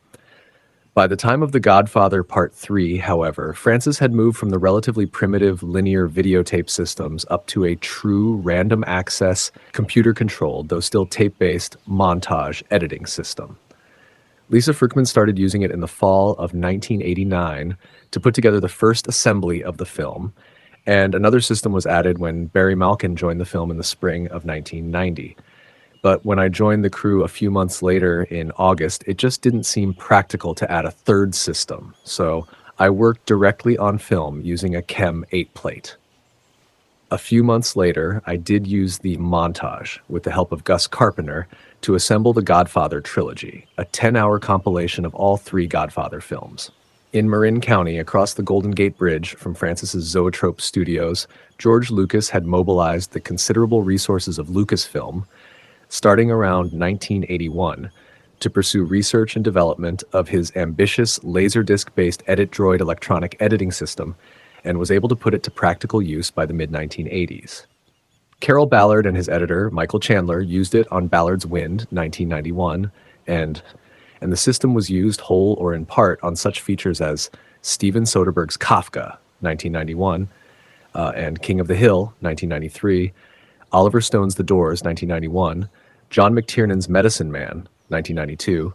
By the time of The Godfather Part 3, however, Francis had moved from the relatively primitive linear videotape systems up to a true random access, computer-controlled, though still tape-based, montage editing system. Lisa Fruchtman started using it in the fall of 1989 to put together the first assembly of the film, and another system was added when Barry Malkin joined the film in the spring of 1990. But when I joined the crew a few months later in August, it just didn't seem practical to add a third system. So I worked directly on film using a Chem 8 plate. A few months later, I did use the montage with the help of Gus Carpenter to assemble the Godfather trilogy, a 10-hour compilation of all 3 Godfather films. In Marin County, across the Golden Gate Bridge from Francis's Zoetrope Studios, George Lucas had mobilized the considerable resources of Lucasfilm, starting around 1981, to pursue research and development of his ambitious Laserdisc-based EditDroid electronic editing system, and was able to put it to practical use by the mid-1980s. Carol Ballard and his editor, Michael Chandler, used it on Ballard's Wind, 1991, and the system was used whole or in part on such features as Steven Soderbergh's Kafka, 1991, and King of the Hill, 1993, Oliver Stone's The Doors, 1991, John McTiernan's Medicine Man, 1992,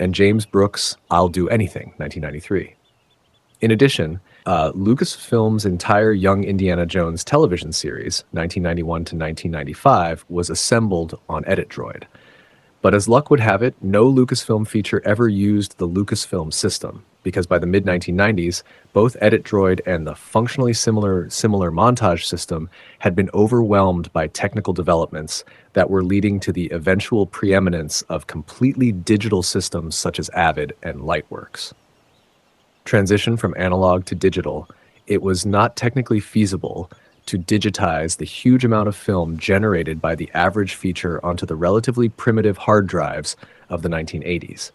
and James Brooks' I'll Do Anything, 1993. In addition, Lucasfilm's entire Young Indiana Jones television series, 1991 to 1995, was assembled on EditDroid. But as luck would have it, no Lucasfilm feature ever used the Lucasfilm system, because by the mid-1990s, both EditDroid and the functionally similar montage system had been overwhelmed by technical developments that were leading to the eventual preeminence of completely digital systems such as Avid and Lightworks. Transition from analog to digital, it was not technically feasible to digitize the huge amount of film generated by the average feature onto the relatively primitive hard drives of the 1980s.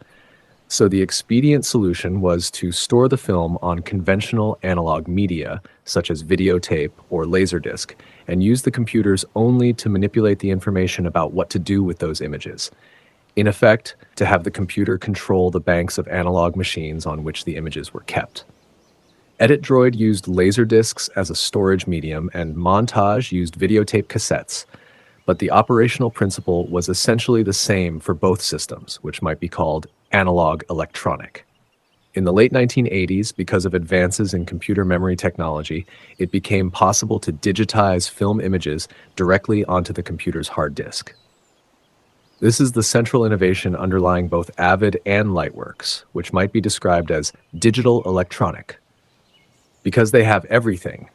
So the expedient solution was to store the film on conventional analog media, such as videotape or laserdisc, and use the computers only to manipulate the information about what to do with those images. In effect, to have the computer control the banks of analog machines on which the images were kept. EditDroid used laserdiscs as a storage medium, and Montage used videotape cassettes, but the operational principle was essentially the same for both systems, which might be called analog electronic. In the late 1980s, because of advances in computer memory technology, it became possible to digitize film images directly onto the computer's hard disk. This is the central innovation underlying both Avid and Lightworks, which might be described as digital electronic. Because they have everything,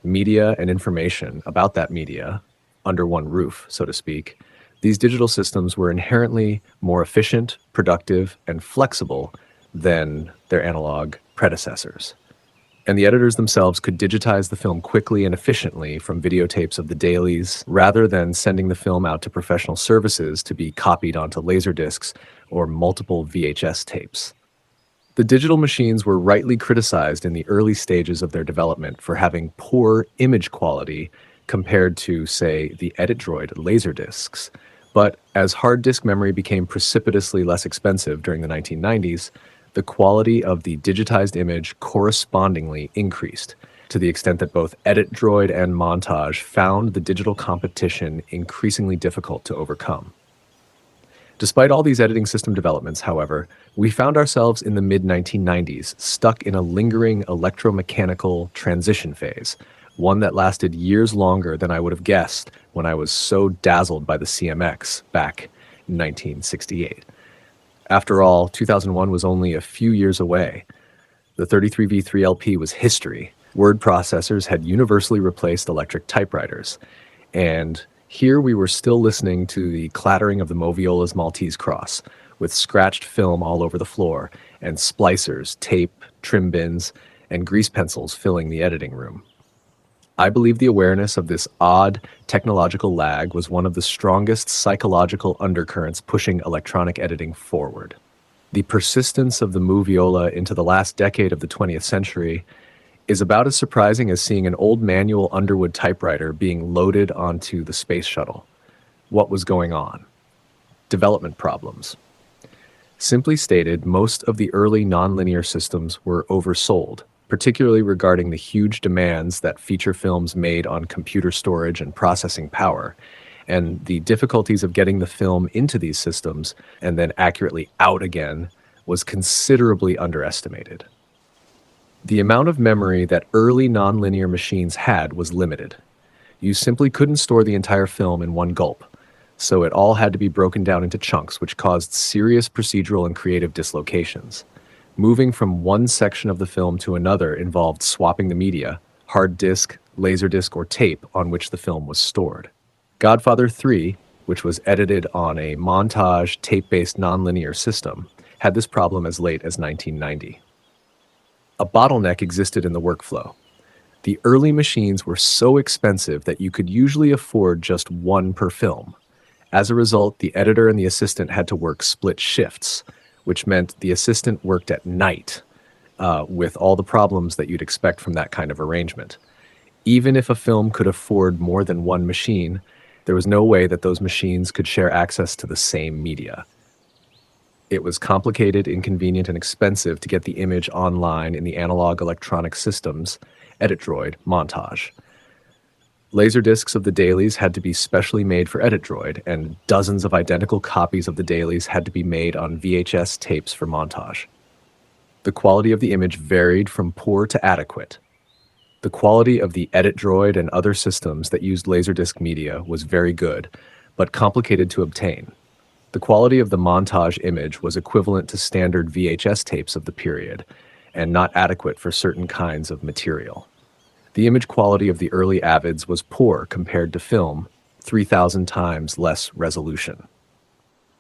media and information about that media, under one roof, so to speak, these digital systems were inherently more efficient, productive, and flexible than their analog predecessors. And the editors themselves could digitize the film quickly and efficiently from videotapes of the dailies, rather than sending the film out to professional services to be copied onto laserdiscs or multiple VHS tapes. The digital machines were rightly criticized in the early stages of their development for having poor image quality compared to, say, the EditDroid laserdiscs. But as hard disk memory became precipitously less expensive during the 1990s, the quality of the digitized image correspondingly increased, to the extent that both EditDroid and Montage found the digital competition increasingly difficult to overcome. Despite all these editing system developments, however, we found ourselves in the mid-1990s stuck in a lingering electromechanical transition phase, one that lasted years longer than I would have guessed when I was so dazzled by the CMX back in 1968. After all, 2001 was only a few years away. The 33V3 LP was history. Word processors had universally replaced electric typewriters, and here we were still listening to the clattering of the Moviola's Maltese cross, with scratched film all over the floor, and splicers, tape, trim bins, and grease pencils filling the editing room. I believe the awareness of this odd technological lag was one of the strongest psychological undercurrents pushing electronic editing forward. The persistence of the Moviola into the last decade of the 20th century is about as surprising as seeing an old manual Underwood typewriter being loaded onto the space shuttle. What was going on? Development problems. Simply stated, most of the early nonlinear systems were oversold, particularly regarding the huge demands that feature films made on computer storage and processing power, and the difficulties of getting the film into these systems and then accurately out again was considerably underestimated. The amount of memory that early nonlinear machines had was limited. You simply couldn't store the entire film in one gulp, so it all had to be broken down into chunks, which caused serious procedural and creative dislocations. Moving from one section of the film to another involved swapping the media, hard disk, laserdisc, or tape on which the film was stored. Godfather 3, which was edited on a montage tape-based nonlinear system, had this problem as late as 1990. A bottleneck existed in the workflow. The early machines were so expensive that you could usually afford just one per film. As a result, the editor and the assistant had to work split shifts, which meant the assistant worked at night, with all the problems that you'd expect from that kind of arrangement. Even if a film could afford more than one machine, there was no way that those machines could share access to the same media. It was complicated, inconvenient, and expensive to get the image online in the analog electronic systems, EditDroid, Montage. Laserdiscs of the dailies had to be specially made for EditDroid, and dozens of identical copies of the dailies had to be made on VHS tapes for Montage. The quality of the image varied from poor to adequate. The quality of the edit droid and other systems that used Laserdisc media was very good, but complicated to obtain. The quality of the montage image was equivalent to standard VHS tapes of the period, and not adequate for certain kinds of material. The image quality of the early Avids was poor compared to film, 3,000 times less resolution.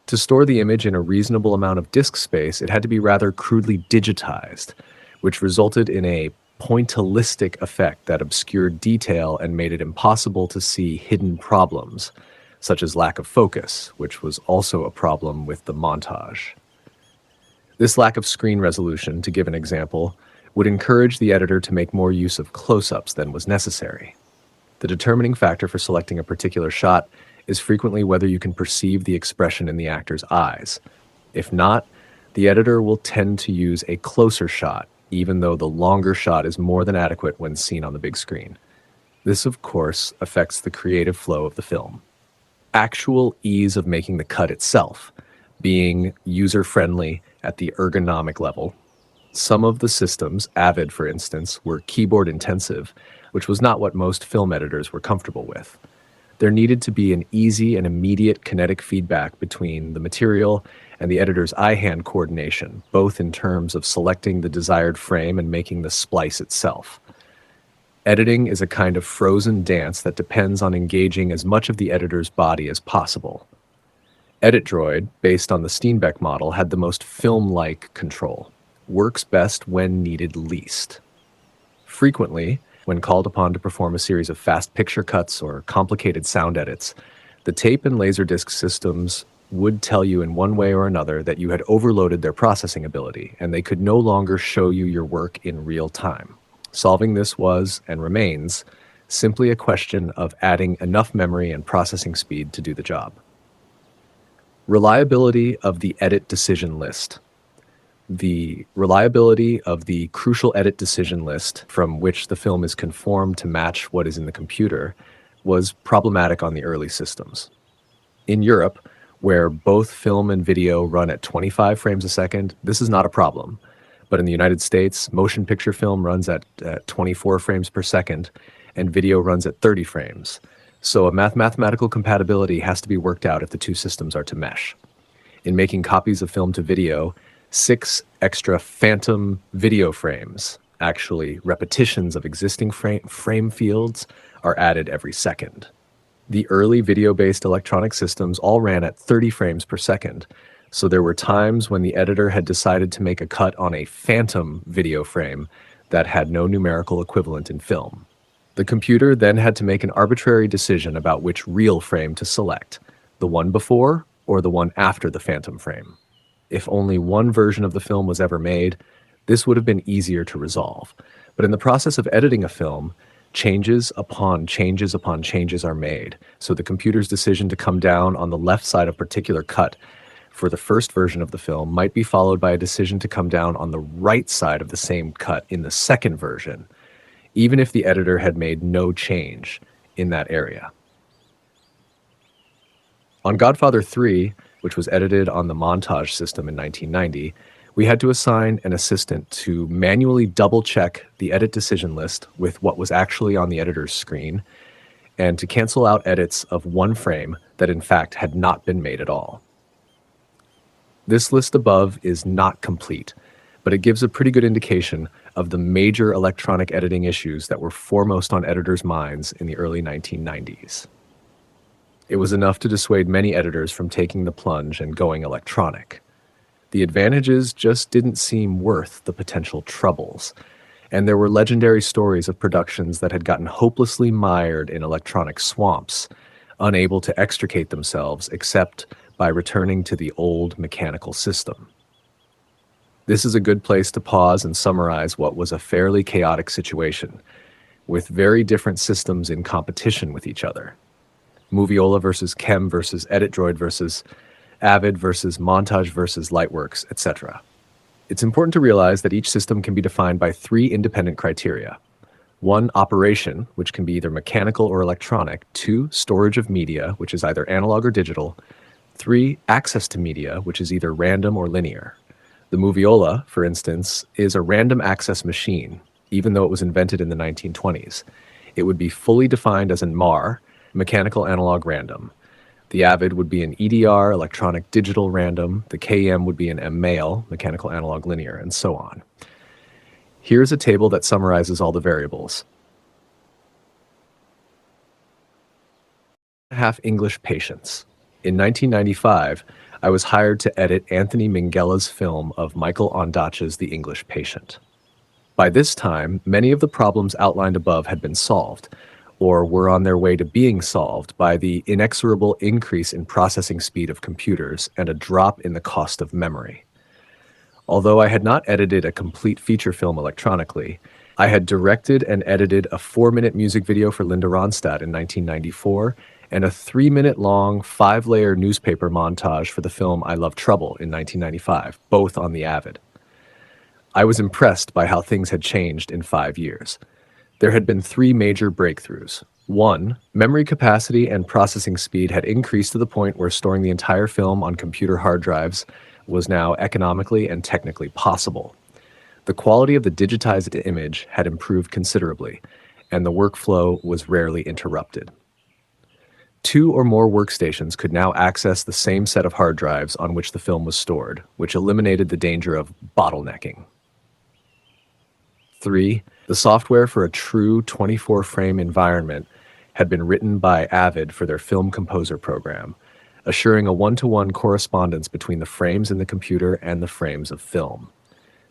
To store the image in a reasonable amount of disk space, it had to be rather crudely digitized, which resulted in a pointillistic effect that obscured detail and made it impossible to see hidden problems, such as lack of focus, which was also a problem with the montage. This lack of screen resolution, to give an example, would encourage the editor to make more use of close-ups than was necessary. The determining factor for selecting a particular shot is frequently whether you can perceive the expression in the actor's eyes. If not, the editor will tend to use a closer shot, even though the longer shot is more than adequate when seen on the big screen. This, of course, affects the creative flow of the film. Actual ease of making the cut itself, being user-friendly at the ergonomic level. Some of the systems, Avid for instance, were keyboard intensive, which was not what most film editors were comfortable with. There needed to be an easy and immediate kinetic feedback between the material and the editor's eye-hand coordination, both in terms of selecting the desired frame and making the splice itself. Editing is a kind of frozen dance that depends on engaging as much of the editor's body as possible. Edit Droid, based on the Steenbeck model, had the most film-like control. Works best when needed least. Frequently, when called upon to perform a series of fast picture cuts or complicated sound edits, the tape and Laserdisc systems would tell you in one way or another that you had overloaded their processing ability, and they could no longer show you your work in real time. Solving this was, and remains, simply a question of adding enough memory and processing speed to do the job. Reliability of the edit decision list. The reliability of the crucial edit decision list, from which the film is conformed to match what is in the computer, was problematic on the early systems. In Europe, where both film and video run at 25 frames a second, this is not a problem. But in the United States, motion picture film runs at 24 frames per second, and video runs at 30 frames. So a mathematical compatibility has to be worked out if the two systems are to mesh. In making copies of film to video, 6 extra phantom video frames, actually repetitions of existing frame fields, are added every second. The early video-based electronic systems all ran at 30 frames per second, so there were times when the editor had decided to make a cut on a phantom video frame that had no numerical equivalent in film. The computer then had to make an arbitrary decision about which real frame to select, the one before or the one after the phantom frame. If only one version of the film was ever made, this would have been easier to resolve. But in the process of editing a film, changes upon changes upon changes are made, so the computer's decision to come down on the left side of a particular cut for the first version of the film might be followed by a decision to come down on the right side of the same cut in the second version, even if the editor had made no change in that area. On Godfather 3, which was edited on the montage system in 1990, we had to assign an assistant to manually double-check the edit decision list with what was actually on the editor's screen, and to cancel out edits of one frame that in fact had not been made at all. This list above is not complete, but it gives a pretty good indication of the major electronic editing issues that were foremost on editors' minds in the early 1990s. It was enough to dissuade many editors from taking the plunge and going electronic. The advantages just didn't seem worth the potential troubles, and there were legendary stories of productions that had gotten hopelessly mired in electronic swamps, unable to extricate themselves except by returning to the old mechanical system. This is a good place to pause and summarize what was a fairly chaotic situation, with very different systems in competition with each other. Moviola versus Chem versus Edit Droid versus Avid versus Montage versus Lightworks, etc. It's important to realize that each system can be defined by 3 independent criteria. 1, operation, which can be either mechanical or electronic. 2, storage of media, which is either analog or digital. 3, access to media, which is either random or linear. The moviola, for instance, is a random access machine, even though it was invented in the 1920s. It would be fully defined as a MAR, mechanical analog random. The Avid would be an EDR, electronic digital random. The KM would be an MMAL, mechanical analog linear, and so on. Here's a table that summarizes all the variables. Half English patients. In 1995, I was hired to edit Anthony Minghella's film of Michael Ondaatje's The English Patient. By this time, many of the problems outlined above had been solved, or were on their way to being solved by the inexorable increase in processing speed of computers and a drop in the cost of memory. Although I had not edited a complete feature film electronically, I had directed and edited a 4-minute music video for Linda Ronstadt in 1994 and a 3-minute-long, 5-layer newspaper montage for the film I Love Trouble in 1995, both on the Avid. I was impressed by how things had changed in 5 years. There had been 3 major breakthroughs. 1, memory capacity and processing speed had increased to the point where storing the entire film on computer hard drives was now economically and technically possible. The quality of the digitized image had improved considerably, and the workflow was rarely interrupted. 2 or more workstations could now access the same set of hard drives on which the film was stored, which eliminated the danger of bottlenecking. 3, the software for a true 24-frame environment had been written by Avid for their Film Composer program, assuring a one-to-one correspondence between the frames in the computer and the frames of film.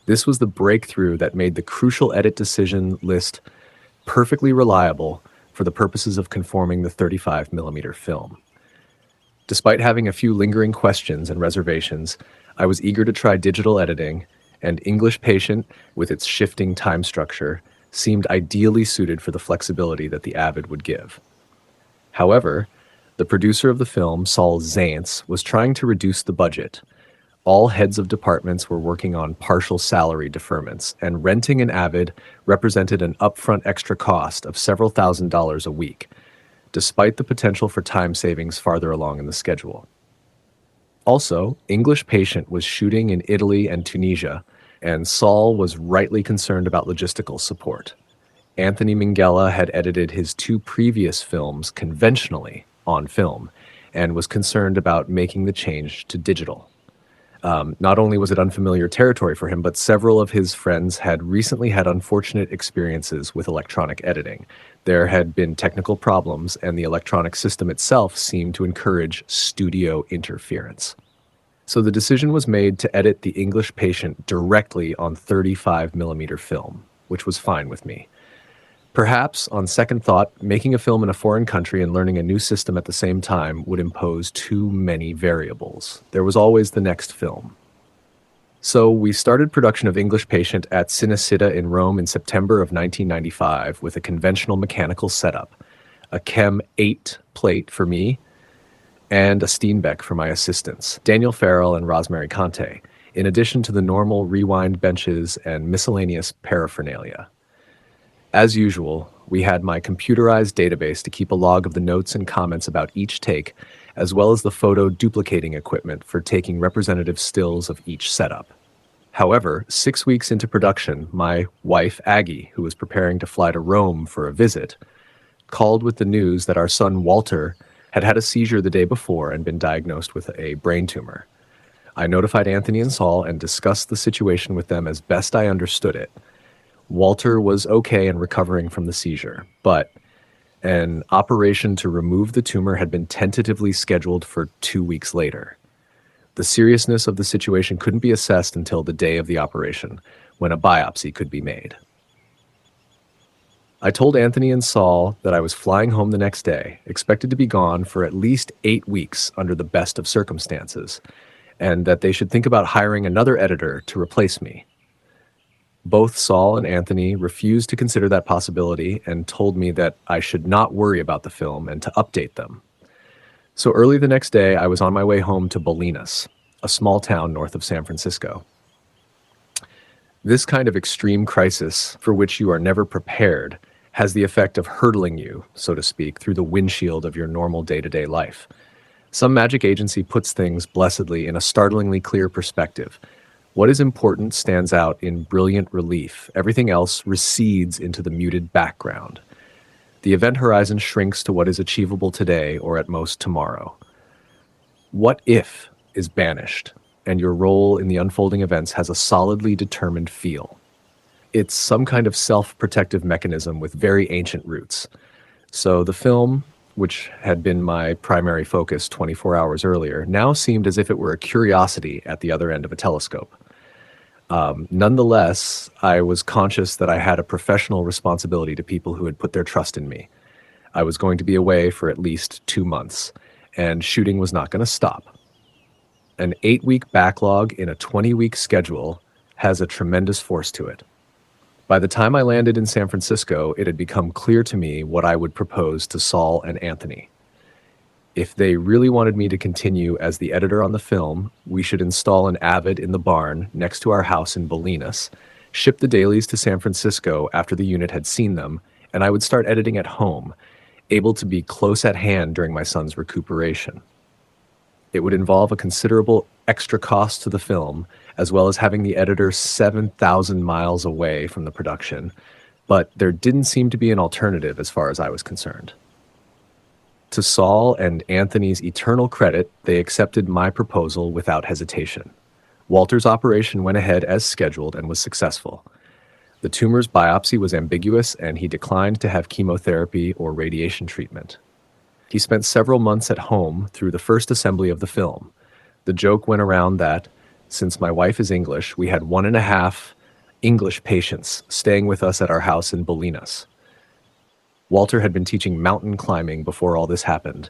This was the breakthrough that made the crucial edit decision list perfectly reliable for the purposes of conforming the 35mm film. Despite having a few lingering questions and reservations, I was eager to try digital editing, and English Patient, with its shifting time structure, seemed ideally suited for the flexibility that the Avid would give. However, the producer of the film, Saul Zaentz, was trying to reduce the budget. All heads of departments were working on partial salary deferments, and renting an Avid represented an upfront extra cost of several $1,000s a week, despite the potential for time savings farther along in the schedule. Also, English Patient was shooting in Italy and Tunisia, and Saul was rightly concerned about logistical support. Anthony Minghella had edited his 2 previous films conventionally on film, and was concerned about making the change to digital. Not only was it unfamiliar territory for him, but several of his friends had recently had unfortunate experiences with electronic editing. There had been technical problems, and the electronic system itself seemed to encourage studio interference. So the decision was made to edit The English Patient directly on 35mm film, which was fine with me. Perhaps, on second thought, making a film in a foreign country and learning a new system at the same time would impose too many variables. There was always the next film. So we started production of English Patient at Cinecittà in Rome in September of 1995 with a conventional mechanical setup, a Chem 8 plate for me, and a Steenbeck for my assistants, Daniel Farrell and Rosemary Conte, in addition to the normal rewind benches and miscellaneous paraphernalia. As usual, we had my computerized database to keep a log of the notes and comments about each take, as well as the photo duplicating equipment for taking representative stills of each setup. However, 6 weeks into production, my wife, Aggie, who was preparing to fly to Rome for a visit, called with the news that our son, Walter, had had a seizure the day before and been diagnosed with a brain tumor. I notified Anthony and Saul and discussed the situation with them as best I understood it. Walter was okay and recovering from the seizure, but an operation to remove the tumor had been tentatively scheduled for 2 weeks later. The seriousness of the situation couldn't be assessed until the day of the operation, when a biopsy could be made. I told Anthony and Saul that I was flying home the next day, expected to be gone for at least 8 weeks under the best of circumstances, and that they should think about hiring another editor to replace me. Both Saul and Anthony refused to consider that possibility and told me that I should not worry about the film and to update them. So early the next day, I was on my way home to Bolinas, a small town north of San Francisco. This kind of extreme crisis, for which you are never prepared, has the effect of hurtling you, so to speak, through the windshield of your normal day-to-day life. Some magic agency puts things, blessedly, in a startlingly clear perspective, What is important stands out in brilliant relief. Everything else recedes into the muted background. The event horizon shrinks to what is achievable today or at most tomorrow. What if is banished, and your role in the unfolding events has a solidly determined feel. It's some kind of self-protective mechanism with very ancient roots. So the film, which had been my primary focus 24 hours earlier, now seemed as if it were a curiosity at the other end of a telescope. Nonetheless, I was conscious that I had a professional responsibility to people who had put their trust in me. I was going to be away for at least 2 months, and shooting was not going to stop. An 8-week backlog in a 20-week schedule has a tremendous force to it. By the time I landed in San Francisco, it had become clear to me what I would propose to Saul and Anthony. If they really wanted me to continue as the editor on the film, we should install an Avid in the barn next to our house in Bolinas, ship the dailies to San Francisco after the unit had seen them, and I would start editing at home, able to be close at hand during my son's recuperation. It would involve a considerable extra cost to the film, as well as having the editor 7,000 miles away from the production, but there didn't seem to be an alternative as far as I was concerned. To Saul and Anthony's eternal credit, they accepted my proposal without hesitation. Walter's operation went ahead as scheduled and was successful. The tumor's biopsy was ambiguous, and he declined to have chemotherapy or radiation treatment. He spent several months at home through the first assembly of the film. The joke went around that, since my wife is English, we had 1.5 English patients staying with us at our house in Bolinas. Walter had been teaching mountain climbing before all this happened,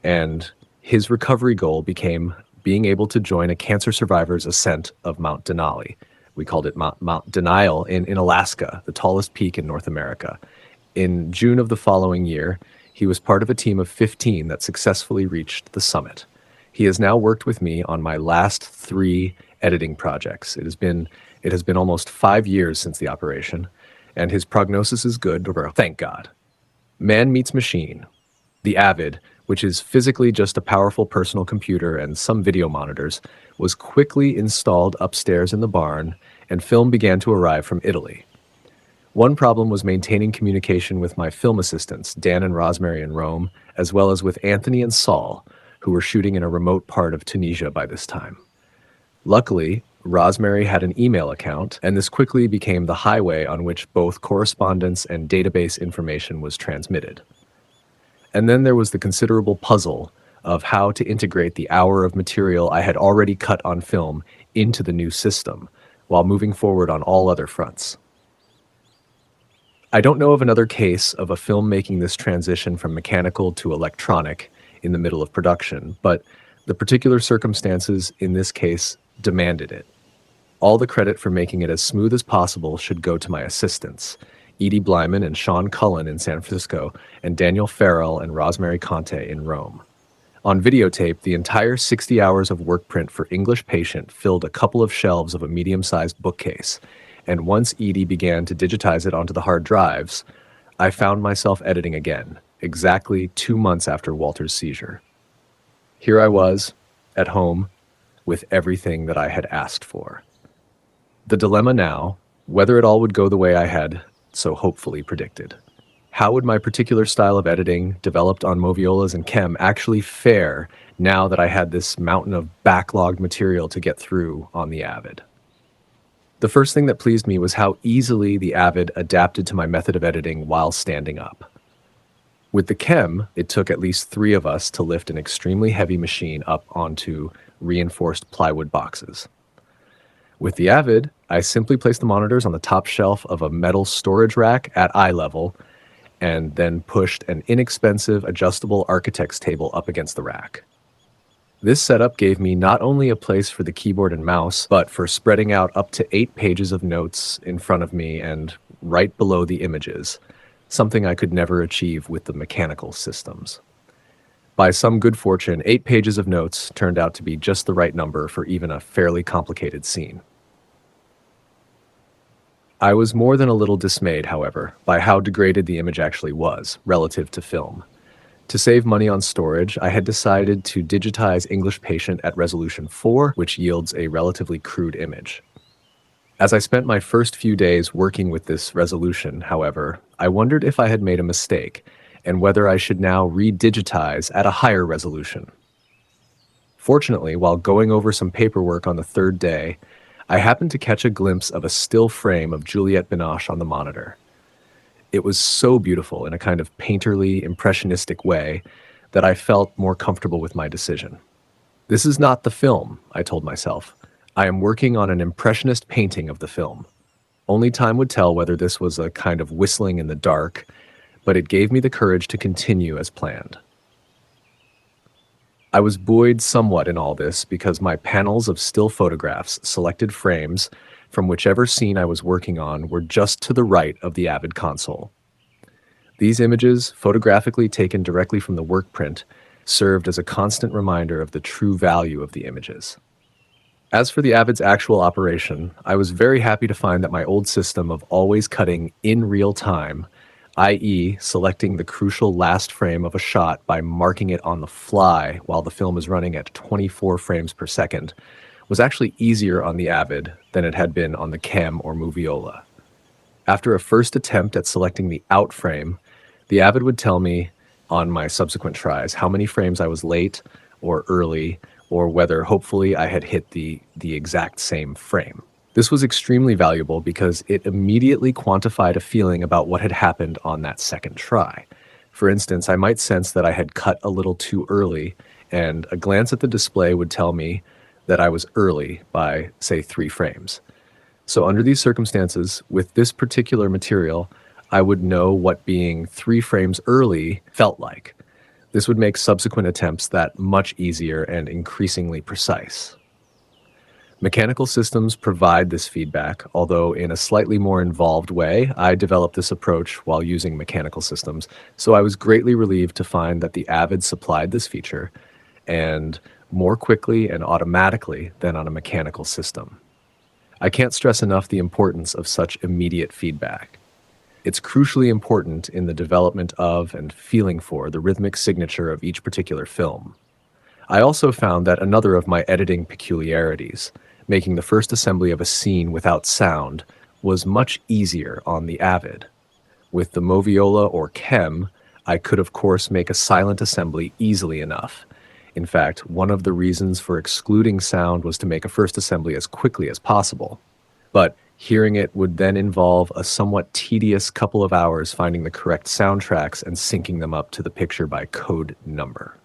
and his recovery goal became being able to join a cancer survivor's ascent of Mount Denali. We called it Mount Denial in Alaska, the tallest peak in North America. In June of the following year, he was part of a team of 15 that successfully reached the summit. He has now worked with me on my last 3 editing projects. It has been almost 5 years since the operation, and his prognosis is good, thank God. Man meets machine. The Avid, which is physically just a powerful personal computer and some video monitors, was quickly installed upstairs in the barn, and film began to arrive from Italy. One problem was maintaining communication with my film assistants, Dan and Rosemary in Rome, as well as with Anthony and Saul, who were shooting in a remote part of Tunisia by this time. Luckily, Rosemary had an email account, and this quickly became the highway on which both correspondence and database information was transmitted. And then there was the considerable puzzle of how to integrate the hour of material I had already cut on film into the new system, while moving forward on all other fronts. I don't know of another case of a film making this transition from mechanical to electronic in the middle of production, but the particular circumstances in this case demanded it. All the credit for making it as smooth as possible should go to my assistants, Edie Blyman and Sean Cullen in San Francisco, and Daniel Farrell and Rosemary Conte in Rome. On videotape, the entire 60 hours of work print for English Patient filled a couple of shelves of a medium-sized bookcase, and once Edie began to digitize it onto the hard drives, I found myself editing again, exactly 2 months after Walter's seizure. Here I was, at home, with everything that I had asked for. The dilemma now, whether it all would go the way I had so hopefully predicted. How would my particular style of editing, developed on Moviolas and Chem, actually fare now that I had this mountain of backlogged material to get through on the Avid? The first thing that pleased me was how easily the Avid adapted to my method of editing while standing up. With the Chem, it took at least 3 of us to lift an extremely heavy machine up onto reinforced plywood boxes. With the Avid, I simply placed the monitors on the top shelf of a metal storage rack at eye level, and then pushed an inexpensive adjustable architect's table up against the rack. This setup gave me not only a place for the keyboard and mouse, but for spreading out up to 8 pages of notes in front of me and right below the images, something I could never achieve with the mechanical systems. By some good fortune, 8 pages of notes turned out to be just the right number for even a fairly complicated scene. I was more than a little dismayed, however, by how degraded the image actually was, relative to film. To save money on storage, I had decided to digitize English Patient at resolution 4, which yields a relatively crude image. As I spent my first few days working with this resolution, however, I wondered if I had made a mistake and whether I should now redigitize at a higher resolution. Fortunately, while going over some paperwork on the third day, I happened to catch a glimpse of a still frame of Juliette Binoche on the monitor. It was so beautiful in a kind of painterly, impressionistic way that I felt more comfortable with my decision. This is not the film, I told myself. I am working on an impressionist painting of the film. Only time would tell whether this was a kind of whistling in the dark, but it gave me the courage to continue as planned. I was buoyed somewhat in all this because my panels of still photographs, selected frames, from whichever scene I was working on were just to the right of the Avid console. These images, photographically taken directly from the work print, served as a constant reminder of the true value of the images. As for the Avid's actual operation, I was very happy to find that my old system of always cutting in real time, i.e. selecting the crucial last frame of a shot by marking it on the fly while the film is running at 24 frames per second, was actually easier on the Avid than it had been on the Chem or Moviola. After a first attempt at selecting the out frame, the Avid would tell me on my subsequent tries how many frames I was late or early, or whether hopefully I had hit the exact same frame. This was extremely valuable because it immediately quantified a feeling about what had happened on that second try. For instance, I might sense that I had cut a little too early, and a glance at the display would tell me that I was early by, say, 3 frames. So under these circumstances, with this particular material, I would know what being 3 frames early felt like. This would make subsequent attempts that much easier and increasingly precise. Mechanical systems provide this feedback, although in a slightly more involved way. I developed this approach while using mechanical systems, so I was greatly relieved to find that the Avid supplied this feature, and more quickly and automatically than on a mechanical system. I can't stress enough the importance of such immediate feedback. It's crucially important in the development of and feeling for the rhythmic signature of each particular film. I also found that another of my editing peculiarities, making the first assembly of a scene without sound, was much easier on the Avid. With the Moviola or Chem, I could of course make a silent assembly easily enough. In fact, one of the reasons for excluding sound was to make a first assembly as quickly as possible. But hearing it would then involve a somewhat tedious couple of hours finding the correct soundtracks and syncing them up to the picture by code number.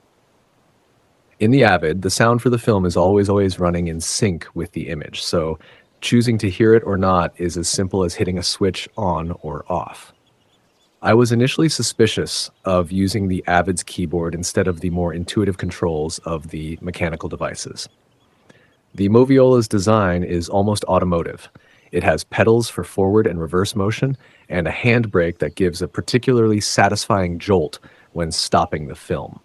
In the Avid, the sound for the film is always running in sync with the image, so choosing to hear it or not is as simple as hitting a switch on or off. I was initially suspicious of using the Avid's keyboard instead of the more intuitive controls of the mechanical devices. The Moviola's design is almost automotive. It has pedals for forward and reverse motion and a handbrake that gives a particularly satisfying jolt when stopping the film.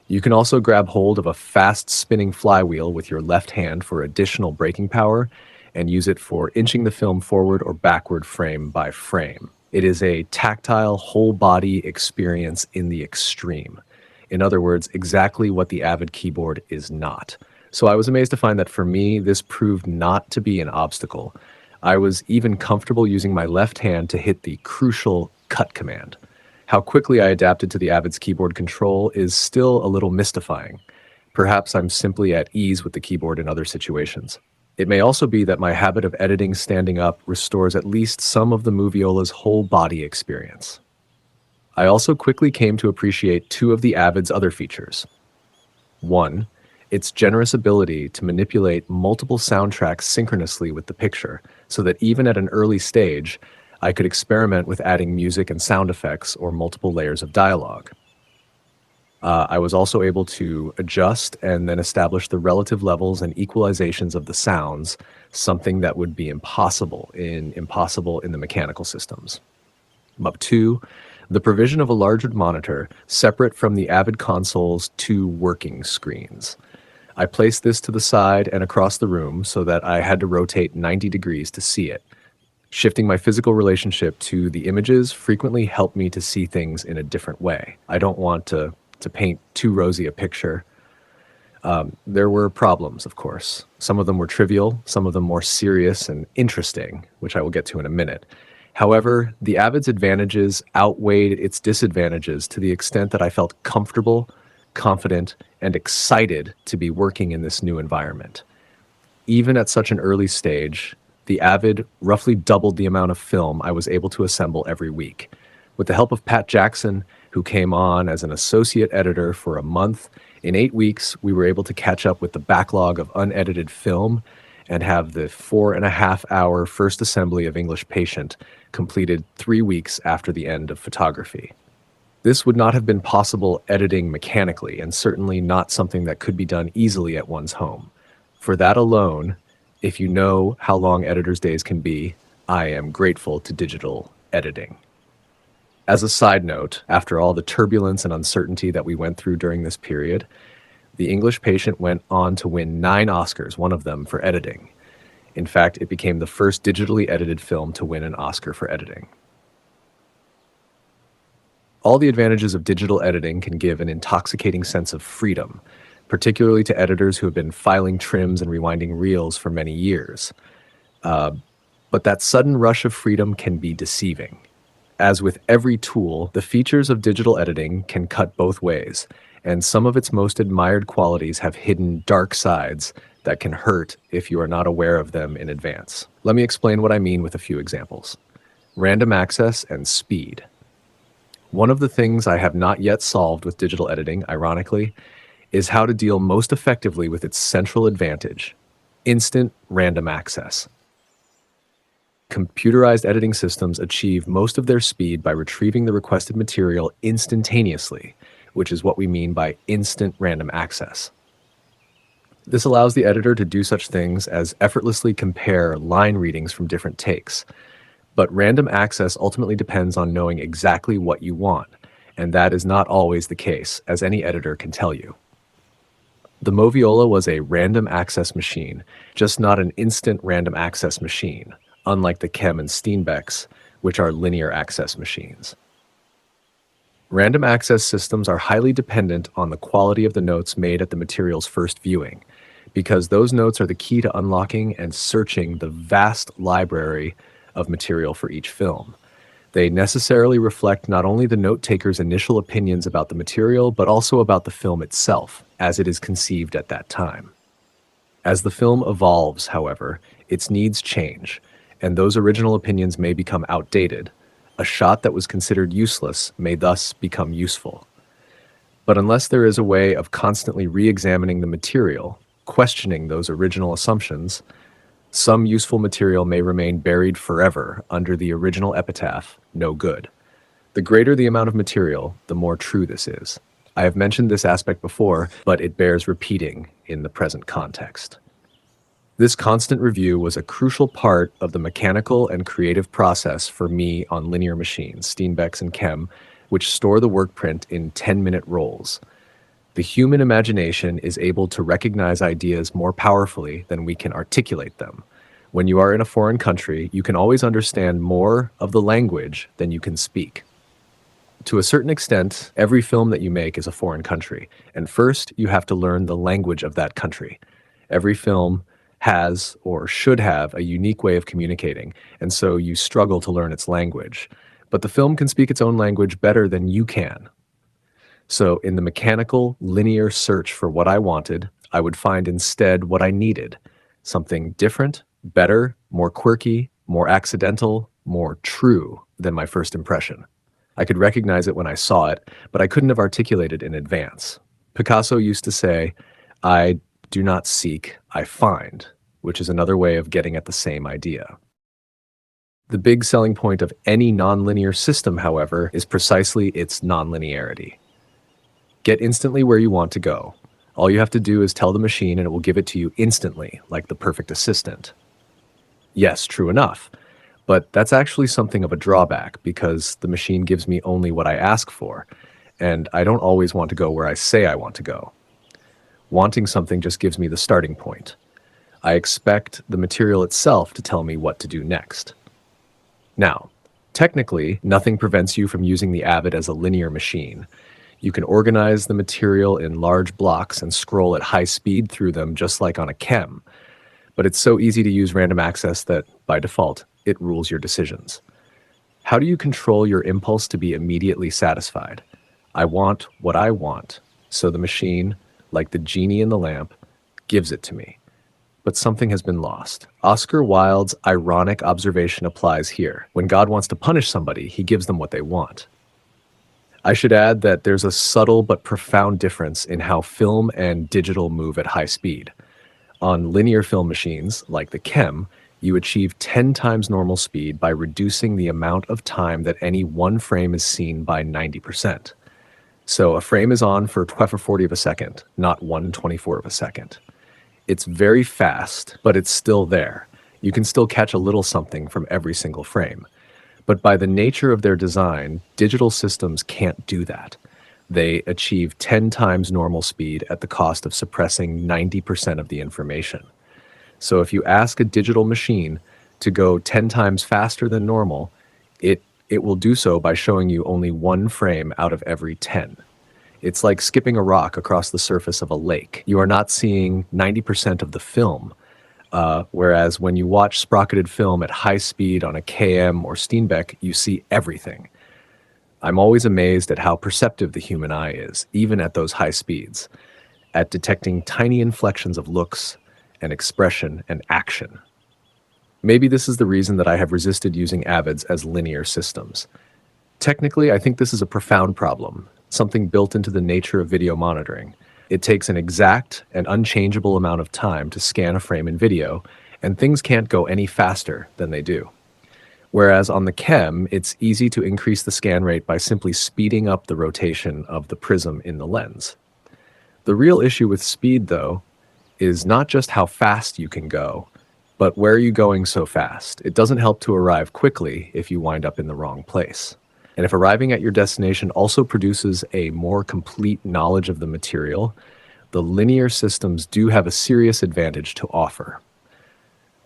You can also grab hold of a fast spinning flywheel with your left hand for additional braking power and use it for inching the film forward or backward frame by frame. It is a tactile whole body experience in the extreme. In other words, exactly what the Avid keyboard is not. So I was amazed to find that for me, this proved not to be an obstacle. I was even comfortable using my left hand to hit the crucial cut command. How quickly I adapted to the Avid's keyboard control is still a little mystifying. Perhaps I'm simply at ease with the keyboard in other situations. It may also be that my habit of editing standing up restores at least some of the Moviola's whole body experience. I also quickly came to appreciate 2 of the Avid's other features. 1, its generous ability to manipulate multiple soundtracks synchronously with the picture, so that even at an early stage, I could experiment with adding music and sound effects or multiple layers of dialogue. I was also able to adjust and then establish the relative levels and equalizations of the sounds, something that would be impossible in the mechanical systems. 2, the provision of a larger monitor separate from the Avid console's 2 working screens. I placed this to the side and across the room so that I had to rotate 90 degrees to see it. Shifting my physical relationship to the images frequently helped me to see things in a different way. I don't want to paint too rosy a picture. There were problems, of course. Some of them were trivial, some of them more serious and interesting, which I will get to in a minute. However, the Avid's advantages outweighed its disadvantages to the extent that I felt comfortable, confident, and excited to be working in this new environment. Even at such an early stage, the Avid roughly doubled the amount of film I was able to assemble every week. With the help of Pat Jackson, who came on as an associate editor for a month, in 8 weeks, we were able to catch up with the backlog of unedited film and have the 4.5-hour first assembly of English Patient completed 3 weeks after the end of photography. This would not have been possible editing mechanically, and certainly not something that could be done easily at one's home. For that alone, if you know how long editors' days can be, I am grateful to digital editing. As a side note, after all the turbulence and uncertainty that we went through during this period, The English Patient went on to win 9 Oscars, one of them for editing. In fact, it became the first digitally edited film to win an Oscar for editing. All the advantages of digital editing can give an intoxicating sense of freedom, particularly to editors who have been filing trims and rewinding reels for many years. But that sudden rush of freedom can be deceiving. As with every tool, the features of digital editing can cut both ways, and some of its most admired qualities have hidden dark sides that can hurt if you are not aware of them in advance. Let me explain what I mean with a few examples. Random access and speed. One of the things I have not yet solved with digital editing, ironically, is how to deal most effectively with its central advantage: instant random access. Computerized editing systems achieve most of their speed by retrieving the requested material instantaneously, which is what we mean by instant random access. This allows the editor to do such things as effortlessly compare line readings from different takes. But random access ultimately depends on knowing exactly what you want, and that is not always the case, as any editor can tell you. The Moviola was a random access machine, just not an instant random access machine, unlike the Chem and Steenbecks, which are linear access machines. Random access systems are highly dependent on the quality of the notes made at the material's first viewing, because those notes are the key to unlocking and searching the vast library of material for each film. They necessarily reflect not only the note-taker's initial opinions about the material, but also about the film itself, as it is conceived at that time. As the film evolves, however, its needs change, and those original opinions may become outdated. A shot that was considered useless may thus become useful. But unless there is a way of constantly re-examining the material, questioning those original assumptions, some useful material may remain buried forever under the original epitaph, "no good." The greater the amount of material, the more true this is. I have mentioned this aspect before, but it bears repeating in the present context. This constant review was a crucial part of the mechanical and creative process for me on linear machines, Steenbecks and Chem, which store the work print in 10-minute rolls. The human imagination is able to recognize ideas more powerfully than we can articulate them. When you are in a foreign country, you can always understand more of the language than you can speak. To a certain extent, every film that you make is a foreign country, and first you have to learn the language of that country. Every film has or should have a unique way of communicating, and so you struggle to learn its language. But the film can speak its own language better than you can. So in the mechanical, linear search for what I wanted, I would find instead what I needed: something different, better, more quirky, more accidental, more true than my first impression. I could recognize it when I saw it, but I couldn't have articulated in advance. Picasso used to say, "I do not seek, I find," which is another way of getting at the same idea. The big selling point of any nonlinear system, however, is precisely its nonlinearity. Get instantly where you want to go. All you have to do is tell the machine and it will give it to you instantly, like the perfect assistant. Yes, true enough, but that's actually something of a drawback because the machine gives me only what I ask for, and I don't always want to go where I say I want to go. Wanting something just gives me the starting point. I expect the material itself to tell me what to do next. Now, technically, nothing prevents you from using the Avid as a linear machine. You can organize the material in large blocks and scroll at high speed through them just like on a chem. But it's so easy to use random access that, by default, it rules your decisions. How do you control your impulse to be immediately satisfied? I want what I want, so the machine, like the genie in the lamp, gives it to me. But something has been lost. Oscar Wilde's ironic observation applies here. When God wants to punish somebody, he gives them what they want. I should add that there's a subtle but profound difference in how film and digital move at high speed. On linear film machines, like the chem, you achieve 10 times normal speed by reducing the amount of time that any one frame is seen by 90%. So a frame is on for 12/40 of a second, not 1/24 of a second. It's very fast, but it's still there. You can still catch a little something from every single frame. But by the nature of their design, digital systems can't do that. They achieve 10 times normal speed at the cost of suppressing 90% of the information. So if you ask a digital machine to go 10 times faster than normal, it will do so by showing you only one frame out of every 10. It's like skipping a rock across the surface of a lake. You are not seeing 90% of the film, whereas when you watch sprocketed film at high speed on a KM or Steenbeck, you see everything. I'm always amazed at how perceptive the human eye is, even at those high speeds, at detecting tiny inflections of looks and expression and action. Maybe this is the reason that I have resisted using Avids as linear systems. Technically, I think this is a profound problem, something built into the nature of video monitoring. It takes an exact and unchangeable amount of time to scan a frame in video, and things can't go any faster than they do. Whereas on the chem, it's easy to increase the scan rate by simply speeding up the rotation of the prism in the lens. The real issue with speed, though, is not just how fast you can go, but where are you going so fast? It doesn't help to arrive quickly if you wind up in the wrong place. And if arriving at your destination also produces a more complete knowledge of the material, the linear systems do have a serious advantage to offer.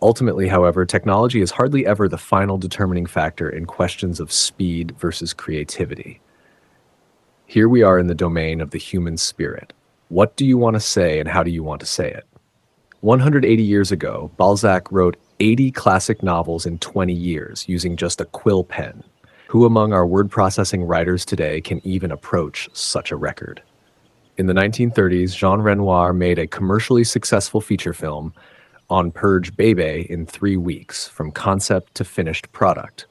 Ultimately, however, technology is hardly ever the final determining factor in questions of speed versus creativity. Here we are in the domain of the human spirit. What do you want to say and how do you want to say it? 180 years ago, Balzac wrote 80 classic novels in 20 years using just a quill pen. Who among our word processing writers today can even approach such a record? In the 1930s, Jean Renoir made a commercially successful feature film on Purge Bebe in 3 weeks, from concept to finished product.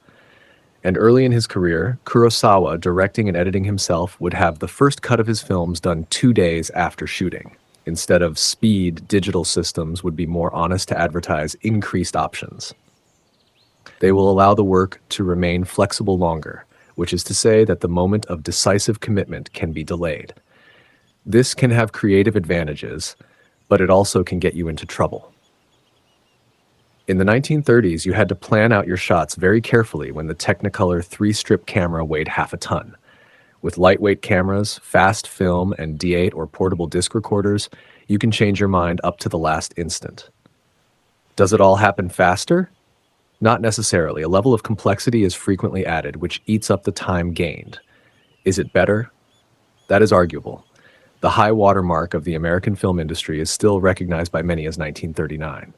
And early in his career, Kurosawa, directing and editing himself, would have the first cut of his films done 2 days after shooting. Instead of speed, digital systems would be more honest to advertise increased options. They will allow the work to remain flexible longer, which is to say that the moment of decisive commitment can be delayed. This can have creative advantages, but it also can get you into trouble. In the 1930s, you had to plan out your shots very carefully when the Technicolor 3-strip camera weighed half a ton. With lightweight cameras, fast film, and D8 or portable disc recorders, you can change your mind up to the last instant. Does it all happen faster? Not necessarily. A level of complexity is frequently added, which eats up the time gained. Is it better? That is arguable. The high watermark of the American film industry is still recognized by many as 1939.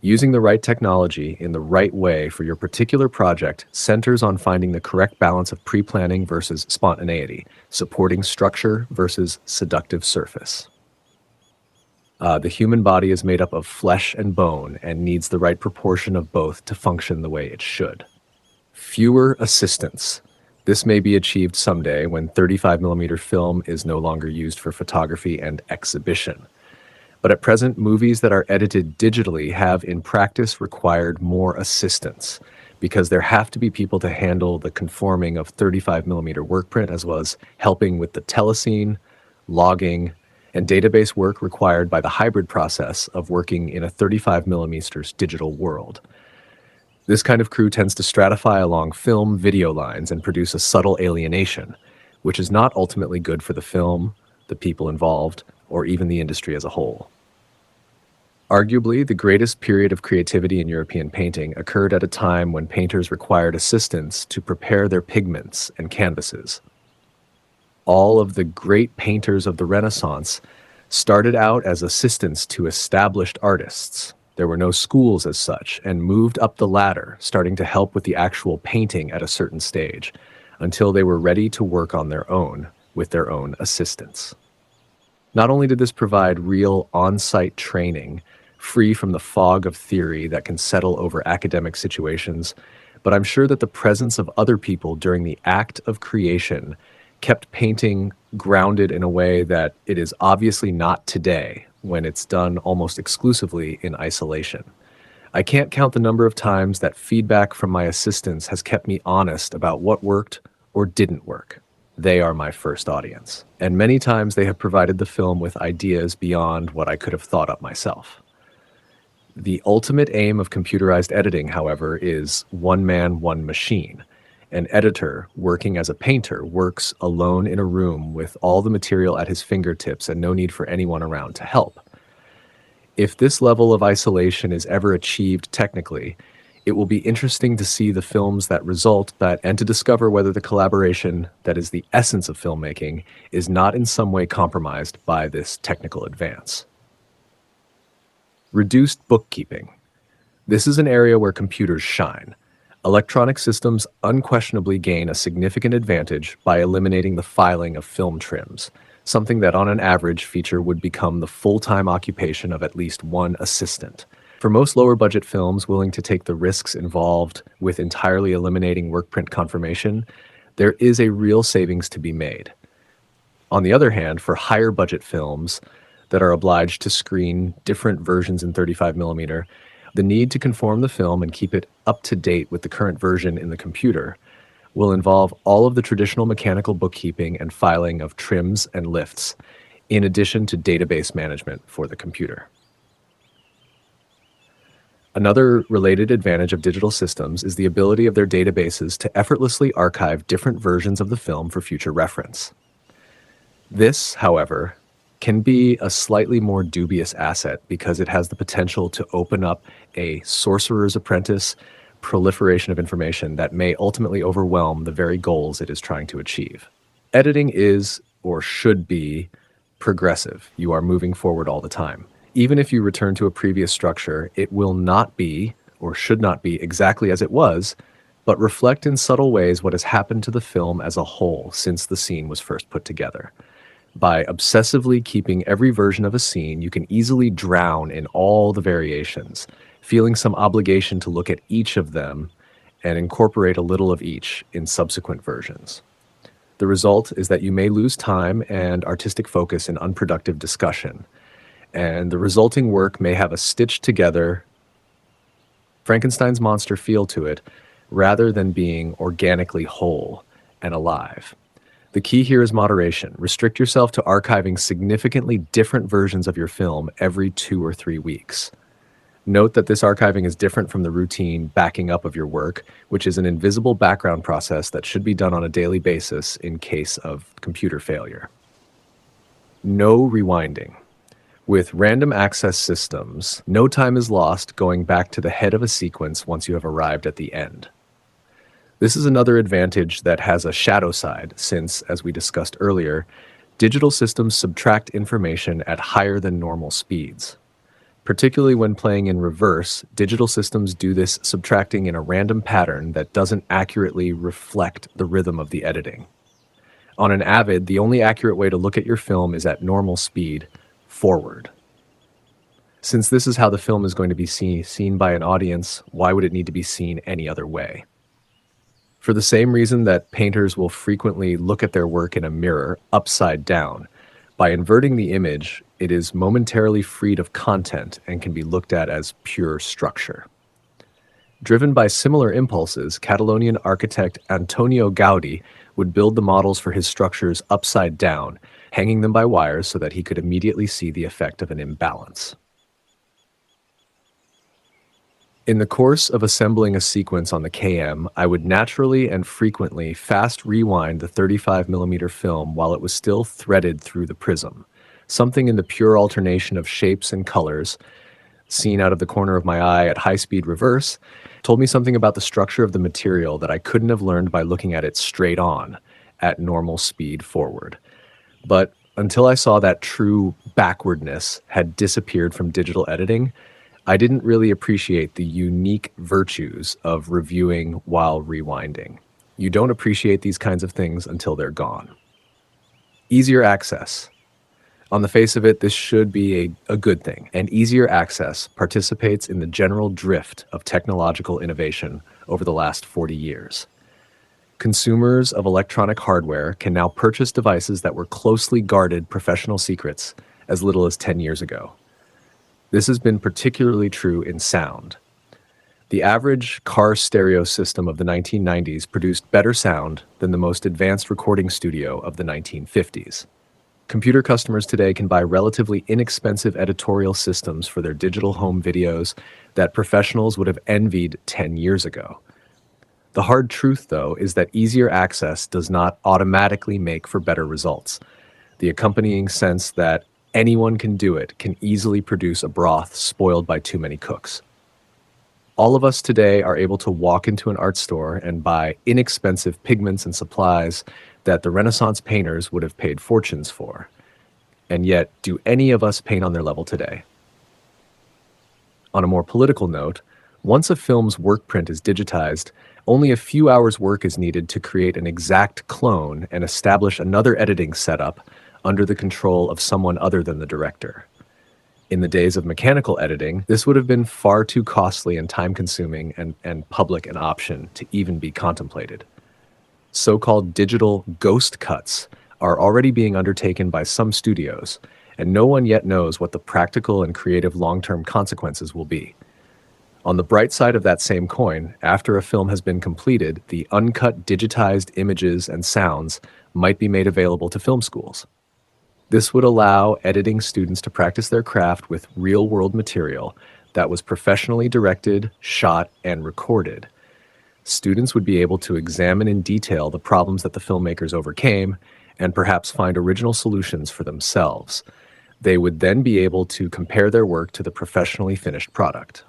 Using the right technology in the right way for your particular project centers on finding the correct balance of pre-planning versus spontaneity, supporting structure versus seductive surface. The human body is made up of flesh and bone and needs the right proportion of both to function the way it should. Fewer assistants. This may be achieved someday when 35mm film is no longer used for photography and exhibition. But at present, movies that are edited digitally have in practice required more assistance because there have to be people to handle the conforming of 35mm work print as well as helping with the telecine, logging, and database work required by the hybrid process of working in a 35mm digital world. This kind of crew tends to stratify along film-video lines and produce a subtle alienation, which is not ultimately good for the film, the people involved, or even the industry as a whole. Arguably, the greatest period of creativity in European painting occurred at a time when painters required assistants to prepare their pigments and canvases. All of the great painters of the Renaissance started out as assistants to established artists. There were no schools as such, and moved up the ladder, starting to help with the actual painting at a certain stage, until they were ready to work on their own with their own assistants. Not only did this provide real on-site training, free from the fog of theory that can settle over academic situations, but I'm sure that the presence of other people during the act of creation kept painting grounded in a way that it is obviously not today, when it's done almost exclusively in isolation. I can't count the number of times that feedback from my assistants has kept me honest about what worked or didn't work. They are my first audience, and many times they have provided the film with ideas beyond what I could have thought up myself. The ultimate aim of computerized editing, however, is one man, one machine. An editor working as a painter works alone in a room with all the material at his fingertips and no need for anyone around to help. If this level of isolation is ever achieved technically, it will be interesting to see the films that result and to discover whether the collaboration that is the essence of filmmaking is not in some way compromised by this technical advance. Reduced bookkeeping. This is an area where computers shine. Electronic systems unquestionably gain a significant advantage by eliminating the filing of film trims, something that on an average feature would become the full-time occupation of at least one assistant. For most lower-budget films willing to take the risks involved with entirely eliminating work print confirmation, there is a real savings to be made. On the other hand, for higher-budget films that are obliged to screen different versions in 35mm, the need to conform the film and keep it up to date with the current version in the computer will involve all of the traditional mechanical bookkeeping and filing of trims and lifts, in addition to database management for the computer. Another related advantage of digital systems is the ability of their databases to effortlessly archive different versions of the film for future reference. This, however, can be a slightly more dubious asset because it has the potential to open up a sorcerer's apprentice proliferation of information that may ultimately overwhelm the very goals it is trying to achieve. Editing is, or should be, progressive. You are moving forward all the time. Even if you return to a previous structure, it will not be, or should not be, exactly as it was, but reflect in subtle ways what has happened to the film as a whole since the scene was first put together. By obsessively keeping every version of a scene, you can easily drown in all the variations, feeling some obligation to look at each of them and incorporate a little of each in subsequent versions. The result is that you may lose time and artistic focus in unproductive discussion, and the resulting work may have a stitched together Frankenstein's monster feel to it, rather than being organically whole and alive. The key here is moderation. Restrict yourself to archiving significantly different versions of your film every 2 or 3 weeks. Note that this archiving is different from the routine backing up of your work, which is an invisible background process that should be done on a daily basis in case of computer failure. No rewinding. With random access systems, no time is lost going back to the head of a sequence once you have arrived at the end. This is another advantage that has a shadow side since, as we discussed earlier, digital systems subtract information at higher than normal speeds. Particularly when playing in reverse, digital systems do this subtracting in a random pattern that doesn't accurately reflect the rhythm of the editing. On an Avid, the only accurate way to look at your film is at normal speed, forward. Since this is how the film is going to be seen by an audience, why would it need to be seen any other way? For the same reason that painters will frequently look at their work in a mirror upside down, by inverting the image, it is momentarily freed of content and can be looked at as pure structure. Driven by similar impulses, Catalonian architect Antonio Gaudí would build the models for his structures upside down, hanging them by wires so that he could immediately see the effect of an imbalance. In the course of assembling a sequence on the KM, I would naturally and frequently fast rewind the 35mm film while it was still threaded through the prism, something in the pure alternation of shapes and colors seen out of the corner of my eye at high-speed reverse, told me something about the structure of the material that I couldn't have learned by looking at it straight on at normal speed forward. But until I saw that true backwardness had disappeared from digital editing, I didn't really appreciate the unique virtues of reviewing while rewinding. You don't appreciate these kinds of things until they're gone. Easier access. On the face of it, this should be a good thing, and easier access participates in the general drift of technological innovation over the last 40 years. Consumers of electronic hardware can now purchase devices that were closely guarded professional secrets as little as 10 years ago. This has been particularly true in sound. The average car stereo system of the 1990s produced better sound than the most advanced recording studio of the 1950s. Computer customers today can buy relatively inexpensive editorial systems for their digital home videos that professionals would have envied 10 years ago. The hard truth, though, is that easier access does not automatically make for better results. The accompanying sense that anyone can do it can easily produce a broth spoiled by too many cooks. All of us today are able to walk into an art store and buy inexpensive pigments and supplies that the Renaissance painters would have paid fortunes for. And yet, do any of us paint on their level today? On a more political note, once a film's work print is digitized, only a few hours' work is needed to create an exact clone and establish another editing setup under the control of someone other than the director. In the days of mechanical editing, this would have been far too costly and time-consuming and public an option to even be contemplated. So-called digital ghost cuts are already being undertaken by some studios, and no one yet knows what the practical and creative long-term consequences will be. On the bright side of that same coin, after a film has been completed, the uncut digitized images and sounds might be made available to film schools. This would allow editing students to practice their craft with real-world material that was professionally directed, shot, and recorded. Students would be able to examine in detail the problems that the filmmakers overcame and perhaps find original solutions for themselves. They would then be able to compare their work to the professionally finished product.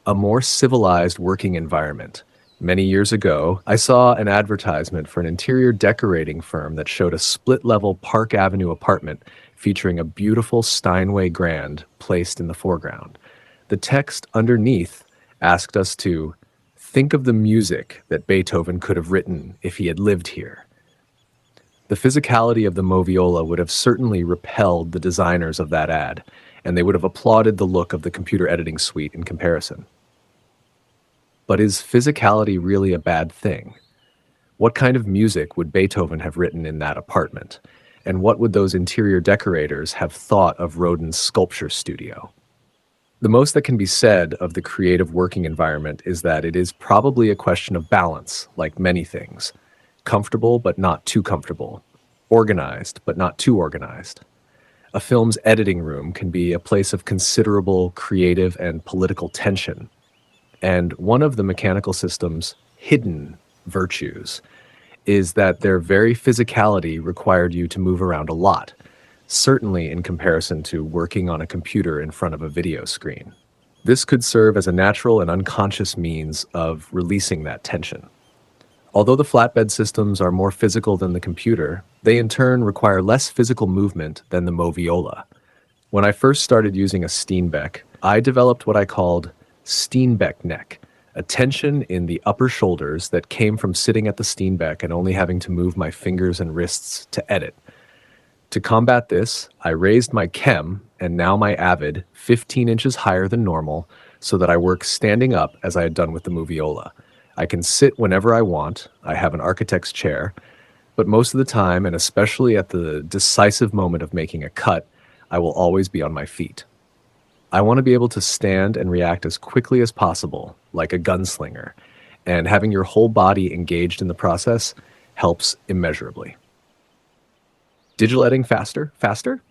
A more civilized working environment. Many years ago, I saw an advertisement for an interior decorating firm that showed a split-level Park Avenue apartment featuring a beautiful Steinway grand placed in the foreground. The text underneath asked us to think of the music that Beethoven could have written if he had lived here. The physicality of the moviola would have certainly repelled the designers of that ad, and they would have applauded the look of the computer editing suite in comparison. But is physicality really a bad thing? What kind of music would Beethoven have written in that apartment? And what would those interior decorators have thought of Rodin's sculpture studio? The most that can be said of the creative working environment is that it is probably a question of balance, like many things. Comfortable but not too comfortable. Organized but not too organized. A film's editing room can be a place of considerable creative and political tension. And one of the mechanical system's hidden virtues is that their very physicality required you to move around a lot, certainly in comparison to working on a computer in front of a video screen. This could serve as a natural and unconscious means of releasing that tension. Although the flatbed systems are more physical than the computer, they in turn require less physical movement than the moviola. When I first started using a Steenbeck, I developed what I called Steenbeck neck, a tension in the upper shoulders that came from sitting at the Steenbeck and only having to move my fingers and wrists to edit. To combat this, I raised my chem and now my avid 15 inches higher than normal so that I work standing up as I had done with the moviola. I can sit whenever I want, I have an architect's chair, but most of the time, and especially at the decisive moment of making a cut, I will always be on my feet. I want to be able to stand and react as quickly as possible, like a gunslinger, and having your whole body engaged in the process helps immeasurably. Digital editing faster? Faster?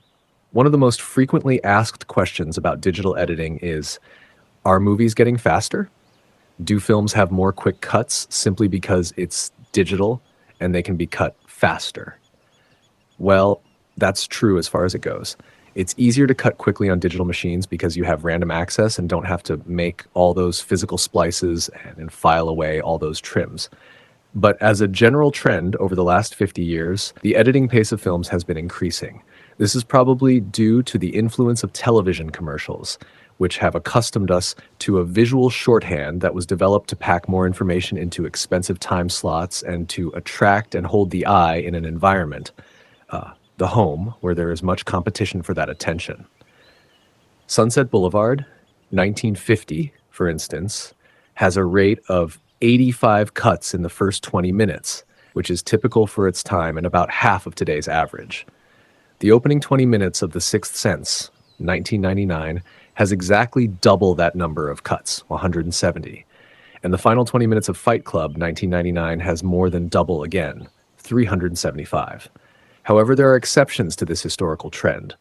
One of the most frequently asked questions about digital editing is, are movies getting faster? Do films have more quick cuts simply because it's digital and they can be cut faster? Well, That's true as far as it goes. It's easier to cut quickly on digital machines because you have random access and don't have to make all those physical splices and file away all those trims. But as a general trend over the last 50 years, the editing pace of films has been increasing. This is probably due to the influence of television commercials, which have accustomed us to a visual shorthand that was developed to pack more information into expensive time slots and to attract and hold the eye in an environment, the home, where there is much competition for that attention. Sunset Boulevard, 1950, for instance, has a rate of 85 cuts in the first 20 minutes, which is typical for its time and about half of today's average. The opening 20 minutes of The Sixth Sense, 1999, has exactly double that number of cuts, 170. And the final 20 minutes of Fight Club, 1999, has more than double again, 375. However, there are exceptions to this historical trend.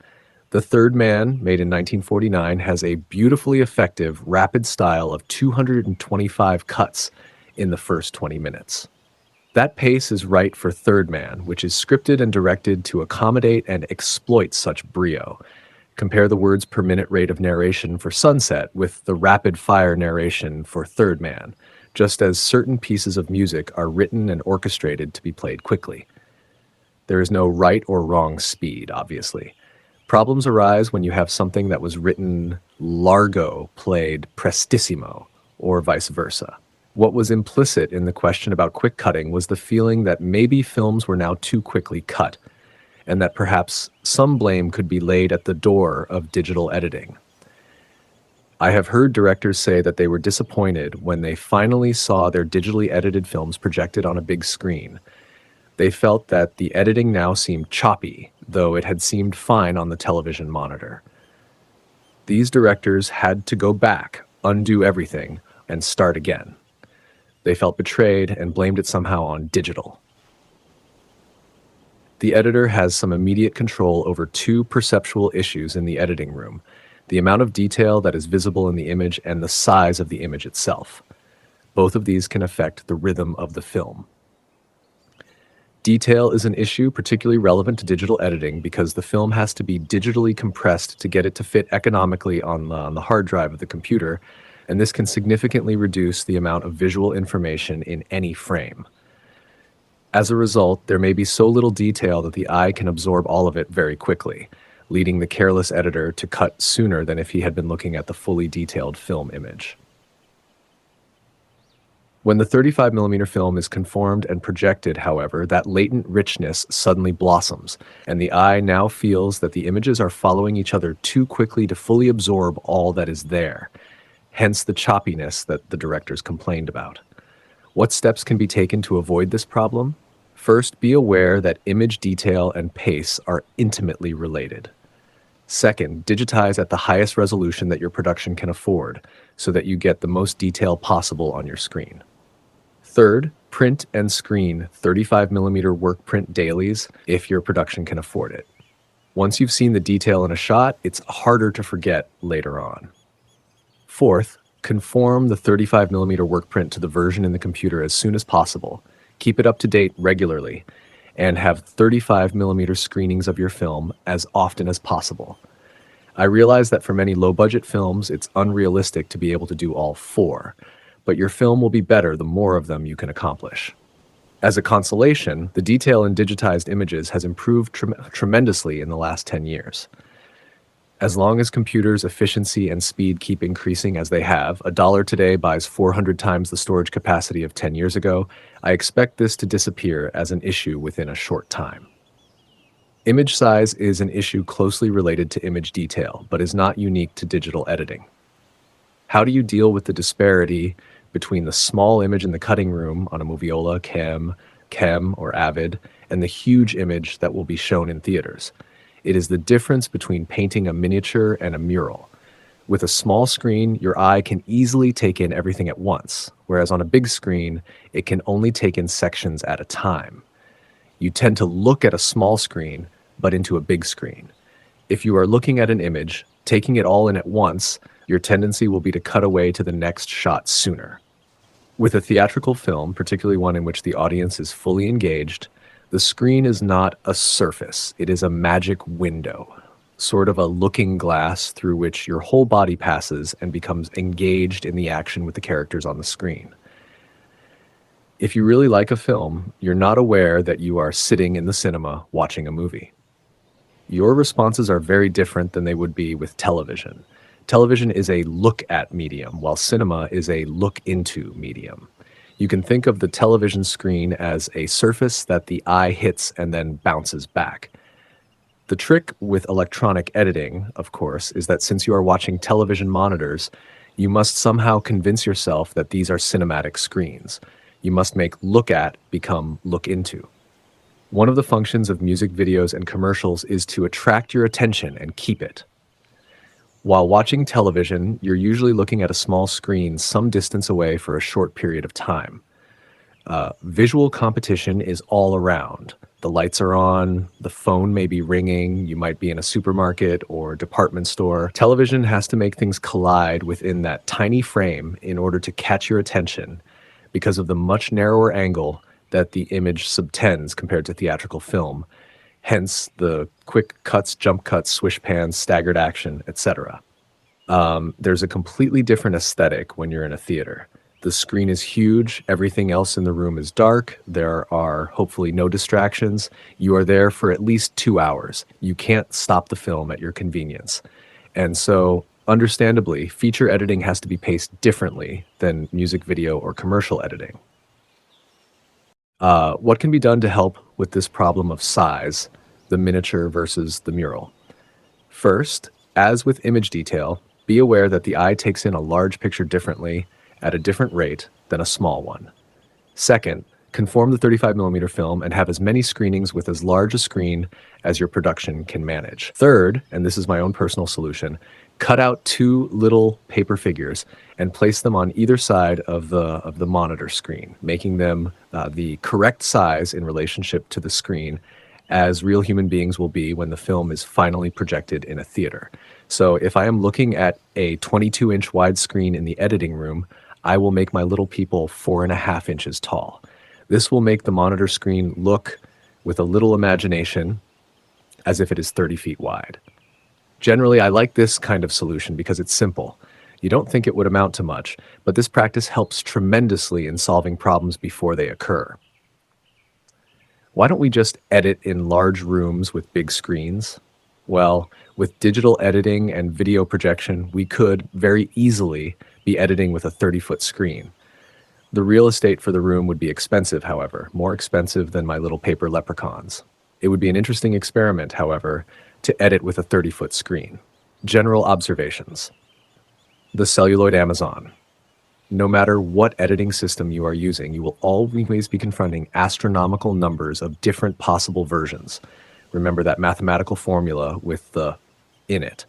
The Third Man, made in 1949, has a beautifully effective, rapid style of 225 cuts in the first 20 minutes. That pace is right for Third Man, which is scripted and directed to accommodate and exploit such brio. Compare the words per minute rate of narration for Sunset with the rapid-fire narration for Third Man, just as certain pieces of music are written and orchestrated to be played quickly. There is no right or wrong speed, obviously. Problems arise when you have something that was written largo played prestissimo, or vice versa. What was implicit in the question about quick cutting was the feeling that maybe films were now too quickly cut, and that perhaps some blame could be laid at the door of digital editing. I have heard directors say that they were disappointed when they finally saw their digitally edited films projected on a big screen. They felt that the editing now seemed choppy, though it had seemed fine on the television monitor. These directors had to go back, undo everything, and start again. They felt betrayed and blamed it somehow on digital. The editor has some immediate control over two perceptual issues in the editing room: the amount of detail that is visible in the image and the size of the image itself. Both of these can affect the rhythm of the film. Detail is an issue particularly relevant to digital editing because the film has to be digitally compressed to get it to fit economically on the hard drive of the computer, and this can significantly reduce the amount of visual information in any frame. As a result, there may be so little detail that the eye can absorb all of it very quickly, leading the careless editor to cut sooner than if he had been looking at the fully detailed film image. When the 35mm film is conformed and projected, however, that latent richness suddenly blossoms, and the eye now feels that the images are following each other too quickly to fully absorb all that is there, hence the choppiness that the directors complained about. What steps can be taken to avoid this problem? First, be aware that image detail and pace are intimately related. Second, digitize at the highest resolution that your production can afford, so that you get the most detail possible on your screen. Third, print and screen 35mm work print dailies if your production can afford it. Once you've seen the detail in a shot, it's harder to forget later on. Fourth, conform the 35mm work print to the version in the computer as soon as possible. Keep it up to date regularly, and have 35mm screenings of your film as often as possible. I realize that for many low-budget films, it's unrealistic to be able to do all four, but your film will be better the more of them you can accomplish. As a consolation, the detail in digitized images has improved tremendously in the last 10 years. As long as computers' efficiency and speed keep increasing as they have, $1 today buys 400 times the storage capacity of 10 years ago, I expect this to disappear as an issue within a short time. Image size is an issue closely related to image detail, but is not unique to digital editing. How do you deal with the disparity between the small image in the cutting room on a Moviola, Chem, or Avid, and the huge image that will be shown in theaters? It is the difference between painting a miniature and a mural. With a small screen, your eye can easily take in everything at once, whereas on a big screen, it can only take in sections at a time. You tend to look at a small screen, but into a big screen. If you are looking at an image, taking it all in at once, your tendency will be to cut away to the next shot sooner. With a theatrical film, particularly one in which the audience is fully engaged, The screen is not a surface, it is a magic window, sort of a looking glass through which your whole body passes and becomes engaged in the action with the characters on the screen. If you really like a film, you're not aware that you are sitting in the cinema watching a movie. Your responses are very different than they would be with television. Television is a look-at medium, while cinema is a look-into medium. You can think of the television screen as a surface that the eye hits and then bounces back. The trick with electronic editing, of course, is that since you are watching television monitors, you must somehow convince yourself that these are cinematic screens. You must make look at become look into. One of the functions of music videos and commercials is to attract your attention and keep it. While watching television, you're usually looking at a small screen some distance away for a short period of time. Visual competition is all around. The lights are on, the phone may be ringing, you might be in a supermarket or department store. Television has to make things collide within that tiny frame in order to catch your attention because of the much narrower angle that the image subtends compared to theatrical film, hence the quick cuts, jump cuts, swish pans, staggered action, etc. There's a completely different aesthetic when you're in a theater. The screen is huge, everything else in the room is dark, there are hopefully no distractions. You are there for at least 2 hours. You can't stop the film at your convenience. And so, understandably, feature editing has to be paced differently than music video or commercial editing. What can be done to help with this problem of size, the miniature versus the mural? First, as with image detail, be aware that the eye takes in a large picture differently at a different rate than a small one. Second, conform the 35mm film and have as many screenings with as large a screen as your production can manage. Third, and this is my own personal solution, cut out 2 little paper figures and place them on either side of the monitor screen, making them the correct size in relationship to the screen as real human beings will be when the film is finally projected in a theater. So if I am looking at a 22-inch widescreen in the editing room, I will make my little people 4.5 inches tall. This will make the monitor screen look, with a little imagination, as if it is 30 feet wide. Generally, I like this kind of solution because it's simple. You don't think it would amount to much, but this practice helps tremendously in solving problems before they occur. Why don't we just edit in large rooms with big screens? Well, with digital editing and video projection, we could very easily be editing with a 30-foot screen. The real estate for the room would be expensive, however, more expensive than my little paper leprechauns. It would be an interesting experiment, however, to edit with a 30-foot screen. General observations. The celluloid Amazon. No matter what editing system you are using, you will always be confronting astronomical numbers of different possible versions. Remember that mathematical formula with the in it.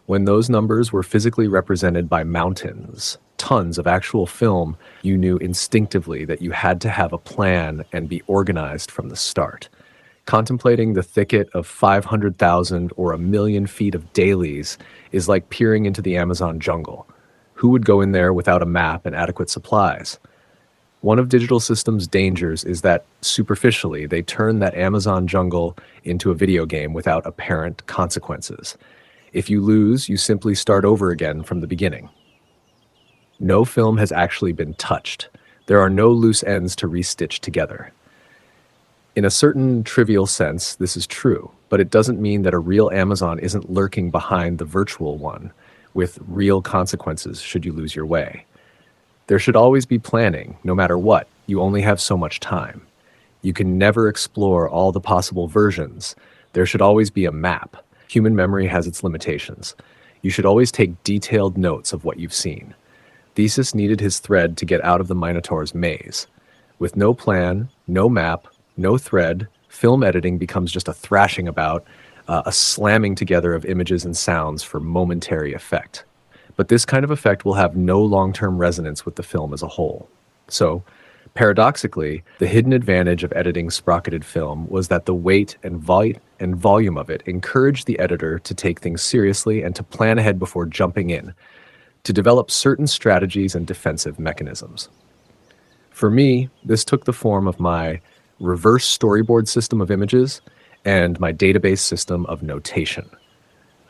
When those numbers were physically represented by mountains, tons of actual film, you knew instinctively that you had to have a plan and be organized from the start. Contemplating the thicket of 500,000 or 1,000,000 feet of dailies is like peering into the Amazon jungle. Who would go in there without a map and adequate supplies? One of digital systems' dangers is that, superficially, they turn that Amazon jungle into a video game without apparent consequences. If you lose, you simply start over again from the beginning. No film has actually been touched. There are no loose ends to restitch together. In a certain trivial sense, this is true, but it doesn't mean that a real Amazon isn't lurking behind the virtual one, with real consequences should you lose your way. There should always be planning, no matter what. You only have so much time. You can never explore all the possible versions. There should always be a map. Human memory has its limitations. You should always take detailed notes of what you've seen. Theseus needed his thread to get out of the Minotaur's maze. With no plan, no map, no thread, film editing becomes just a thrashing about, a slamming together of images and sounds for momentary effect. But this kind of effect will have no long-term resonance with the film as a whole. So, paradoxically, the hidden advantage of editing sprocketed film was that the weight and volume of it encouraged the editor to take things seriously and to plan ahead before jumping in, to develop certain strategies and defensive mechanisms. For me, this took the form of my reverse storyboard system of images, and my database system of notation.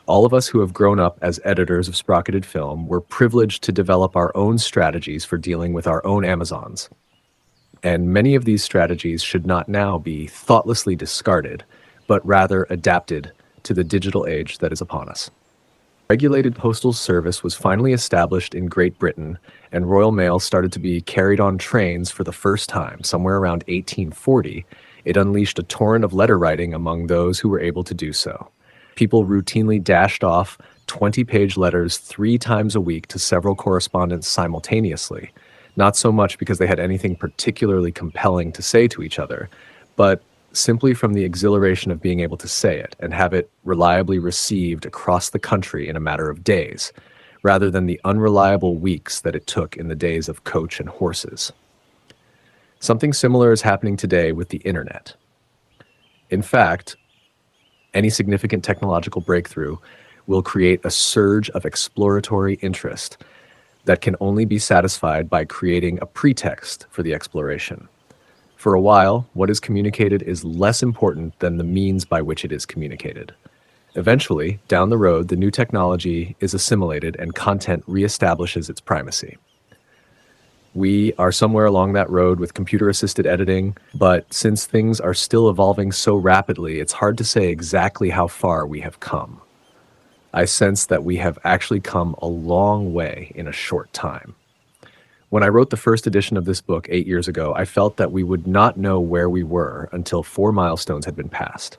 All of us who have grown up as editors of sprocketed film were privileged to develop our own strategies for dealing with our own Amazons. And many of these strategies should not now be thoughtlessly discarded, but rather adapted to the digital age that is upon us. Regulated postal service was finally established in Great Britain, and Royal Mail started to be carried on trains for the first time. Somewhere around 1840, it unleashed a torrent of letter writing among those who were able to do so. People routinely dashed off 20-page letters 3 times a week to several correspondents simultaneously, not so much because they had anything particularly compelling to say to each other, but simply from the exhilaration of being able to say it and have it reliably received across the country in a matter of days, rather than the unreliable weeks that it took in the days of coach and horses. Something similar is happening today with the internet. In fact, any significant technological breakthrough will create a surge of exploratory interest that can only be satisfied by creating a pretext for the exploration. For a while, what is communicated is less important than the means by which it is communicated. Eventually, down the road, the new technology is assimilated and content reestablishes its primacy. We are somewhere along that road with computer-assisted editing, but since things are still evolving so rapidly, it's hard to say exactly how far we have come. I sense that we have actually come a long way in a short time. When I wrote the first edition of this book 8 years ago, I felt that we would not know where we were until 4 milestones had been passed.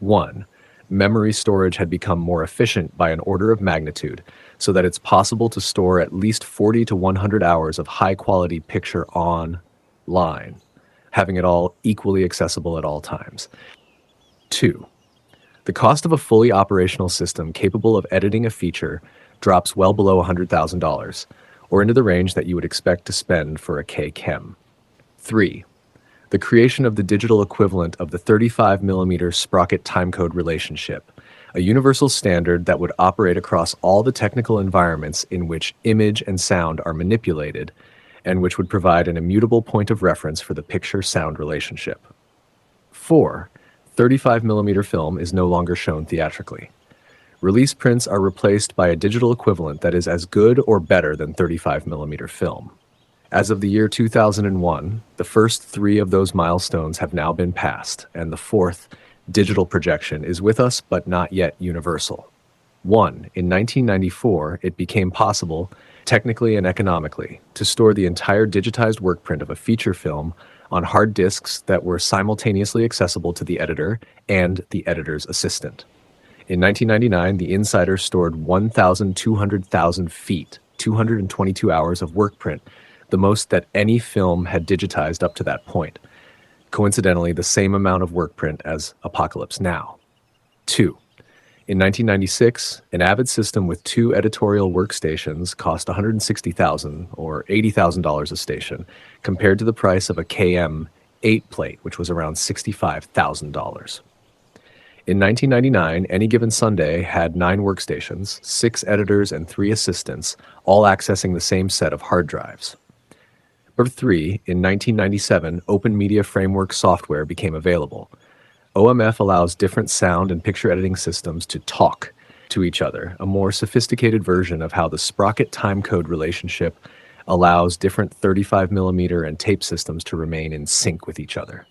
1, memory storage had become more efficient by an order of magnitude, so that it's possible to store at least 40 to 100 hours of high-quality picture online, having it all equally accessible at all times. 2, the cost of a fully operational system capable of editing a feature drops well below $100,000, or into the range that you would expect to spend for a K-Chem. 3, the creation of the digital equivalent of the 35mm sprocket timecode relationship, a universal standard that would operate across all the technical environments in which image and sound are manipulated, and which would provide an immutable point of reference for the picture-sound relationship. 4, 35mm film is no longer shown theatrically. Release prints are replaced by a digital equivalent that is as good or better than 35mm film. As of the year 2001, the first 3 of those milestones have now been passed, and the 4th, digital projection, is with us but not yet universal. 1, in 1994, it became possible, technically and economically, to store the entire digitized workprint of a feature film on hard disks that were simultaneously accessible to the editor and the editor's assistant. In 1999, the Insider stored 1,200,000 feet, 222 hours of workprint, the most that any film had digitized up to that point. Coincidentally, the same amount of workprint as Apocalypse Now. 2, in 1996, an Avid system with 2 editorial workstations cost $160,000 or $80,000 a station, compared to the price of a KM 8-plate, which was around $65,000. In 1999, Any Given Sunday had 9 workstations, 6 editors, and 3 assistants, all accessing the same set of hard drives. Number 3, in 1997, Open Media Framework software became available. OMF allows different sound and picture editing systems to talk to each other, a more sophisticated version of how the sprocket timecode relationship allows different 35mm and tape systems to remain in sync with each other.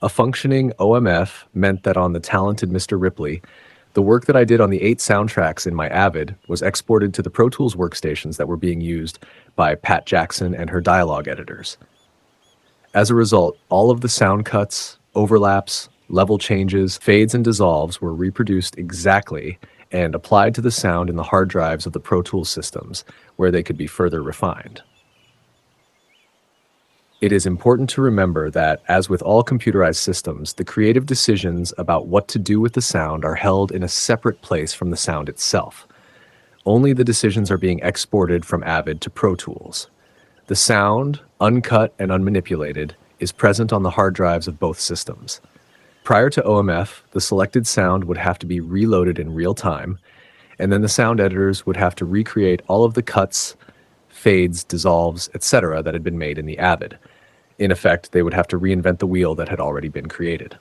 A functioning OMF meant that on the talented Mr. Ripley, the work that I did on the 8 soundtracks in my Avid was exported to the Pro Tools workstations that were being used by Pat Jackson and her dialogue editors. As a result, all of the sound cuts, overlaps, level changes, fades, and dissolves were reproduced exactly and applied to the sound in the hard drives of the Pro Tools systems, where they could be further refined. It is important to remember that, as with all computerized systems, the creative decisions about what to do with the sound are held in a separate place from the sound itself. Only the decisions are being exported from Avid to Pro Tools. The sound, uncut and unmanipulated, is present on the hard drives of both systems. Prior to OMF, the selected sound would have to be reloaded in real time, and then the sound editors would have to recreate all of the cuts, fades, dissolves, etc. that had been made in the Avid. In effect, they would have to reinvent the wheel that had already been created.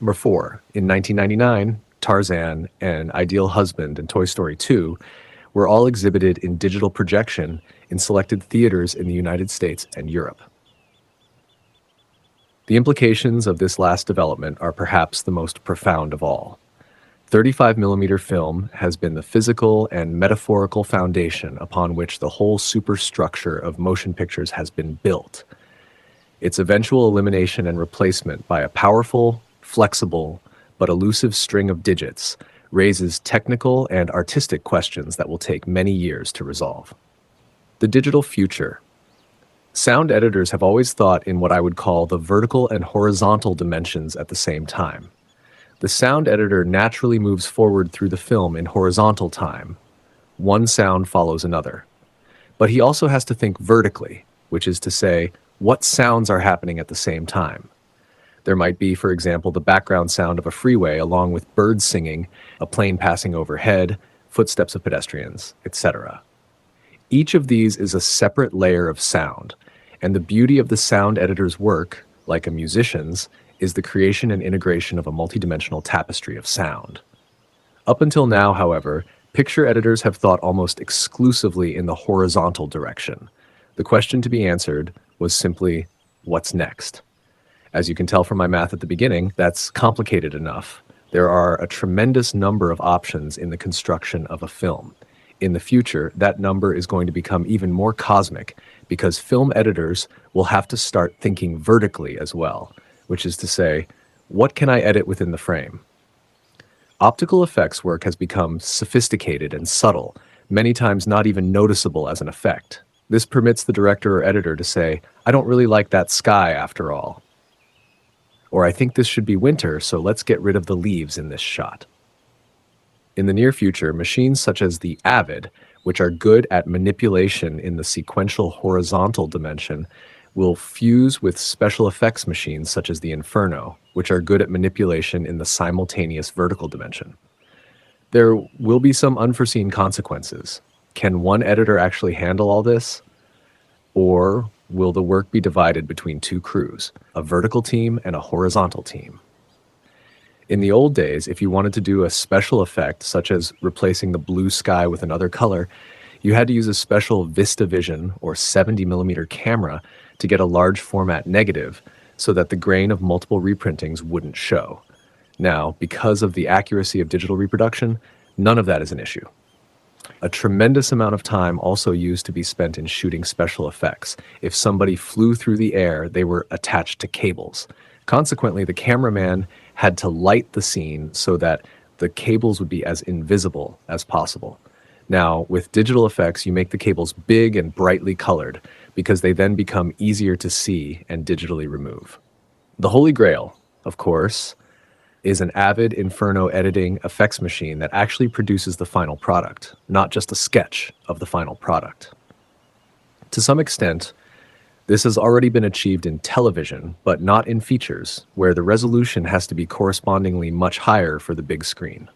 Number 4. In 1999, Tarzan and Ideal Husband and Toy Story 2 were all exhibited in digital projection in selected theaters in the United States and Europe. The implications of this last development are perhaps the most profound of all. 35mm film has been the physical and metaphorical foundation upon which the whole superstructure of motion pictures has been built. Its eventual elimination and replacement by a powerful, flexible, but elusive string of digits raises technical and artistic questions that will take many years to resolve. The digital future. Sound editors have always thought in what I would call the vertical and horizontal dimensions at the same time. The sound editor naturally moves forward through the film in horizontal time. One sound follows another. But he also has to think vertically, which is to say, what sounds are happening at the same time. There might be, for example, the background sound of a freeway along with birds singing, a plane passing overhead, footsteps of pedestrians, etc. Each of these is a separate layer of sound, and the beauty of the sound editor's work, like a musician's, is the creation and integration of a multidimensional tapestry of sound. Up until now, however, picture editors have thought almost exclusively in the horizontal direction. The question to be answered was simply, what's next? As you can tell from my math at the beginning, that's complicated enough. There are a tremendous number of options in the construction of a film. In the future, that number is going to become even more cosmic because film editors will have to start thinking vertically as well, which is to say, what can I edit within the frame? Optical effects work has become sophisticated and subtle, many times not even noticeable as an effect. This permits the director or editor to say, I don't really like that sky after all. Or I think this should be winter, so let's get rid of the leaves in this shot. In the near future, machines such as the Avid, which are good at manipulation in the sequential horizontal dimension, will fuse with special effects machines such as the Inferno, which are good at manipulation in the simultaneous vertical dimension. There will be some unforeseen consequences. Can one editor actually handle all this? Or will the work be divided between two crews, a vertical team and a horizontal team? In the old days, if you wanted to do a special effect, such as replacing the blue sky with another color, you had to use a special VistaVision or 70mm camera to get a large format negative so that the grain of multiple reprintings wouldn't show. Now, because of the accuracy of digital reproduction, none of that is an issue. A tremendous amount of time also used to be spent in shooting special effects. If somebody flew through the air, they were attached to cables. Consequently, the cameraman had to light the scene so that the cables would be as invisible as possible. Now, with digital effects, you make the cables big and brightly colored because they then become easier to see and digitally remove. The Holy Grail, of course, is an Avid Inferno editing effects machine that actually produces the final product, not just a sketch of the final product. To some extent, this has already been achieved in television, but not in features, where the resolution has to be correspondingly much higher for the big screen.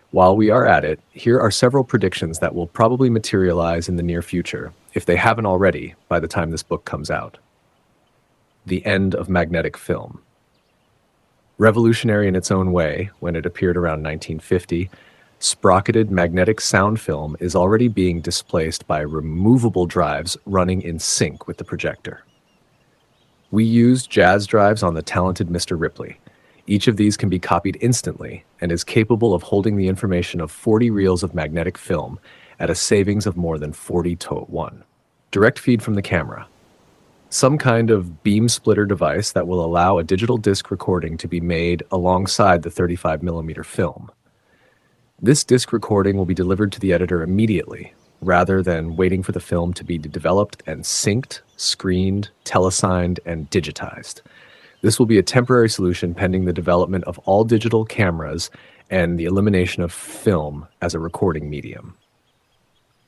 While we are at it, here are several predictions that will probably materialize in the near future, if they haven't already by the time this book comes out. The end of magnetic film. Revolutionary in its own way, when it appeared around 1950, sprocketed magnetic sound film is already being displaced by removable drives running in sync with the projector. We used jazz drives on the talented Mr. Ripley. Each of these can be copied instantly and is capable of holding the information of 40 reels of magnetic film at a savings of more than 40:1. Direct feed from the camera. Some kind of beam splitter device that will allow a digital disc recording to be made alongside the 35mm film. This disc recording will be delivered to the editor immediately, rather than waiting for the film to be developed and synced, screened, telesigned, and digitized. This will be a temporary solution pending the development of all digital cameras and the elimination of film as a recording medium.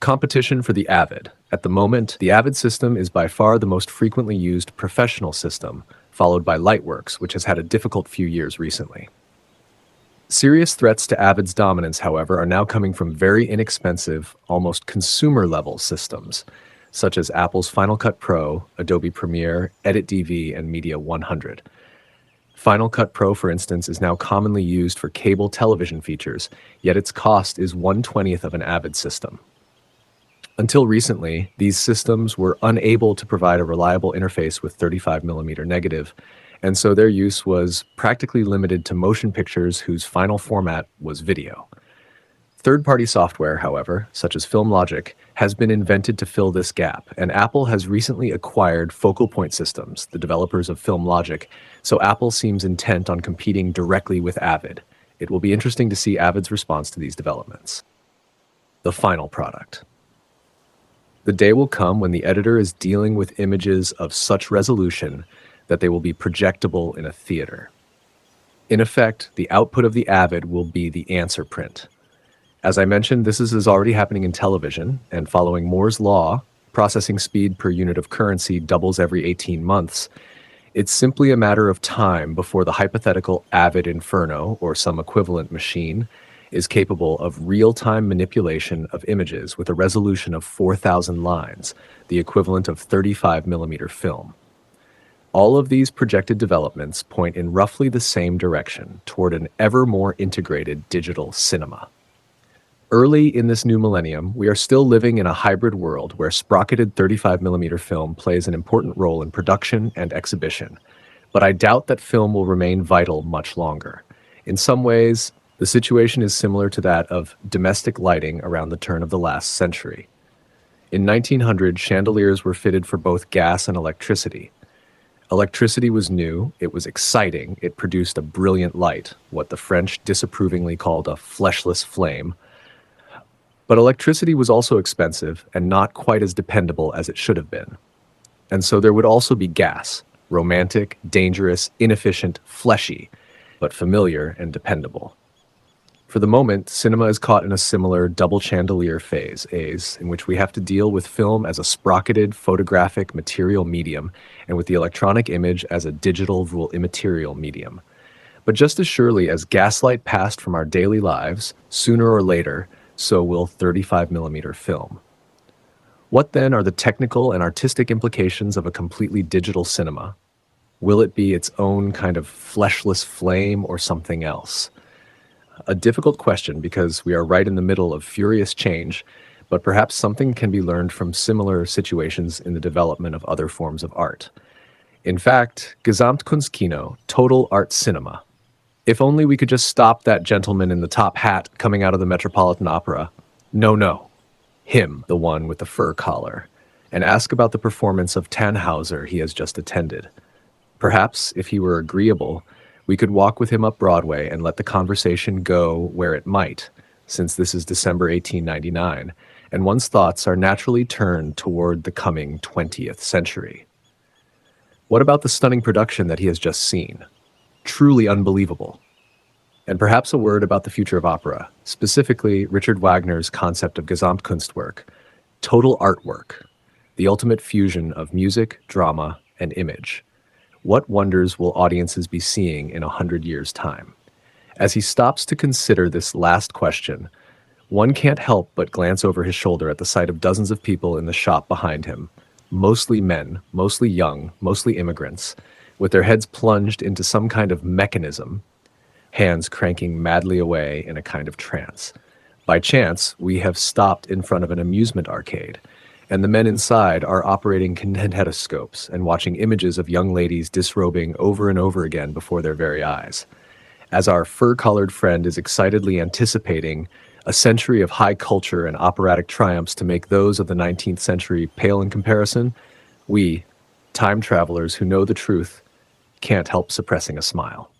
Competition for the Avid. At the moment, the Avid system is by far the most frequently used professional system, followed by Lightworks, which has had a difficult few years recently. Serious threats to Avid's dominance, however, are now coming from very inexpensive, almost consumer-level systems. such as Apple's Final Cut Pro, Adobe Premiere, Edit DV, and Media 100. Final Cut Pro, for instance, is now commonly used for cable television features, yet its cost is 1/20th of an Avid system. Until recently, these systems were unable to provide a reliable interface with 35mm negative, and so their use was practically limited to motion pictures whose final format was video. Third-party software, however, such as FilmLogic, has been invented to fill this gap, and Apple has recently acquired Focal Point Systems, the developers of FilmLogic, so Apple seems intent on competing directly with Avid. It will be interesting to see Avid's response to these developments. The final product. The day will come when the editor is dealing with images of such resolution that they will be projectable in a theater. In effect, the output of the Avid will be the answer print. As I mentioned, this is already happening in television, and following Moore's law, processing speed per unit of currency doubles every 18 months. It's simply a matter of time before the hypothetical Avid Inferno, or some equivalent machine, is capable of real-time manipulation of images with a resolution of 4,000 lines, the equivalent of 35mm film. All of these projected developments point in roughly the same direction, toward an ever more integrated digital cinema. Early in this new millennium, we are still living in a hybrid world where sprocketed 35mm film plays an important role in production and exhibition, but I doubt that film will remain vital much longer. In some ways, the situation is similar to that of domestic lighting around the turn of the last century. In 1900, chandeliers were fitted for both gas and electricity. Electricity was new, it was exciting, it produced a brilliant light, what the French disapprovingly called a fleshless flame. But electricity was also expensive and not quite as dependable as it should have been. And so there would also be gas, romantic, dangerous, inefficient, fleshy, but familiar and dependable. For the moment, cinema is caught in a similar double chandelier phase, in which we have to deal with film as a sprocketed photographic material medium and with the electronic image as a digital rule immaterial medium. But just as surely as gaslight passed from our daily lives, sooner or later, so will 35mm film. What then are the technical and artistic implications of a completely digital cinema? Will it be its own kind of fleshless flame or something else? A difficult question because we are right in the middle of furious change, but perhaps something can be learned from similar situations in the development of other forms of art. In fact, Gesamtkunstkino, total art cinema. If only we could just stop that gentleman in the top hat coming out of the Metropolitan Opera. No. Him, the one with the fur collar. And ask about the performance of Tannhauser he has just attended. Perhaps, if he were agreeable, we could walk with him up Broadway and let the conversation go where it might, since this is December 1899, and one's thoughts are naturally turned toward the coming 20th century. What about the stunning production that he has just seen? Truly unbelievable. And perhaps a word about the future of opera, specifically Richard Wagner's concept of Gesamtkunstwerk, total artwork, the ultimate fusion of music, drama, and image. What wonders will audiences be seeing in 100 years' time? As he stops to consider this last question, one can't help but glance over his shoulder at the sight of dozens of people in the shop behind him, mostly men, mostly young, mostly immigrants, with their heads plunged into some kind of mechanism, hands cranking madly away in a kind of trance. By chance, we have stopped in front of an amusement arcade, and the men inside are operating kinetoscopes and watching images of young ladies disrobing over and over again before their very eyes. As our fur-collared friend is excitedly anticipating a century of high culture and operatic triumphs to make those of the 19th century pale in comparison, we, time travelers who know the truth, can't help suppressing a smile.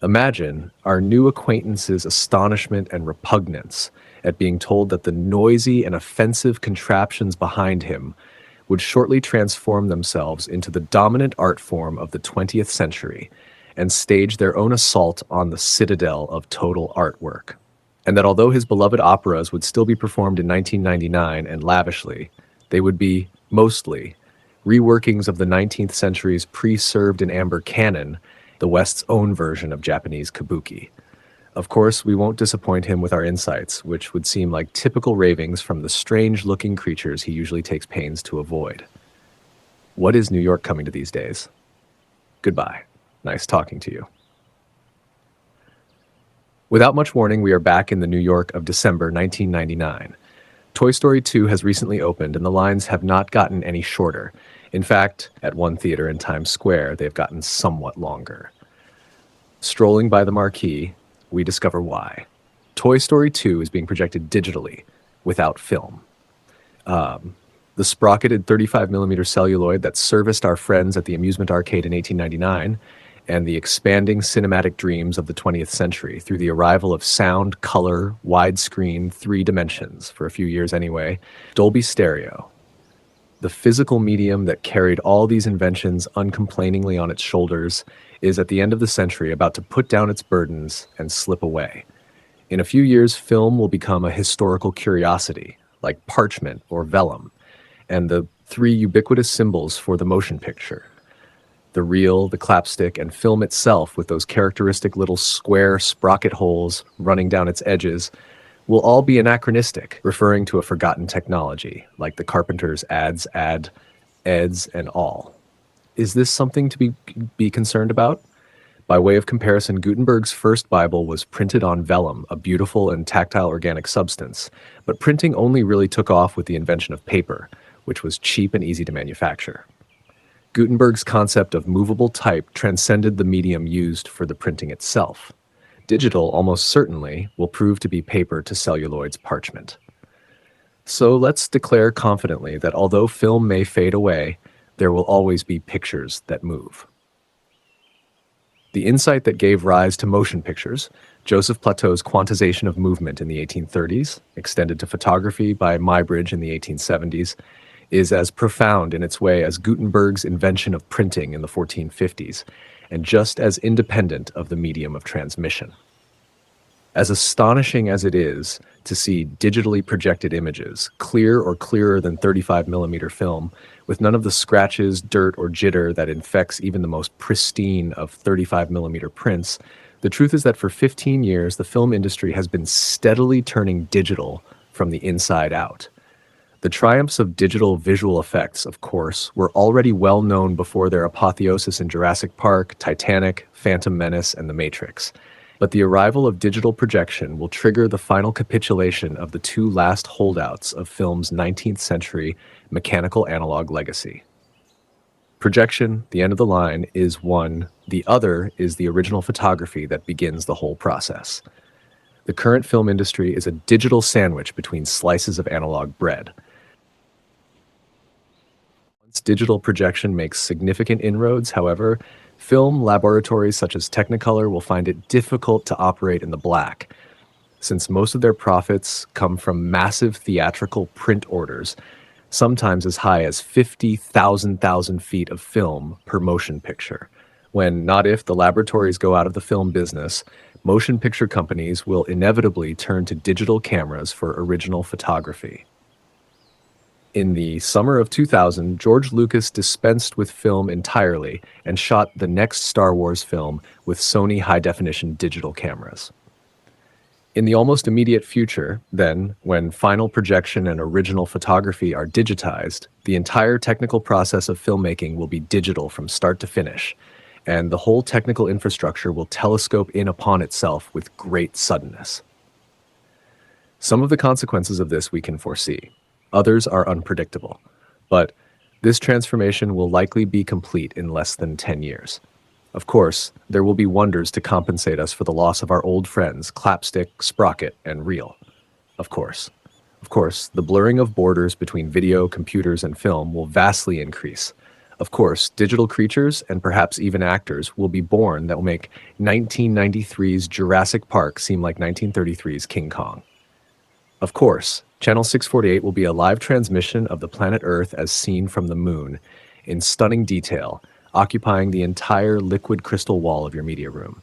Imagine our new acquaintance's astonishment and repugnance at being told that the noisy and offensive contraptions behind him would shortly transform themselves into the dominant art form of the 20th century and stage their own assault on the citadel of total artwork. And that although his beloved operas would still be performed in 1999 and lavishly, they would be, mostly, reworkings of the 19th century's pre-served in amber canon, the West's own version of Japanese kabuki. Of course, we won't disappoint him with our insights, which would seem like typical ravings from the strange-looking creatures he usually takes pains to avoid. What is New York coming to these days? Goodbye. Nice talking to you. Without much warning, we are back in the New York of December 1999. Toy Story 2 has recently opened, and the lines have not gotten any shorter. In fact, at one theater in Times Square, they've gotten somewhat longer. Strolling by the marquee, we discover why. Toy Story 2 is being projected digitally, without film. The sprocketed 35mm celluloid that serviced our friends at the amusement arcade in 1899, and the expanding cinematic dreams of the 20th century through the arrival of sound, color, widescreen, 3 dimensions, for a few years anyway, Dolby Stereo. The physical medium that carried all these inventions uncomplainingly on its shoulders is at the end of the century about to put down its burdens and slip away. In a few years, film will become a historical curiosity, like parchment or vellum, and the 3 ubiquitous symbols for the motion picture. The reel, the clapstick, and film itself with those characteristic little square sprocket holes running down its edges will all be anachronistic, referring to a forgotten technology, like the carpenter's ads, eds, and all. Is this something to be concerned about? By way of comparison, Gutenberg's first Bible was printed on vellum, a beautiful and tactile organic substance, but printing only really took off with the invention of paper, which was cheap and easy to manufacture. Gutenberg's concept of movable type transcended the medium used for the printing itself. Digital, almost certainly, will prove to be paper to celluloid's parchment. So let's declare confidently that although film may fade away, there will always be pictures that move. The insight that gave rise to motion pictures, Joseph Plateau's quantization of movement in the 1830s, extended to photography by Muybridge in the 1870s, is as profound in its way as Gutenberg's invention of printing in the 1450s, and just as independent of the medium of transmission. As astonishing as it is to see digitally projected images, clear or clearer than 35mm film, with none of the scratches, dirt, or jitter that infects even the most pristine of 35mm prints, the truth is that for 15 years, the film industry has been steadily turning digital from the inside out. The triumphs of digital visual effects, of course, were already well known before their apotheosis in Jurassic Park, Titanic, Phantom Menace, and The Matrix. But the arrival of digital projection will trigger the final capitulation of the 2 last holdouts of film's 19th century mechanical analog legacy. Projection, the end of the line, is one. The other is the original photography that begins the whole process. The current film industry is a digital sandwich between slices of analog bread. Once digital projection makes significant inroads, however, film laboratories such as Technicolor will find it difficult to operate in the black, since most of their profits come from massive theatrical print orders, sometimes as high as 50,000 feet of film per motion picture. When, not if, the laboratories go out of the film business, motion picture companies will inevitably turn to digital cameras for original photography. In the summer of 2000, George Lucas dispensed with film entirely and shot the next Star Wars film with Sony high-definition digital cameras. In the almost immediate future, then, when final projection and original photography are digitized, the entire technical process of filmmaking will be digital from start to finish, and the whole technical infrastructure will telescope in upon itself with great suddenness. Some of the consequences of this we can foresee. Others are unpredictable, but this transformation will likely be complete in less than 10 years. Of course, there will be wonders to compensate us for the loss of our old friends, clapstick, sprocket, and reel. Of course, the blurring of borders between video, computers, and film will vastly increase. Of course, digital creatures, and perhaps even actors, will be born that will make 1993's Jurassic Park seem like 1933's King Kong. Of course, Channel 648 will be a live transmission of the planet Earth as seen from the moon, in stunning detail, occupying the entire liquid crystal wall of your media room.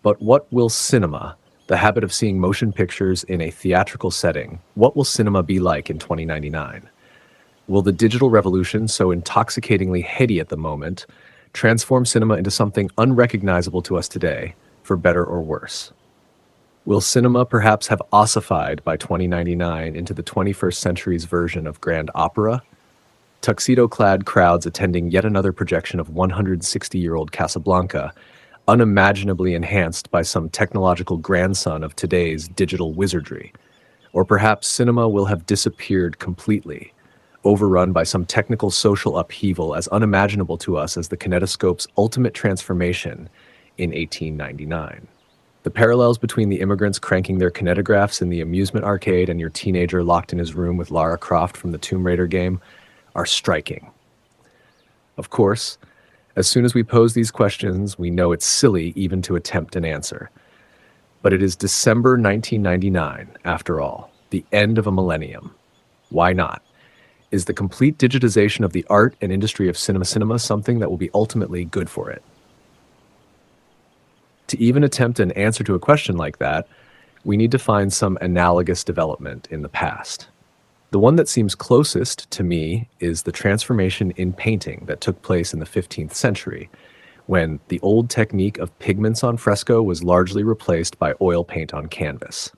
But what will cinema, the habit of seeing motion pictures in a theatrical setting, what will cinema be like in 2099? Will the digital revolution, so intoxicatingly heady at the moment, transform cinema into something unrecognizable to us today, for better or worse? Will cinema perhaps have ossified by 2099 into the 21st century's version of grand opera? Tuxedo-clad crowds attending yet another projection of 160-year-old Casablanca, unimaginably enhanced by some technological grandson of today's digital wizardry. Or perhaps cinema will have disappeared completely, overrun by some technical social upheaval as unimaginable to us as the kinetoscope's ultimate transformation in 1899. The parallels between the immigrants cranking their kinetographs in the amusement arcade and your teenager locked in his room with Lara Croft from the Tomb Raider game are striking. Of course, as soon as we pose these questions, we know it's silly even to attempt an answer. But it is December 1999, after all, the end of a millennium. Why not? Is the complete digitization of the art and industry of cinema something that will be ultimately good for it? To even attempt an answer to a question like that, we need to find some analogous development in the past. The one that seems closest to me is the transformation in painting that took place in the 15th century, when the old technique of pigments on fresco was largely replaced by oil paint on canvas.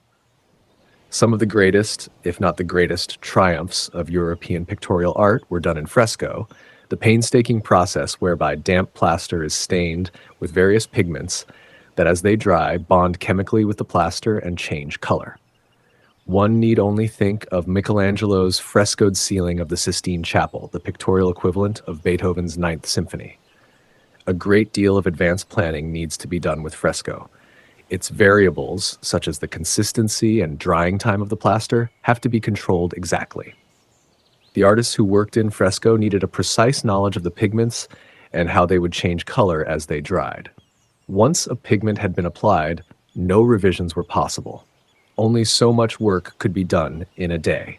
Some of the greatest, if not the greatest, triumphs of European pictorial art were done in fresco, the painstaking process whereby damp plaster is stained with various pigments that as they dry bond chemically with the plaster and change color. One need only think of Michelangelo's frescoed ceiling of the Sistine Chapel, the pictorial equivalent of Beethoven's Ninth Symphony. A great deal of advanced planning needs to be done with fresco. Its variables, such as the consistency and drying time of the plaster, have to be controlled exactly. The artists who worked in fresco needed a precise knowledge of the pigments and how they would change color as they dried. Once a pigment had been applied, no revisions were possible. Only so much work could be done in a day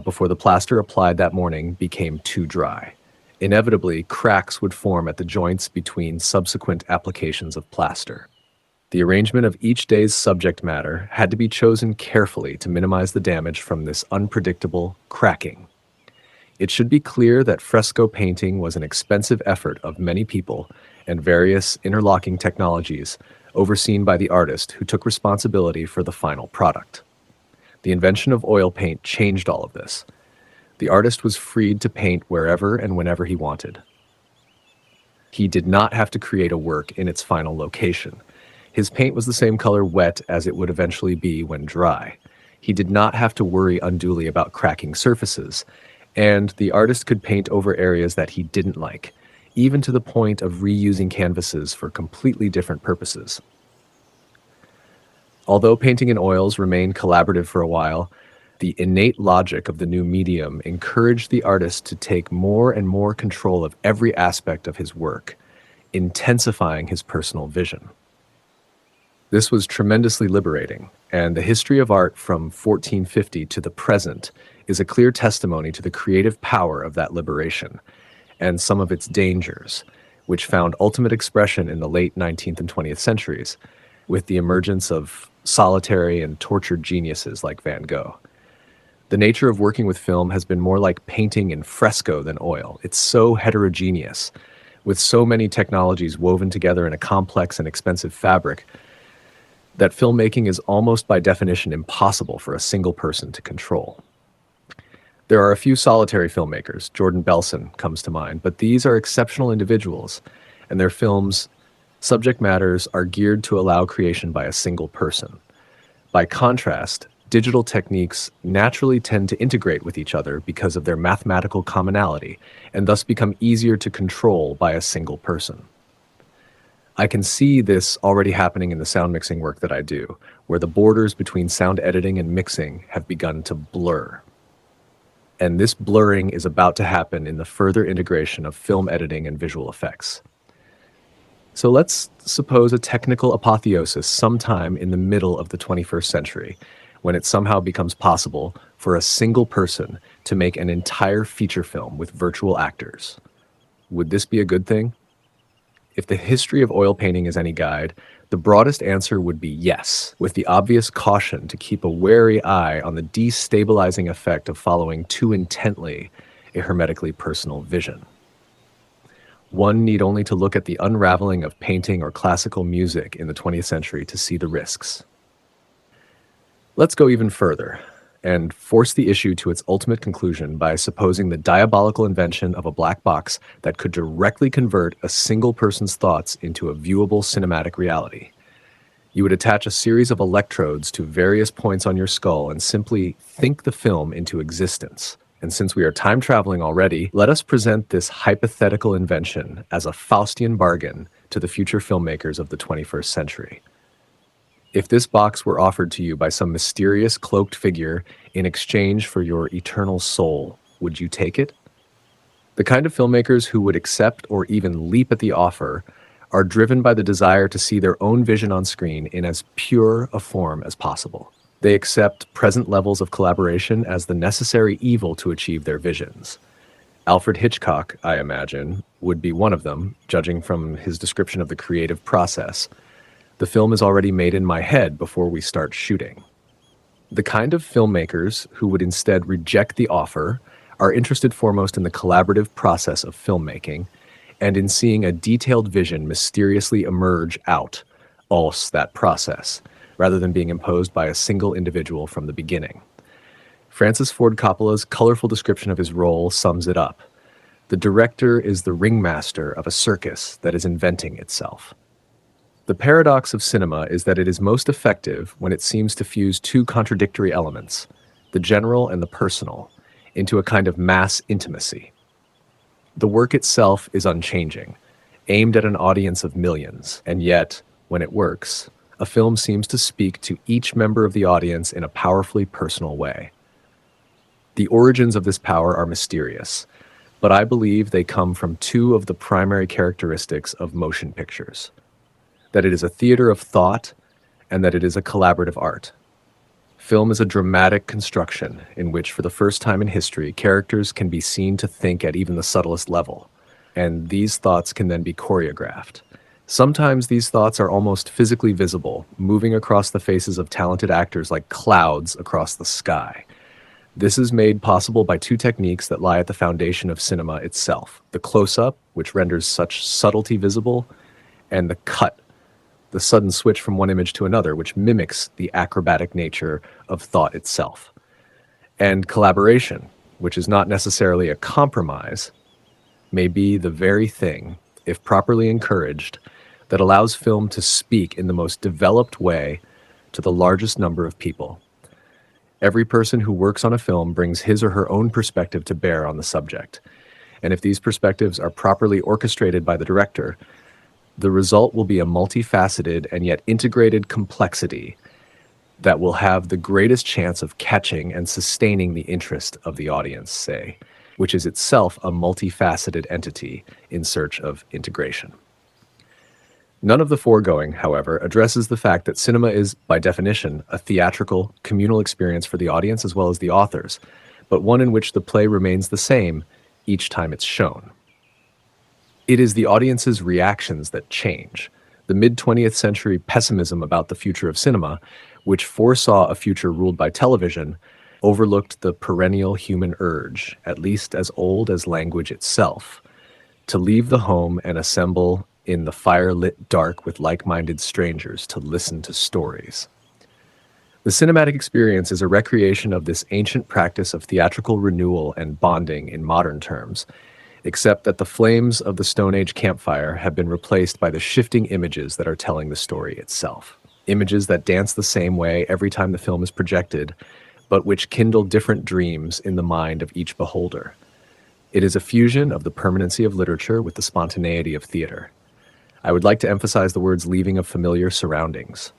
before the plaster applied that morning became too dry. Inevitably, cracks would form at the joints between subsequent applications of plaster. The arrangement of each day's subject matter had to be chosen carefully to minimize the damage from this unpredictable cracking. It should be clear that fresco painting was an expensive effort of many people and various interlocking technologies overseen by the artist who took responsibility for the final product. The invention of oil paint changed all of this. The artist was freed to paint wherever and whenever he wanted. He did not have to create a work in its final location. His paint was the same color wet as it would eventually be when dry. He did not have to worry unduly about cracking surfaces, and the artist could paint over areas that he didn't like, even to the point of reusing canvases for completely different purposes. Although painting in oils remained collaborative for a while, the innate logic of the new medium encouraged the artist to take more and more control of every aspect of his work, intensifying his personal vision. This was tremendously liberating, and the history of art from 1450 to the present is a clear testimony to the creative power of that liberation and some of its dangers, which found ultimate expression in the late 19th and 20th centuries, with the emergence of solitary and tortured geniuses like Van Gogh. The nature of working with film has been more like painting in fresco than oil. It's so heterogeneous, with so many technologies woven together in a complex and expensive fabric, that filmmaking is almost by definition impossible for a single person to control. There are a few solitary filmmakers, Jordan Belson comes to mind, but these are exceptional individuals, and their films' subject matters are geared to allow creation by a single person. By contrast, digital techniques naturally tend to integrate with each other because of their mathematical commonality, and thus become easier to control by a single person. I can see this already happening in the sound mixing work that I do, where the borders between sound editing and mixing have begun to blur. And this blurring is about to happen in the further integration of film editing and visual effects. So let's suppose a technical apotheosis sometime in the middle of the 21st century, when it somehow becomes possible for a single person to make an entire feature film with virtual actors. Would this be a good thing? If the history of oil painting is any guide, the broadest answer would be yes, with the obvious caution to keep a wary eye on the destabilizing effect of following too intently a hermetically personal vision. One need only to look at the unraveling of painting or classical music in the 20th century to see the risks. Let's go even further and force the issue to its ultimate conclusion by supposing the diabolical invention of a black box that could directly convert a single person's thoughts into a viewable cinematic reality. You would attach a series of electrodes to various points on your skull and simply think the film into existence. And since we are time traveling already, let us present this hypothetical invention as a Faustian bargain to the future filmmakers of the 21st century. If this box were offered to you by some mysterious cloaked figure in exchange for your eternal soul, would you take it? The kind of filmmakers who would accept or even leap at the offer are driven by the desire to see their own vision on screen in as pure a form as possible. They accept present levels of collaboration as the necessary evil to achieve their visions. Alfred Hitchcock, I imagine, would be one of them, judging from his description of the creative process. The film is already made in my head before we start shooting. The kind of filmmakers who would instead reject the offer are interested foremost in the collaborative process of filmmaking and in seeing a detailed vision mysteriously emerge out, else that process, rather than being imposed by a single individual from the beginning. Francis Ford Coppola's colorful description of his role sums it up. The director is the ringmaster of a circus that is inventing itself. The paradox of cinema is that it is most effective when it seems to fuse two contradictory elements, the general and the personal, into a kind of mass intimacy. The work itself is unchanging, aimed at an audience of millions, and yet, when it works, a film seems to speak to each member of the audience in a powerfully personal way. The origins of this power are mysterious, but I believe they come from two of the primary characteristics of motion pictures: that it is a theater of thought, and that it is a collaborative art. Film is a dramatic construction in which, for the first time in history, characters can be seen to think at even the subtlest level, and these thoughts can then be choreographed. Sometimes these thoughts are almost physically visible, moving across the faces of talented actors like clouds across the sky. This is made possible by two techniques that lie at the foundation of cinema itself: the close-up, which renders such subtlety visible, and the cut, the sudden switch from one image to another, which mimics the acrobatic nature of thought itself. And collaboration, which is not necessarily a compromise, may be the very thing, if properly encouraged, that allows film to speak in the most developed way to the largest number of people. Every person who works on a film brings his or her own perspective to bear on the subject. And if these perspectives are properly orchestrated by the director, the result will be a multifaceted and yet integrated complexity that will have the greatest chance of catching and sustaining the interest of the audience, say, which is itself a multifaceted entity in search of integration. None of the foregoing, however, addresses the fact that cinema is, by definition, a theatrical, communal experience for the audience as well as the authors, but one in which the play remains the same each time it's shown. It is the audience's reactions that change. The mid-20th century pessimism about the future of cinema, which foresaw a future ruled by television, overlooked the perennial human urge, at least as old as language itself, to leave the home and assemble in the fire-lit dark with like-minded strangers to listen to stories. The cinematic experience is a recreation of this ancient practice of theatrical renewal and bonding in modern terms, except that the flames of the Stone Age campfire have been replaced by the shifting images that are telling the story itself. Images that dance the same way every time the film is projected, but which kindle different dreams in the mind of each beholder. It is a fusion of the permanency of literature with the spontaneity of theater. I would like to emphasize the words leaving of familiar surroundings.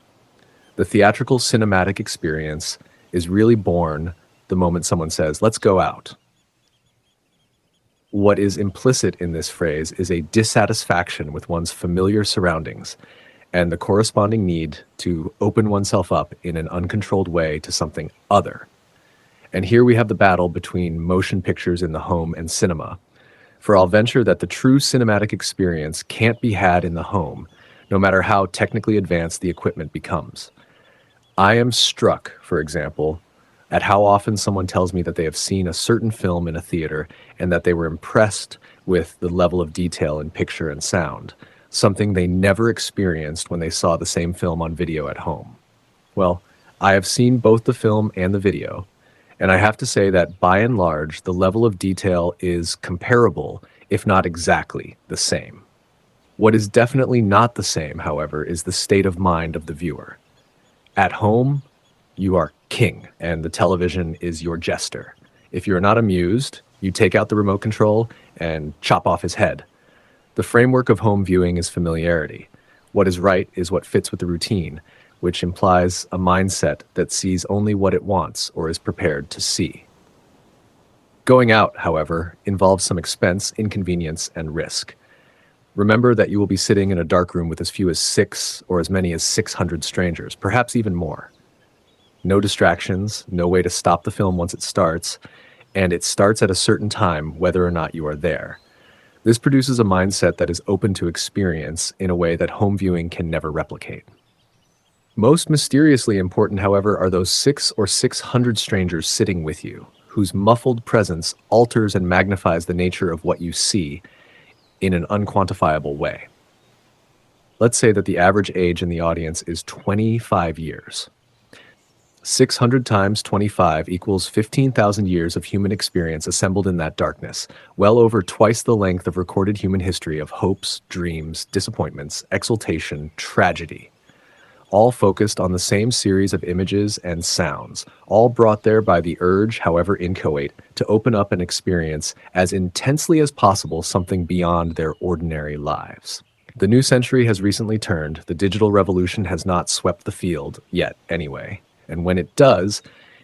The theatrical cinematic experience is really born the moment someone says, "Let's go out." What is implicit in this phrase is a dissatisfaction with one's familiar surroundings and the corresponding need to open oneself up in an uncontrolled way to something other. And here we have the battle between motion pictures in the home and cinema. For I'll venture that the true cinematic experience can't be had in the home, no matter how technically advanced the equipment becomes. I am struck, for example, at how often someone tells me that they have seen a certain film in a theater and that they were impressed with the level of detail in picture and sound, something they never experienced when they saw the same film on video at home. Well, I have seen both the film and the video, and I have to say that by and large, the level of detail is comparable, if not exactly the same. What is definitely not the same, however, is the state of mind of the viewer. At home, you are king, and the television is your jester. If you're not amused, you take out the remote control and chop off his head. The framework of home viewing is familiarity. What is right is what fits with the routine, which implies a mindset that sees only what it wants or is prepared to see. Going out, however, involves some expense, inconvenience, and risk. Remember that you will be sitting in a dark room with as few as 6 or as many as 600 strangers, perhaps even more. No distractions, no way to stop the film once it starts, and it starts at a certain time whether or not you are there. This produces a mindset that is open to experience in a way that home viewing can never replicate. Most mysteriously important, however, are those 6 or 600 strangers sitting with you, whose muffled presence alters and magnifies the nature of what you see in an unquantifiable way. Let's say that the average age in the audience is 25 years. 600 times 25 equals 15,000 years of human experience assembled in that darkness, well over twice the length of recorded human history of hopes, dreams, disappointments, exultation, tragedy. All focused on the same series of images and sounds, all brought there by the urge, however inchoate, to open up and experience as intensely as possible something beyond their ordinary lives. The new century has recently turned. The digital revolution has not swept the field, yet anyway. And when it does,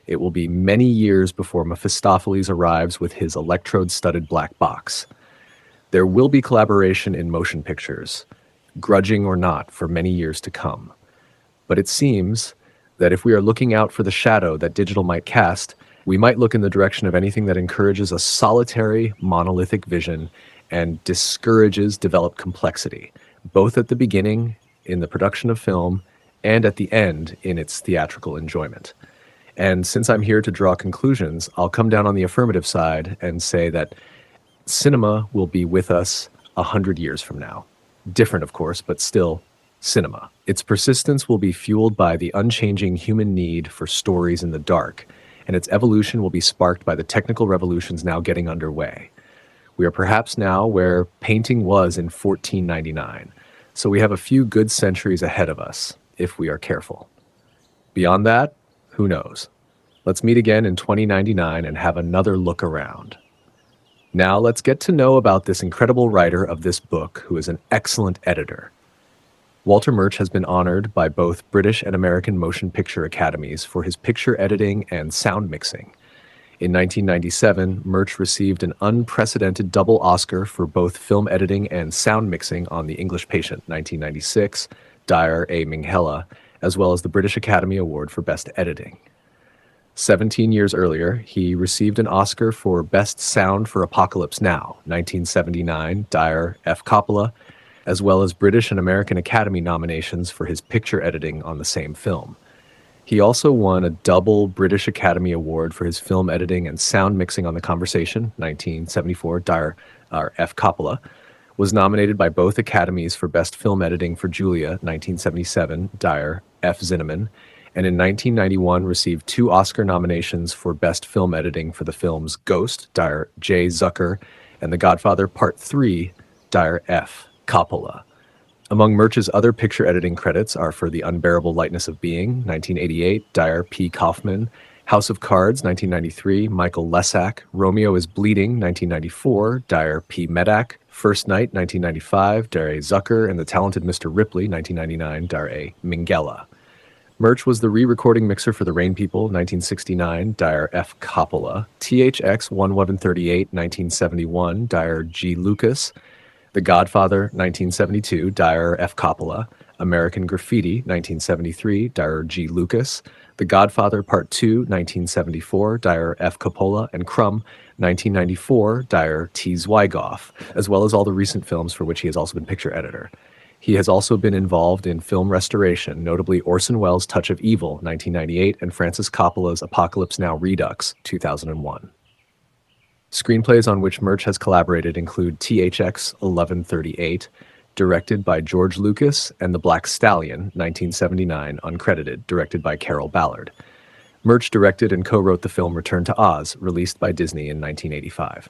it will be many years before Mephistopheles arrives with his electrode-studded black box. There will be collaboration in motion pictures, grudging or not, for many years to come. But it seems that if we are looking out for the shadow that digital might cast, we might look in the direction of anything that encourages a solitary, monolithic vision and discourages developed complexity, both at the beginning, in the production of film, and at the end, in its theatrical enjoyment. And since I'm here to draw conclusions, I'll come down on the affirmative side and say that cinema will be with us 100 years from now. Different, of course, but still cinema. Its persistence will be fueled by the unchanging human need for stories in the dark, and its evolution will be sparked by the technical revolutions now getting underway. We are perhaps now where painting was in 1499, so we have a few good centuries ahead of us, if we are careful. Beyond that, who knows? Let's meet again in 2099 and have another look around. Now let's get to know about this incredible writer of this book, who is an excellent editor. Walter Murch has been honored by both British and American Motion Picture Academies for his picture editing and sound mixing. In 1997, Murch received an unprecedented double Oscar for both film editing and sound mixing on The English Patient, 1996, Dyer A. Minghella, as well as the British Academy Award for Best Editing. 17 years earlier, he received an Oscar for Best Sound for Apocalypse Now, 1979, Dyer F. Coppola, as well as British and American Academy nominations for his picture editing on the same film. He also won a double British Academy Award for his film editing and sound mixing on The Conversation, 1974, Dyer F. Coppola, was nominated by both Academies for Best Film Editing for Julia, 1977, Dyer F. Zinnemann, and in 1991 received 2 Oscar nominations for Best Film Editing for the films Ghost, Dyer J. Zucker, and The Godfather Part 3, Dyer F. Coppola. Among Murch's other picture editing credits are for The Unbearable Lightness of Being, 1988, Dyer P. Kaufman, House of Cards, 1993, Michael Lesack, Romeo is Bleeding, 1994, Dyer P. Medak, First Night, 1995, Dyer A. Zucker, and The Talented Mr. Ripley, 1999, Dyer A. Minghella. Murch was the re-recording mixer for The Rain People, 1969, Dyer F. Coppola, THX 1138, 1971, Dyer G. Lucas, The Godfather, 1972, Dyer F. Coppola, American Graffiti, 1973, Dyer G. Lucas, The Godfather Part 2, 1974, Dyer F. Coppola, and Crumb, 1994, Dyer T. Zwigoff, as well as all the recent films for which he has also been picture editor. He has also been involved in film restoration, notably Orson Welles' Touch of Evil, 1998, and Francis Coppola's Apocalypse Now Redux, 2001. Screenplays on which Murch has collaborated include THX 1138, directed by George Lucas, and The Black Stallion, 1979, uncredited, directed by Carol Ballard. Murch directed and co-wrote the film Return to Oz, released by Disney in 1985.